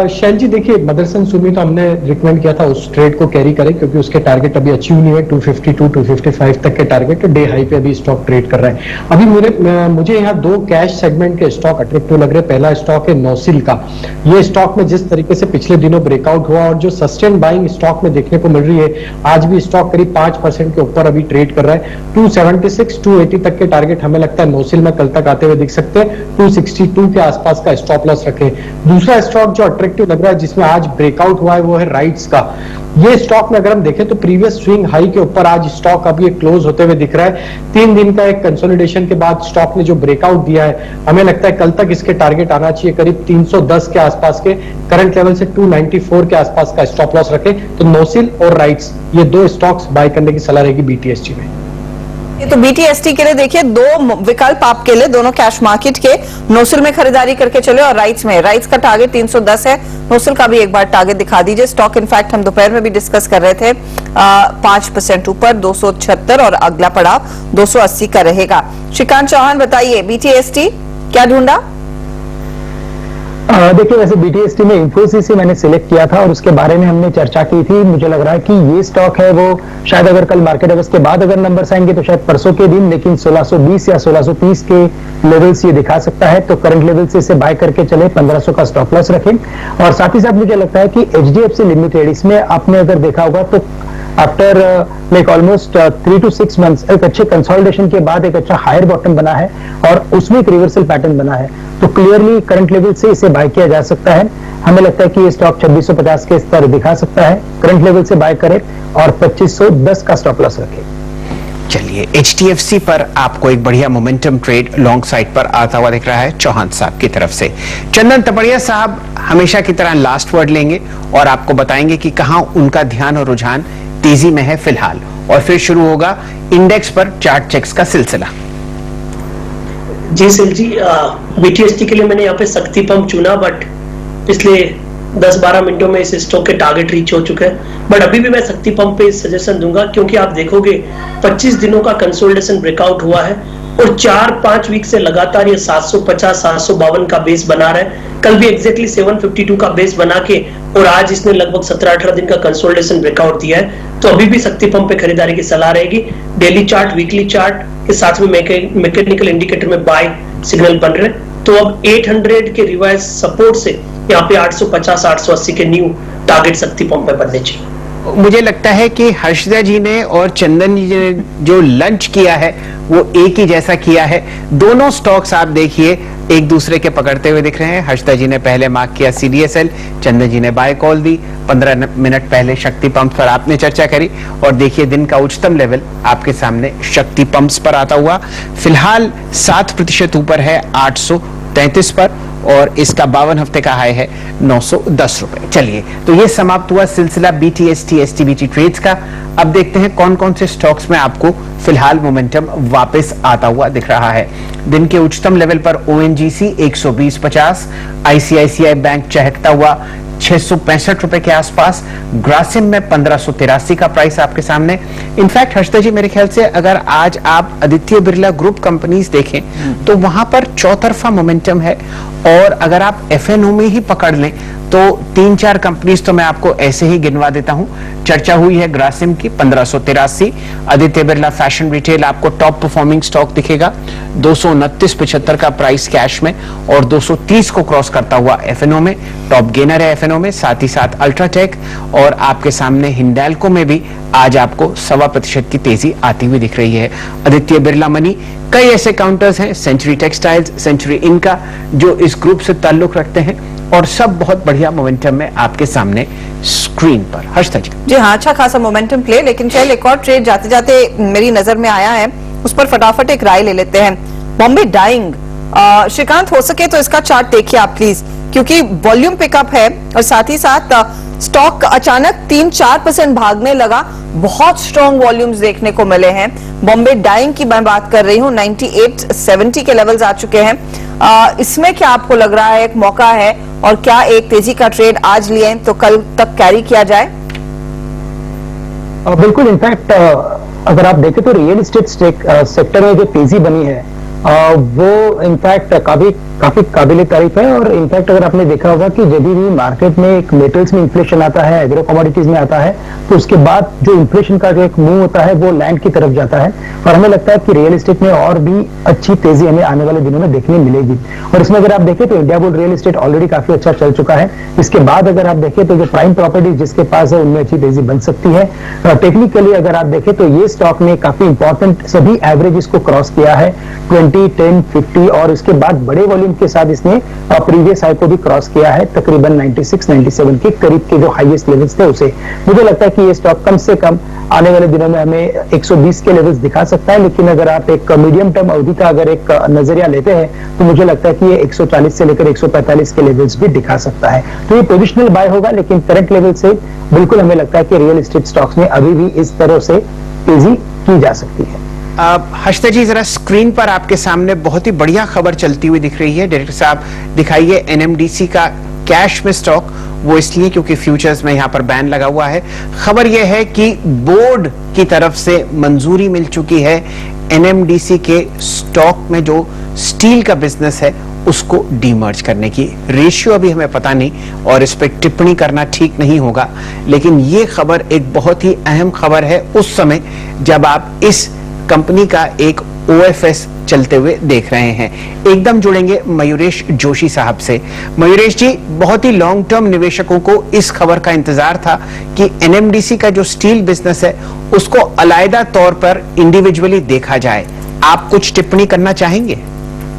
शैल जी देखिए, मदरसन सुमी तो हमने रिकमेंड किया था उस ट्रेड को कैरी करें, क्योंकि उसके टारगेट अभी अचीव नहीं है। 252-255 तक के टारगेट, डे हाई पे अभी स्टॉक ट्रेड कर रहा है। अभी मुझे यहाँ 2 कैश सेगमेंट के स्टॉक अट्रैक्टिव लग रहे हैं। पहला स्टॉक है नौसिल का। ये स्टॉक में जिस तरीके से पिछले दिनों ब्रेकआउट हुआ और जो सस्टेन बाइंग स्टॉक में देखने को मिल रही है, आज भी स्टॉक करीब 5% के ऊपर अभी ट्रेड कर रहा है। 276-280 तक के टारगेट हमें लगता है नौसिल में कल तक आते हुए दिख सकते हैं। 262 के आसपास का स्टॉप लॉस रखें। दूसरा स्टॉक जो अट्रैक्टिव लग रहा है जिसमें आज ब्रेकआउट हुआ है वो है राइट्स का। ये स्टॉक में अगर हम देखें तो प्रीवियस स्विंग हाई के ऊपर आज स्टॉक अभी क्लोज होते हुए दिख रहा है। 3 दिन का एक कंसोलिडेशन के बाद स्टॉक ने जो ब्रेकआउट दिया है, हमें लगता है कल तक इसके टारगेट आना चाहिए करीब 310 के आसपास के। करंट लेवल से 294 के आसपास का स्टॉप लॉस रखें। तो नौसिल और राइट्स, ये 2 स्टॉक्स बाय करने की सलाह रहेगी BTST में। ये तो BTST के लिए देखिए 2 विकल्प आपके लिए, दोनों कैश मार्केट के। नौसिल में खरीदारी करके चले और राइट्स में। राइट्स का टारगेट 310 है, नौसिल का भी एक बार टारगेट दिखा दीजिए। स्टॉक इनफैक्ट हम दोपहर में भी डिस्कस कर रहे थे, 5% ऊपर 276, और अगला पड़ाव 280 का रहेगा। श्रीकांत चौहान, बताइए BTST क्या ढूंढा? देखिए, वैसे BTST में इंफोसिस ही मैंने सिलेक्ट किया था और उसके बारे में हमने चर्चा की थी। मुझे लग रहा है कि ये स्टॉक है वो शायद अगर कल मार्केट अवर्स के बाद अगर नंबर्स आएंगे तो शायद परसों के दिन, लेकिन 1620 या 1630 के लेवल्स ये दिखा सकता है। तो करंट लेवल से इसे बाय करके चले, 1500 का स्टॉप लॉस रखें। और साथ ही साथ मुझे लगता है कि HDFC लिमिटेड, इसमें आपने अगर देखा होगा तो after like almost 3 to 6 months एक अच्छे कंसोलिडेशन के बाद एक अच्छा हायर बॉटम बना है और उसमें एक रिवर्सल पैटर्न बना है। तो क्लियरली करंट लेवल से इसे बाय किया जा सकता है। हमें लगता है कि ये स्टॉक 2650 के स्तर दिखा सकता है। करंट लेवल से बाय करें और 2510 का स्टॉप लॉस रखें। चलिए, HDFC पर आपको एक बढ़िया मोमेंटम ट्रेड लॉन्ग साइड पर आता हुआ दिख रहा है चौहान साहब की तरफ से। चंदन तपड़िया साहब हमेशा की तरह लास्ट वर्ड लेंगे और आपको बताएंगे कि कहां उनका ध्यान और रुझान तेजी में है फिलहाल, और फिर शुरू होगा इंडेक्स पर चार्ट चेक्स का सिलसिला। जी सर जी, बीटीएसटी के लिए मैंने यहाँ पे शक्ति पंप चुना, बट पिछले 10-12 मिनटों में इस स्टॉक के टारगेट रीच हो चुके हैं। बट अभी भी मैं शक्ति पंप पे सजेशन दूंगा, क्योंकि आप देखोगे 25 दिनों का कंसोलिडेशन ब्रेकआउट हुआ है और 4-5 वीक से लगातार ये 750-752 का बेस बना रहा है। कल भी एग्जैक्टली 752 का बेस बना के और आज इसने लगभग 17-18 दिन का कंसोलिडेशन ब्रेकआउट दिया है। तो अभी भी शक्ति पंप पे खरीदारी की सलाह रहेगी। डेली चार्ट, वीकली चार्ट के साथ में मैकेनिकल इंडिकेटर में बाय सिग्नल बन रहे हैं। तो अब 800 के रिवाइज सपोर्ट से यहाँ पे 850-880 के न्यू टारगेट शक्ति पंप पे बनने चाहिए। मुझे लगता है कि हर्षदा जी ने और चंदन जी ने जो लंच किया है वो एक ही जैसा किया है। दोनों स्टॉक्स आप देखिए एक दूसरे के पकड़ते हुए दिख रहे हैं। हर्षदा जी ने पहले मार्क किया CDSL, चंदन जी ने बाय कॉल दी। 15 मिनट पहले शक्ति पंप पर आपने चर्चा करी, और देखिए दिन का उच्चतम लेवल आपके सामने शक्ति पंप्स पर आता हुआ फिलहाल 7% ऊपर है 833 पर, और इसका 52 हफ्ते का हाई है 910 रुपए। चलिए, तो ये समाप्त हुआ सिलसिला BTST STBT ट्रेड्स का। अब देखते हैं कौन कौन से स्टॉक्स में आपको फिलहाल मोमेंटम वापस आता हुआ दिख रहा है। दिन के उच्चतम लेवल पर ONGC 120.50, ICICI बैंक चहकता हुआ 665 रुपए के आसपास, ग्रासिम में 1583 का प्राइस आपके सामने। इनफैक्ट हर्षदा जी, मेरे ख्याल से अगर आज आप आदित्य बिरला ग्रुप कंपनीज देखें तो वहां पर चौतरफा मोमेंटम है, और अगर आप FNO में ही पकड़ लें तो 3-4 कंपनीज तो मैं आपको ऐसे ही गिनवा देता हूं। चर्चा हुई है ग्रासिम की 1583, आदित्य बिरला फैशन रिटेल आपको टॉप परफॉर्मिंग स्टॉक दिखेगा 229.75 का प्राइस कैश में, और 230 को क्रॉस करता हुआ FNO में टॉप गेनर है FNO में। साथ ही साथ अल्ट्राटेक और आपके सामने हिंडाल्को में भी आज आपको 1.25% की तेजी आती हुई दिख रही है। आदित्य बिरला मनी, कई ऐसे काउंटर्स हैं, सेंचुरी टेक्सटाइल्स, सेंचुरी इनका, जो इस ग्रुप से ताल्लुक रखते हैं, और सब बहुत बढ़िया मोमेंटम में आपके सामने स्क्रीन पर। हर्षदा जी। जी हाँ, अच्छा खासा मोमेंटम प्ले, लेकिन चल एक और ट्रेड जाते जाते मेरी नजर में आया है, उस पर फटाफट एक राय ले लेते हैं। बॉम्बे डाइंग, श्रीकांत हो सके तो इसका चार्ट देखिए आप प्लीज, क्योंकि वॉल्यूम पिकअप है और साथ ही साथ स्टॉक अचानक 3-4% भागने लगा। बहुत स्ट्रॉन्ग वॉल्यूम्स देखने को मिले हैं। बॉम्बे डाइंग की मैं बात कर रही हूँ, 9870 के लेवल्स आ चुके हैं। इसमें क्या आपको लग रहा है एक मौका है, और क्या एक तेजी का ट्रेड आज लिए तो कल तक कैरी किया जाए? बिल्कुल, इनफैक्ट अगर आप देखें तो रियल एस्टेट सेक्टर में जो तेजी बनी है वो इनफैक्ट काफी काबिल तारीफ है। और इनफैक्ट अगर आपने देखा होगा कि जब भी मार्केट में एक मेटल्स में इन्फ्लेशन आता है, एग्रो कमोडिटीज में आता है, तो उसके बाद जो इन्फ्लेशन का जो एक मूव होता है वो लैंड की तरफ जाता है, और हमें लगता है कि रियल एस्टेट में और भी अच्छी तेजी हमें आने वाले दिनों में देखने मिलेगी। और इसमें अगर आप देखें तो India bull real estate already काफी अच्छा चल चुका है। इसके बाद अगर आप देखें तो जो प्राइम प्रॉपर्टीज जिसके पास है उनमें अच्छी तेजी बन सकती है। टेक्निकली अगर आप देखें तो ये स्टॉक ने काफी इंपॉर्टेंट सभी एवरेजेस को क्रॉस किया है, 20, 10, 50, और इसके बाद बड़े वॉल्यूम के साथ इसने प्रीवियस हाई को भी क्रॉस किया है, तकरीबन 96, 97 के करीब के जो हाईएस्ट लेवल्स थे उसे। मुझे लगता है कि ये स्टॉक कम से कम आने वाले दिनों में हमें 120 के लेवल्स दिखा सकता है, लेकिन अगर आप एक मीडियम टर्म अवधि का अगर एक नजरिया लेते हैं तो मुझे लगता है कि ये 140 से लेकर 145 के लेवल्स भी दिखा सकता है। तो ये पोजिशनल बाय होगा, लेकिन करंट लेवल से बिल्कुल हमें लगता है कि रियल एस्टेट स्टॉक्स में अभी भी इस तरह से तेजी की जा सकती है। हर्षदा जी, जरा स्क्रीन पर आपके सामने बहुत ही बढ़िया खबर चलती हुई दिख रही है। डायरेक्टर साहब दिखाइए NMDC का कैश में स्टॉक, वो इसलिए क्योंकि फ्यूचर्स में यहाँ पर बैन लगा हुआ है। खबर यह है कि बोर्ड की तरफ से मंजूरी मिल चुकी है NMDC के स्टॉक में जो स्टील का बिजनेस है उसको डीमर्ज करने की। रेशियो अभी हमें पता नहीं और इस पर टिप्पणी करना ठीक नहीं होगा, लेकिन ये खबर एक बहुत ही अहम खबर है उस समय जब आप इस कंपनी का एक OFS चलते हुए देख रहे हैं। एकदम जुड़ेंगे मयूरेश जोशी साहब से। मयूरेश जी, बहुत ही लॉन्ग टर्म निवेशकों को इस खबर का इंतजार था कि NMDC का जो स्टील बिजनेस है उसको अलग तौर पर इंडिविजुअली देखा जाए। आप कुछ टिप्पणी करना चाहेंगे?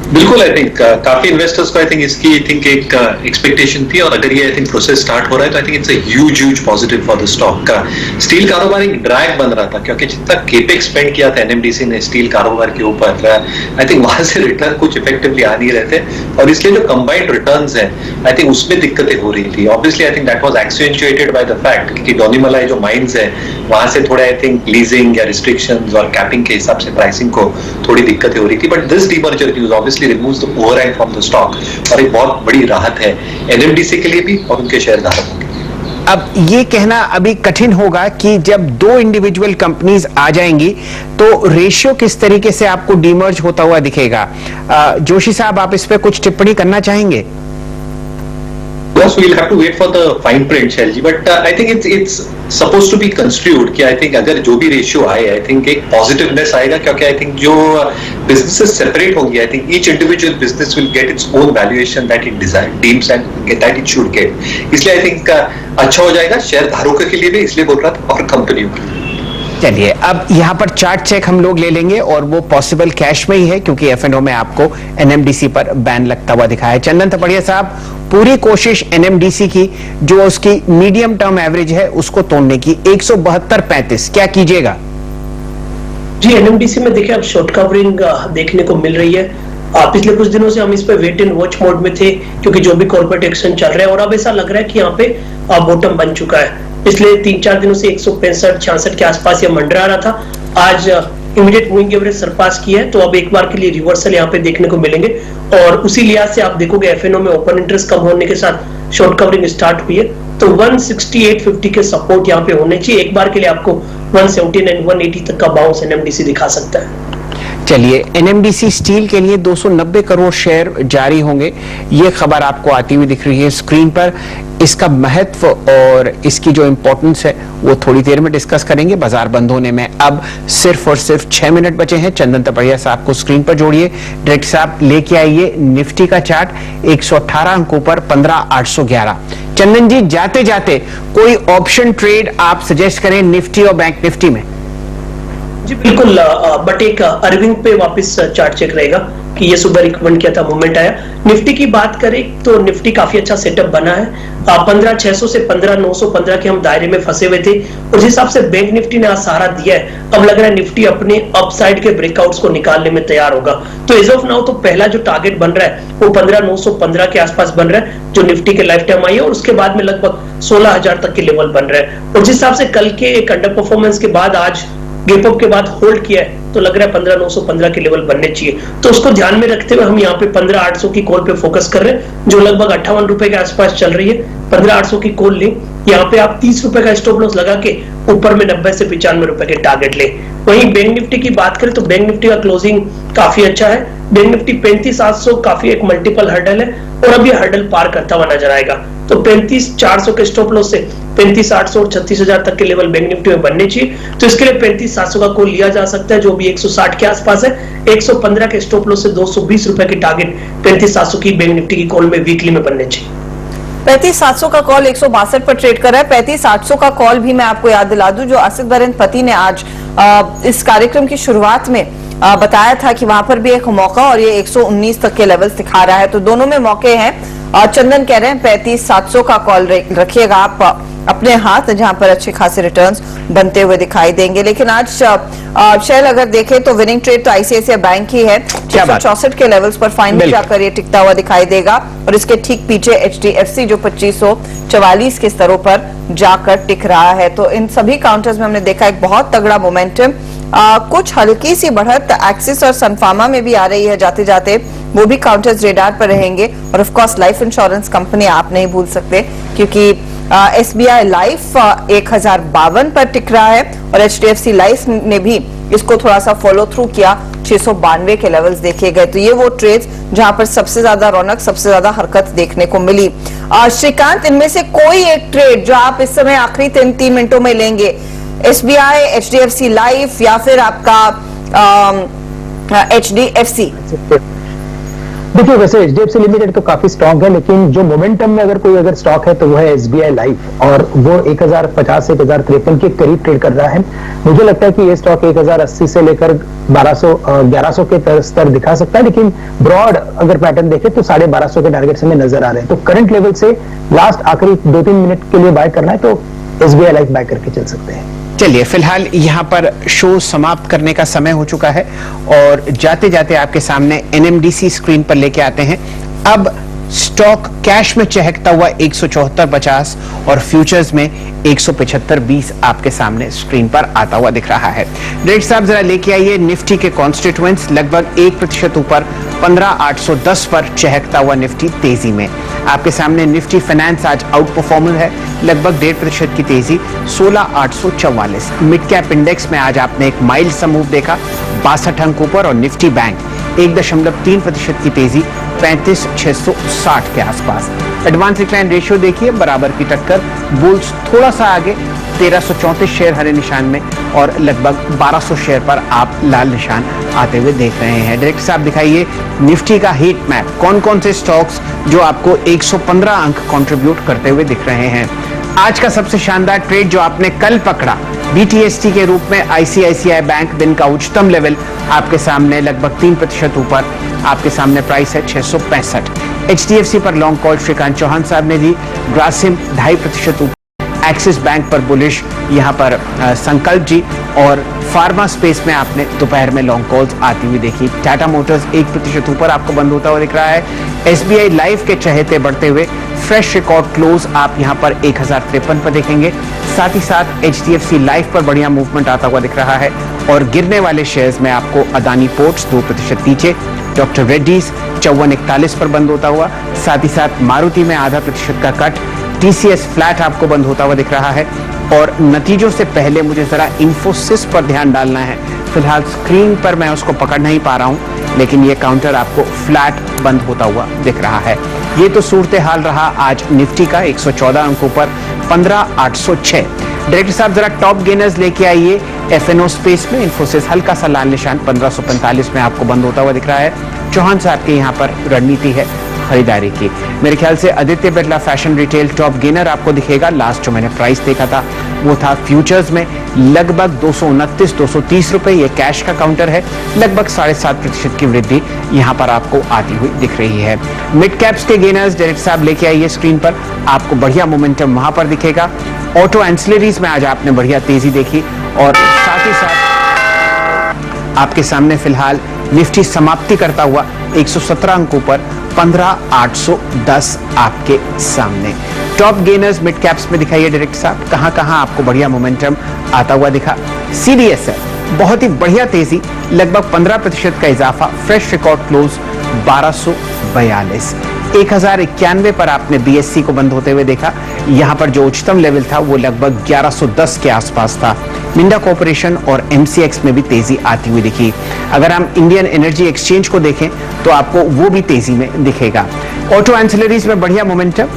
बिल्कुल आई थिंक काफी इन्वेस्टर्स को आई थिंक इसकी आई थिंक एक एक्सपेक्टेशन थी और अगर ये आई थिंक प्रोसेस स्टार्ट हो रहा है तो I think it's a huge positive for the stock का। स्टील कारोबार एक ड्रैग बन रहा था क्योंकि जितना केपेक्स स्पेंड किया था एनएमडीसी ने स्टील कारोबार के ऊपर आई थिंक वहां से रिटर्न कुछ इफेक्टिवली आ नहीं रहे थे और इसलिए जो कंबाइंड रिटर्न्स है आई थिंक उसमें दिक्कतें हो रही थी। Obviously I think that was accentuated by the fact कि डोनीमलाई जो माइंस है वहां से थोड़ा आई थिंक लीजिंग या रिस्ट्रिक्शंस और कैपिंग के हिसाब से प्राइसिंग को थोड़ी दिक्कतें हो रही थी। But this demerger news obviously removes the overhang from the stock और एक बहुत बड़ी राहत है एनएमडीसी के लिए भी और उनके शेयरधारकों के लिए। अब ये कहना अभी कठिन होगा कि जब दो इंडिविजुअल कंपनीज आ जाएंगी तो रेशियो किस तरीके से आपको डीमर्ज होता हुआ दिखेगा। जोशी साहब, आप इस पे कुछ टिप्पणी करना चाहेंगे? Yes, we'll have to wait for the fine print, Shailji. But I think it's supposed to be construed कि I think अगर जो भी रेशियो आए, I think एक positiveness आएगा क्योंकि I think जो businesses separate होंगे, I think each individual business will get its own valuation that it deems and that it should get. इसलिए I think अच्छा हो जाएगा शेयर धारकों के लिए भी, इसलिए बोल रहा था, और कंपनियों के लिए। चलिए, अब यहाँ पर चार्ट चेक हम लोग ले लेंगे और वो पॉसिबल कैश में ही है क्योंकि एफएनओ में आपको एनएमडीसी पर बैन लगता हुआ दिखा है। चंदन थपड़िया साहब, पूरी कोशिश एनएमडीसी की जो उसकी मीडियम टर्म एवरेज है उसको तोड़ने की 172.35, क्या कीजिएगा? जी, एनएमडीसी में देखिए अब शॉर्ट कवरिंग देखने को मिल रही है। पिछले कुछ दिनों से हम इस पे वेट एंड वॉच मोड में थे क्योंकि जो भी कॉर्पोरेट एक्शन चल रहा है और अब ऐसा लग रहा है कि यहाँ पे बॉटम बन चुका है। पिछले 3-4 दिनों से 165-66 के आसपास ये मंडरा रहा था। आज इमीडिएट मूविंग एवरेज सरपास किया है तो अब एक बार के लिए रिवर्सल यहाँ पे देखने को मिलेंगे और उसी लिहाज से आप देखोगे एफएनओ में ओपन इंटरेस्ट कम होने के साथ शॉर्ट कवरिंग स्टार्ट हुई है तो 168.50 के सपोर्ट यहाँ पे होने चाहिए। एक बार के लिए आपको 179-180 तक का बाउंस एनएमडीसी दिखा सकता है। चलिए, एनएमडीसी स्टील के लिए 290 करोड़ शेयर जारी होंगे, ये खबर आपको आती हुई दिख रही है स्क्रीन पर। इसका महत्व और इसकी जो इंपॉर्टेंस है वो थोड़ी देर में डिस्कस करेंगे, बाजार बंद होने में अब सिर्फ और सिर्फ 6 मिनट बचे हैं। चंदन थपड़िया साहब को स्क्रीन पर जोड़िए। डायरेक्टर साहब लेके आइए निफ्टी का चार्ट 118 अंकों पर 15,811। चंदन जी, जाते जाते कोई ऑप्शन ट्रेड आप सजेस्ट करें निफ्टी और बैंक निफ्टी में? जी बिल्कुल, बट एक अरविंद पे वापस चार्ट चेक रहेगा कि ये सुबह रिकमेंड किया था, मूवमेंट आया। निफ्टी की बात करें तो निफ्टी काफी अच्छा सेटअप बना है। 15,600 से 15,915 के हम दायरे में फंसे हुए थे और जिस हिसाब से बैंक निफ्टी ने आज सहारा दिया है, अब लग रहा है निफ्टी अपने अपसाइड के ब्रेकआउट्स को निकालने में तैयार होगा। तो एज ऑफ नाउ तो पहला जो टारगेट बन रहा है वो 15,915 के आसपास बन रहा है जो निफ्टी के लाइफ टाइम आई है और उसके बाद में लगभग 16,000 तक के लेवल बन रहा है। और जिस हिसाब से कल के एक अंडर परफॉर्मेंस के बाद आज गैप अप के बाद होल्ड किया है तो लग रहा है 15,915 के लेवल बनने चाहिए। तो उसको ध्यान में रखते हुए हम यहाँ पे 15,800 की कॉल पे फोकस कर रहे हैं जो लगभग 58 रुपए के आसपास चल रही है। 15,800 की कॉल लें, यहाँ पे आप 30 रुपए का स्टॉप लॉस लगा के ऊपर में 90 से 95 रुपए के टारगेट ले। वहीं बैंक निफ्टी की बात करें तो बैंक निफ्टी का क्लोजिंग काफी अच्छा है। बैंक निफ्टी 35,700 काफी एक मल्टीपल हर्डल है और अब ये हर्डल पार करता हुआ नजर आएगा। तो 35,400 के स्टॉप लॉस से 35,800 और 36,000 तक के लेवल बैंक निफ्टी में बनने चाहिए। तो इसके लिए 35,700 का कॉल लिया जा सकता है जो भी 160 के आसपास है। 115 के स्टॉप लॉस से 220 रुपए की टारगेट 35,700 की बैंक निफ्टी की कॉल में वीकली में बनने चाहिए। 35,700 का कॉल 162 पर ट्रेड कर रहा है। 35,800 का कॉल भी मैं आपको याद दिला दूं जो आसिफ बरनपति ने आज इस कार्यक्रम की शुरुआत में बताया था कि वहां पर भी एक मौका और ये 119 तक के लेवल्स दिखा रहा है। तो दोनों में मौके हैं। चंदन कह रहे हैं 35,700 का कॉल रखिएगा आप अपने हाथ जहां पर अच्छे खासे रिटर्न्स बनते हुए दिखाई देंगे। लेकिन आज शेयर अगर देखें तो विनिंग ट्रेड तो आईसीआईसीआई बैंक ही है। 664 के लेवल्स पर फाइनल जाकर ये टिकता हुआ दिखाई देगा और इसके ठीक पीछे एचडीएफसी जो 2544 के स्तरों पर जाकर टिक रहा है। तो इन सभी काउंटर्स में हमने देखा एक बहुत तगड़ा मोमेंटम। कुछ हल्की सी बढ़त एक्सिस और सनफार्मा में भी आ रही है जाते जाते, वो भी काउंटर्स रेडार पर रहेंगे। और of course life insurance company आप नहीं भूल सकते क्योंकि एसबीआई लाइफ 1052 पर टिक रहा है और एचडीएफसी लाइफ ने भी इसको थोड़ा सा फॉलो थ्रू किया। 692 के लेवल्स देखे गए। तो ये वो ट्रेड्स जहां पर सबसे ज्यादा रौनक, सबसे ज्यादा हरकत देखने को मिली। श्रीकांत, इनमें से कोई एक ट्रेड जो आप इस समय आखिरी 3 मिनटों में लेंगे, एसबीआई, एचडीएफसी लाइफ या फिर आपका एचडीएफसी? देखिए वैसे एचडीएफसी लिमिटेड तो काफी स्ट्रांग है, लेकिन जो मोमेंटम में अगर स्टॉक है तो वो है एसबीआई लाइफ, और वो 1050 से 1053 के करीब ट्रेड कर रहा है। मुझे लगता है कि ये स्टॉक 1080 से लेकर 1100 के स्तर दिखा सकता है, लेकिन ब्रॉड अगर पैटर्न देखें तो 1250 के टारगेट्स हमें नजर आ रहे हैं। तो करंट लेवल से लास्ट आखिरी 2-3 मिनट के लिए बाय करना है तो एसबीआई लाइफ बाय करके चल सकते हैं। चलिए फिलहाल यहाँ पर शो समाप्त करने का समय हो चुका है और जाते जाते आपके सामने एनएमडीसी स्क्रीन पर लेके आते हैं। अब स्टॉक कैश में चहकता हुआ 174.50 और फ्यूचर्स में 175.20 आपके सामने स्क्रीन पर आता हुआ दिख रहा है। डायरेक्टर साहब जरा लेके आइए निफ्टी के कॉन्स्टिट्यूएंट्स। लगभग 1% ऊपर 15,810 पर चहकता हुआ निफ्टी तेजी में। आपके सामने निफ्टी फाइनेंस आज आउट परफॉर्मर है, लगभग 1.5% की तेजी 16,844। मिड कैप इंडेक्स में आज आपने एक माइल्ड सा मूव देखा 62 अंक ऊपर, और निफ्टी बैंक 1.3% की तेजी 35,660 के आसपास। एडवांस डिक्लाइन रेशियो देखिए बराबर की टक्कर, बुल्स थोड़ा सा आगे 1334 शेयर हरे निशान में और लगभग 1200 शेयर पर आप लाल निशान आते हुए देख रहे हैं। डायरेक्टर साहब दिखाइए निफ्टी का हीट मैप, कौन कौन से स्टॉक्स जो आपको 115 अंक कंट्रीब्यूट करते हुए दिख रहे हैं। आज का सबसे शानदार ट्रेड जो आपने कल पकड़ा बीटीएसटी के रूप में आईसीआईसीआई बैंक, दिन का उच्चतम लेवल आपके सामने लगभग 3% ऊपर, आपके सामने प्राइस है 665। एचडीएफसी पर लॉन्ग कॉल श्रीकांत चौहान साहब ने दी, ग्रासिम 2.5% ऊपर, एक्सिस बैंक पर बुलिश यहाँ पर संकल्प जी, और फार्मा स्पेस में आपने दोपहर में लॉन्ग कॉल्स आती हुई देखी। टाटा मोटर्स 1% ऊपर आपको बंद होता हुआ दिख रहा है। एसबीआई लाइफ के चहेते बढ़ते हुए फ्रेश रिकॉर्ड क्लोज आप यहाँ पर 1053 पर देखेंगे। साथ ही साथ एचडीएफसी लाइफ पर बढ़िया मूवमेंट आता हुआ दिख रहा है, और गिरने वाले शेयर्स में आपको अदानी पोर्ट्स 2% नीचे, डॉक्टर रेड्डीज 5441 पर बंद होता हुआ, साथ ही साथ मारुति में 0.5% का कट, टीसीएस फ्लैट आपको बंद होता हुआ दिख रहा है। और नतीजों से पहले मुझे जरा इंफोसिस पर ध्यान डालना है, फिलहाल स्क्रीन पर मैं उसको पकड़ नहीं पा रहा हूं, लेकिन ये काउंटर आपको फ्लैट बंद होता हुआ दिख रहा है। ये तो सूरत हाल रहा आज निफ्टी का 114 अंकों पर 15,806। डायरेक्टर साहब जरा टॉप गेनर्स लेके आइए। एफएनओ स्पेस में इंफोसिस हल्का सा लाल निशान 1545 में आपको बंद होता हुआ दिख रहा है। चौहान साहब के यहाँ पर रणनीति है खरीदारी की। मेरे ख्याल से Aditya Birla fashion retail top gainer आपको दिखेगा। लास्ट जो मैंने प्राइस देखा था वो था फ्यूचर्स में लगभग 229-230 रुपए। ये कैश का काउंटर है, लगभग 7.5% की वृद्धि यहाँ पर आपको आती हुई दिख रही है। मिड कैप्स के गेनर्स डायरेक्ट साहब लेके आइए स्क्रीन पर, आपको बढ़िया मोमेंटम वहां पर दिखेगा। ऑटो एंसिलरीज में आज आपने बढ़िया तेजी देखी, और साथ ही साथ आपके सामने फिलहाल निफ्टी समाप्ति करता हुआ 117 अंकों पर 15,810 आपके सामने। टॉप गेनर्स मिड कैप्स में दिखाइए डायरेक्टर साहब, कहां आपको बढ़िया मोमेंटम आता हुआ दिखा। सीडीएस है बहुत ही बढ़िया तेजी, लगभग 15% का इजाफा, फ्रेश रिकॉर्ड क्लोज 1242। 1091 पर आपने बीएससी को बंद होते हुए देखा। यहां पर जो उच्चतम लेवल था वो लगभग 1110 के आसपास था। मिंडा कॉर्पोरेशन और एमसीएक्स में भी तेजी आती हुई दिखी। अगर हम इंडियन एनर्जी एक्सचेंज को देखें तो आपको वो भी तेजी में दिखेगा। ऑटो एंसिलरीज में बढ़िया मोमेंटम,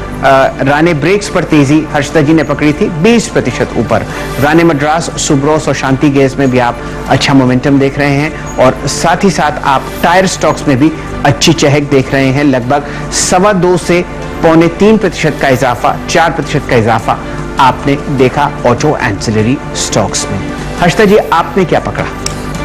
राणे ब्रेक्स पर तेजी हर्षदा जी ने पकड़ी थी 20% ऊपर। राणे मद्रास, सुब्रोस और शांति गैस में भी आप अच्छा मोमेंटम देख रहे हैं, और साथ ही साथ आप टायर स्टॉक्स में भी अच्छी चहक देख रहे हैं। लगभग 2.25 से 3.25% का इजाफा, 4% का इजाफा आपने देखा ऑटो एंसिलरी स्टॉक्स में। हर्षदा जी आपने क्या पकड़ा?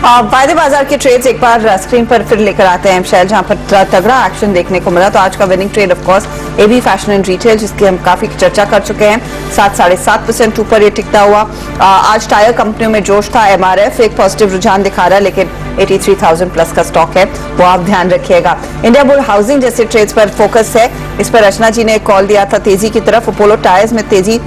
वायदे बाजार की ट्रेड्स एक बार स्क्रीन पर फिर लेकर आते हैं शैल, जहां पर तगड़ा एक्शन देखने को मिला। तो आज का winning trade of course AB fashion and retail, जिसकी हम काफी चर्चा कर चुके हैं, 7.5% ऊपर ये टिकता हुआ। आज टायर कंपनियों में जोश था। एमआरएफ एक पॉजिटिव रुझान दिखा रहा है, लेकिन 83,000 प्लस का स्टॉक है, वो आप ध्यान रखिएगा। इंडिया बुल हाउसिंग जैसे ट्रेड्स पर फोकस है, इस पर रचना जी ने कॉल दिया था तेजी की तरफ। अपोलो टायर्स में तेजी,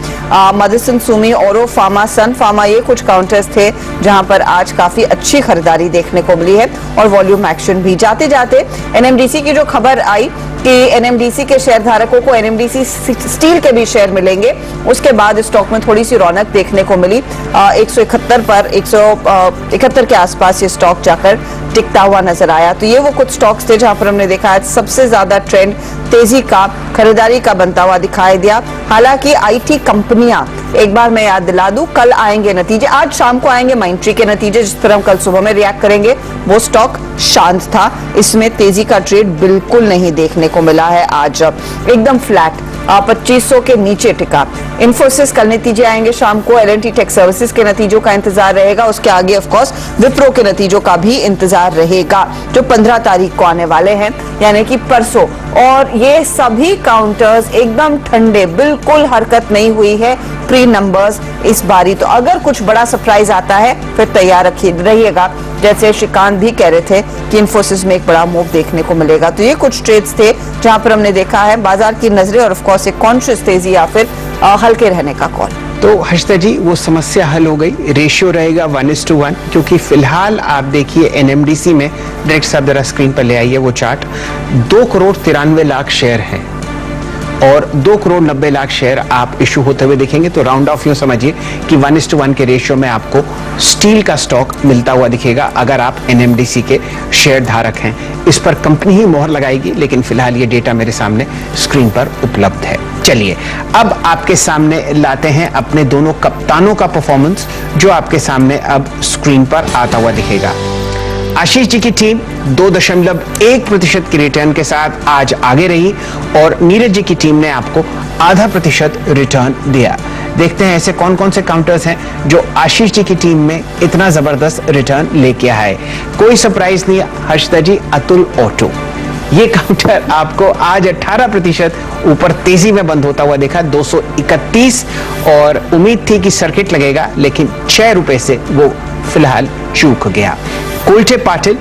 मदरसन सुमी, ओरो फार्मा, सन फार्मा, ये कुछ काउंटर्स थे जहां पर आज काफी अच्छी खरीदारी देखने को मिली है, और वॉल्यूम एक्शन भी। जाते जाते एनएमडीसी की जो खबर आई कि एनएमडीसी के शेयर धारकों को एनएमडीसी स्टील के भी शेयर मिलेंगे, उसके बाद स्टॉक में थोड़ी सी रौनक देखने को मिली। 171 पर 171 के आसपास ये स्टॉक जाकर टिकता हुआ नजर आया। तो ये वो कुछ स्टॉक्स थे जहां पर हमने देखा है सबसे ज्यादा ट्रेंड तेजी का, खरीदारी का बनता हुआ दिखाई दिया। हालांकि आईटी कंपनी दुनिया। एक बार मैं याद दिला दूं, कल आएंगे नतीजे, आज शाम को आएंगे माइंट्री के नतीजे। जिस तरह हम कल सुबह में रिएक्ट करेंगे वो स्टॉक शांत था, इसमें तेजी का ट्रेड बिल्कुल नहीं देखने को मिला है। आज एकदम फ्लैट 2500 के नीचे टिका। इंफोसिस कल नतीजे आएंगे शाम को, L&T टेक सर्विसेज के नतीजों का इंतजार रहेगा, उसके आगे ऑफ कोर्स विप्रो के नतीजों का भी इंतजार रहेगा जो 15 तारीख को आने वाले हैं, यानी कि परसों। और ये सभी काउंटर्स एकदम ठंडे, बिल्कुल हरकत नहीं हुई है प्री नंबर्स इस बारी। तो अगर कुछ बड़ा सरप्राइज आता है फिर तैयार रहिएगा, जैसे श्रीकांत भी कह रहे थे कि इंफोसिस में एक बड़ा मूव देखने को मिलेगा। तो ये कुछ ट्रेड्स थे जहां पर हमने देखा है बाजार की नजरें और ऑफ कोर्स एक कॉन्शियस तेजी या फिर हल्के रहने का कॉल। तो हर्षिता जी वो समस्या हल हो गई, रेशियो रहेगा 1:1, क्योंकि फिलहाल आप देखिए एनएमडीसी में, डायरेक्ट साहब जरा स्क्रीन पर ले आइए वो चार्ट, 2,93,00,000 शेयर हैं और 2,90,00,000 शेयर आप इशू होते हुए देखेंगे। तो राउंड ऑफ यूं समझिए कि 1:1 के रेशियो में आपको स्टील का स्टॉक मिलता हुआ दिखेगा अगर आप एनएमडीसी के शेयर धारक हैं। इस पर कंपनी ही मोहर लगाएगी, लेकिन फिलहाल ये डेटा मेरे सामने स्क्रीन पर उपलब्ध है। चलिए अब आपके सामने लाते हैं अपने दोनों कप्तानों का परफॉर्मेंस, जो आपके सामने अब स्क्रीन पर आता हुआ दिखेगा। आशीष जी की टीम 2.1% की रिटर्न के साथ आज आगे रही और नीरज जी की टीम ने आपको 0.5% रिटर्न दिया। देखते हैं ऐसे कौन कौन से काउंटर्स हैं जो आशीष जी की टीम में इतना जबरदस्त रिटर्न लेके आए। कोई सरप्राइज नहीं हर्षिता जी, अतुल ऑटो, ये काउंटर आपको आज 18% ऊपर तेजी में बंद होता हुआ देखा, 231, और उम्मीद थी कि सर्किट लगेगा, लेकिन 6 रुपए से वो फिलहाल चूक गया। कोल्टे पाटिल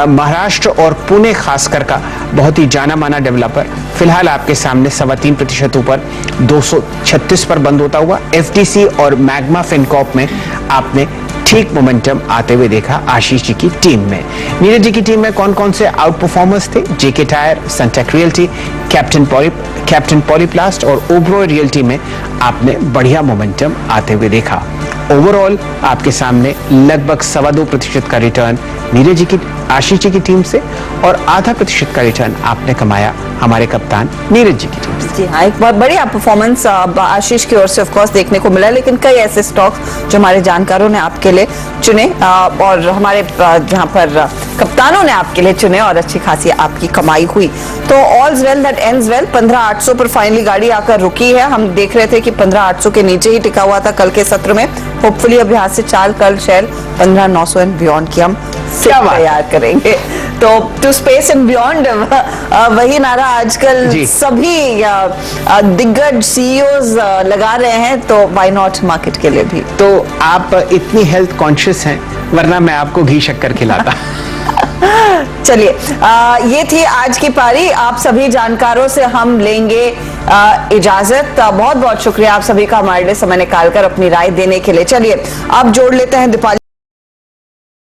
महाराष्ट्र और पुणे खासकर का बहुत ही जाना माना डेवलपर, फिलहाल आपके सामने 3.25% ऊपर 236 पर बंद होता हुआ। एफडीसी और मैग्मा फिनकॉर्प में आपने ठीक मोमेंटम आते हुए देखा आशीष जी की टीम में। नीरज जी की टीम में कौन कौन से आउट परफॉर्मर्स थे? जेके tyre, Sunteck realty, captain Polyplast और ओबरॉय रियल्टी में आपने बढ़िया मोमेंटम आते हुए देखा। ओवरऑल आपके सामने लगभग 2.25% का रिटर्न नीरज जी की, आशीष जी की टीम से, और 0.5% का रिटर्न आपने कमाया हमारे कप्तान नीरज जी की टीम से। जी हाँ, एक बहुत बढ़िया परफॉर्मेंस आशीष की ओर से ऑफ कोर्स देखने को मिला, लेकिन कई ऐसे स्टॉक्स जो हमारे जानकारों ने आपके लिए चुने और हमारे जहां पर कप्तानों ने आपके लिए चुने और अच्छी खासी आपकी कमाई हुई। तो ऑल्स वेल दैट एंड्स वेल, 15,800 पर फाइनली गाड़ी आकर रुकी है। हम देख रहे थे कि 15,800 के नीचे ही टिका हुआ था कल के सत्र में। होपफुली अब यहाँ से चाल कल शेयर 15,900 एंड बियॉन्ड की हम तैयार करेंगे। तो टू स्पेस एंड बियॉन्ड वही नारा आजकल सभी दिग्गज सीईओज लगा रहे हैं, तो व्हाई नॉट मार्केट के लिए भी। तो आप इतनी हेल्थ कॉन्शियस हैं, वरना मैं आपको घी शक्कर खिलाता। चलिए ये थी आज की पारी। आप सभी जानकारों से हम लेंगे इजाजत। बहुत बहुत शुक्रिया आप सभी का हमारे लिए समय निकालकर अपनी राय देने के लिए। चलिए अब जोड़ लेते हैं दीपाली।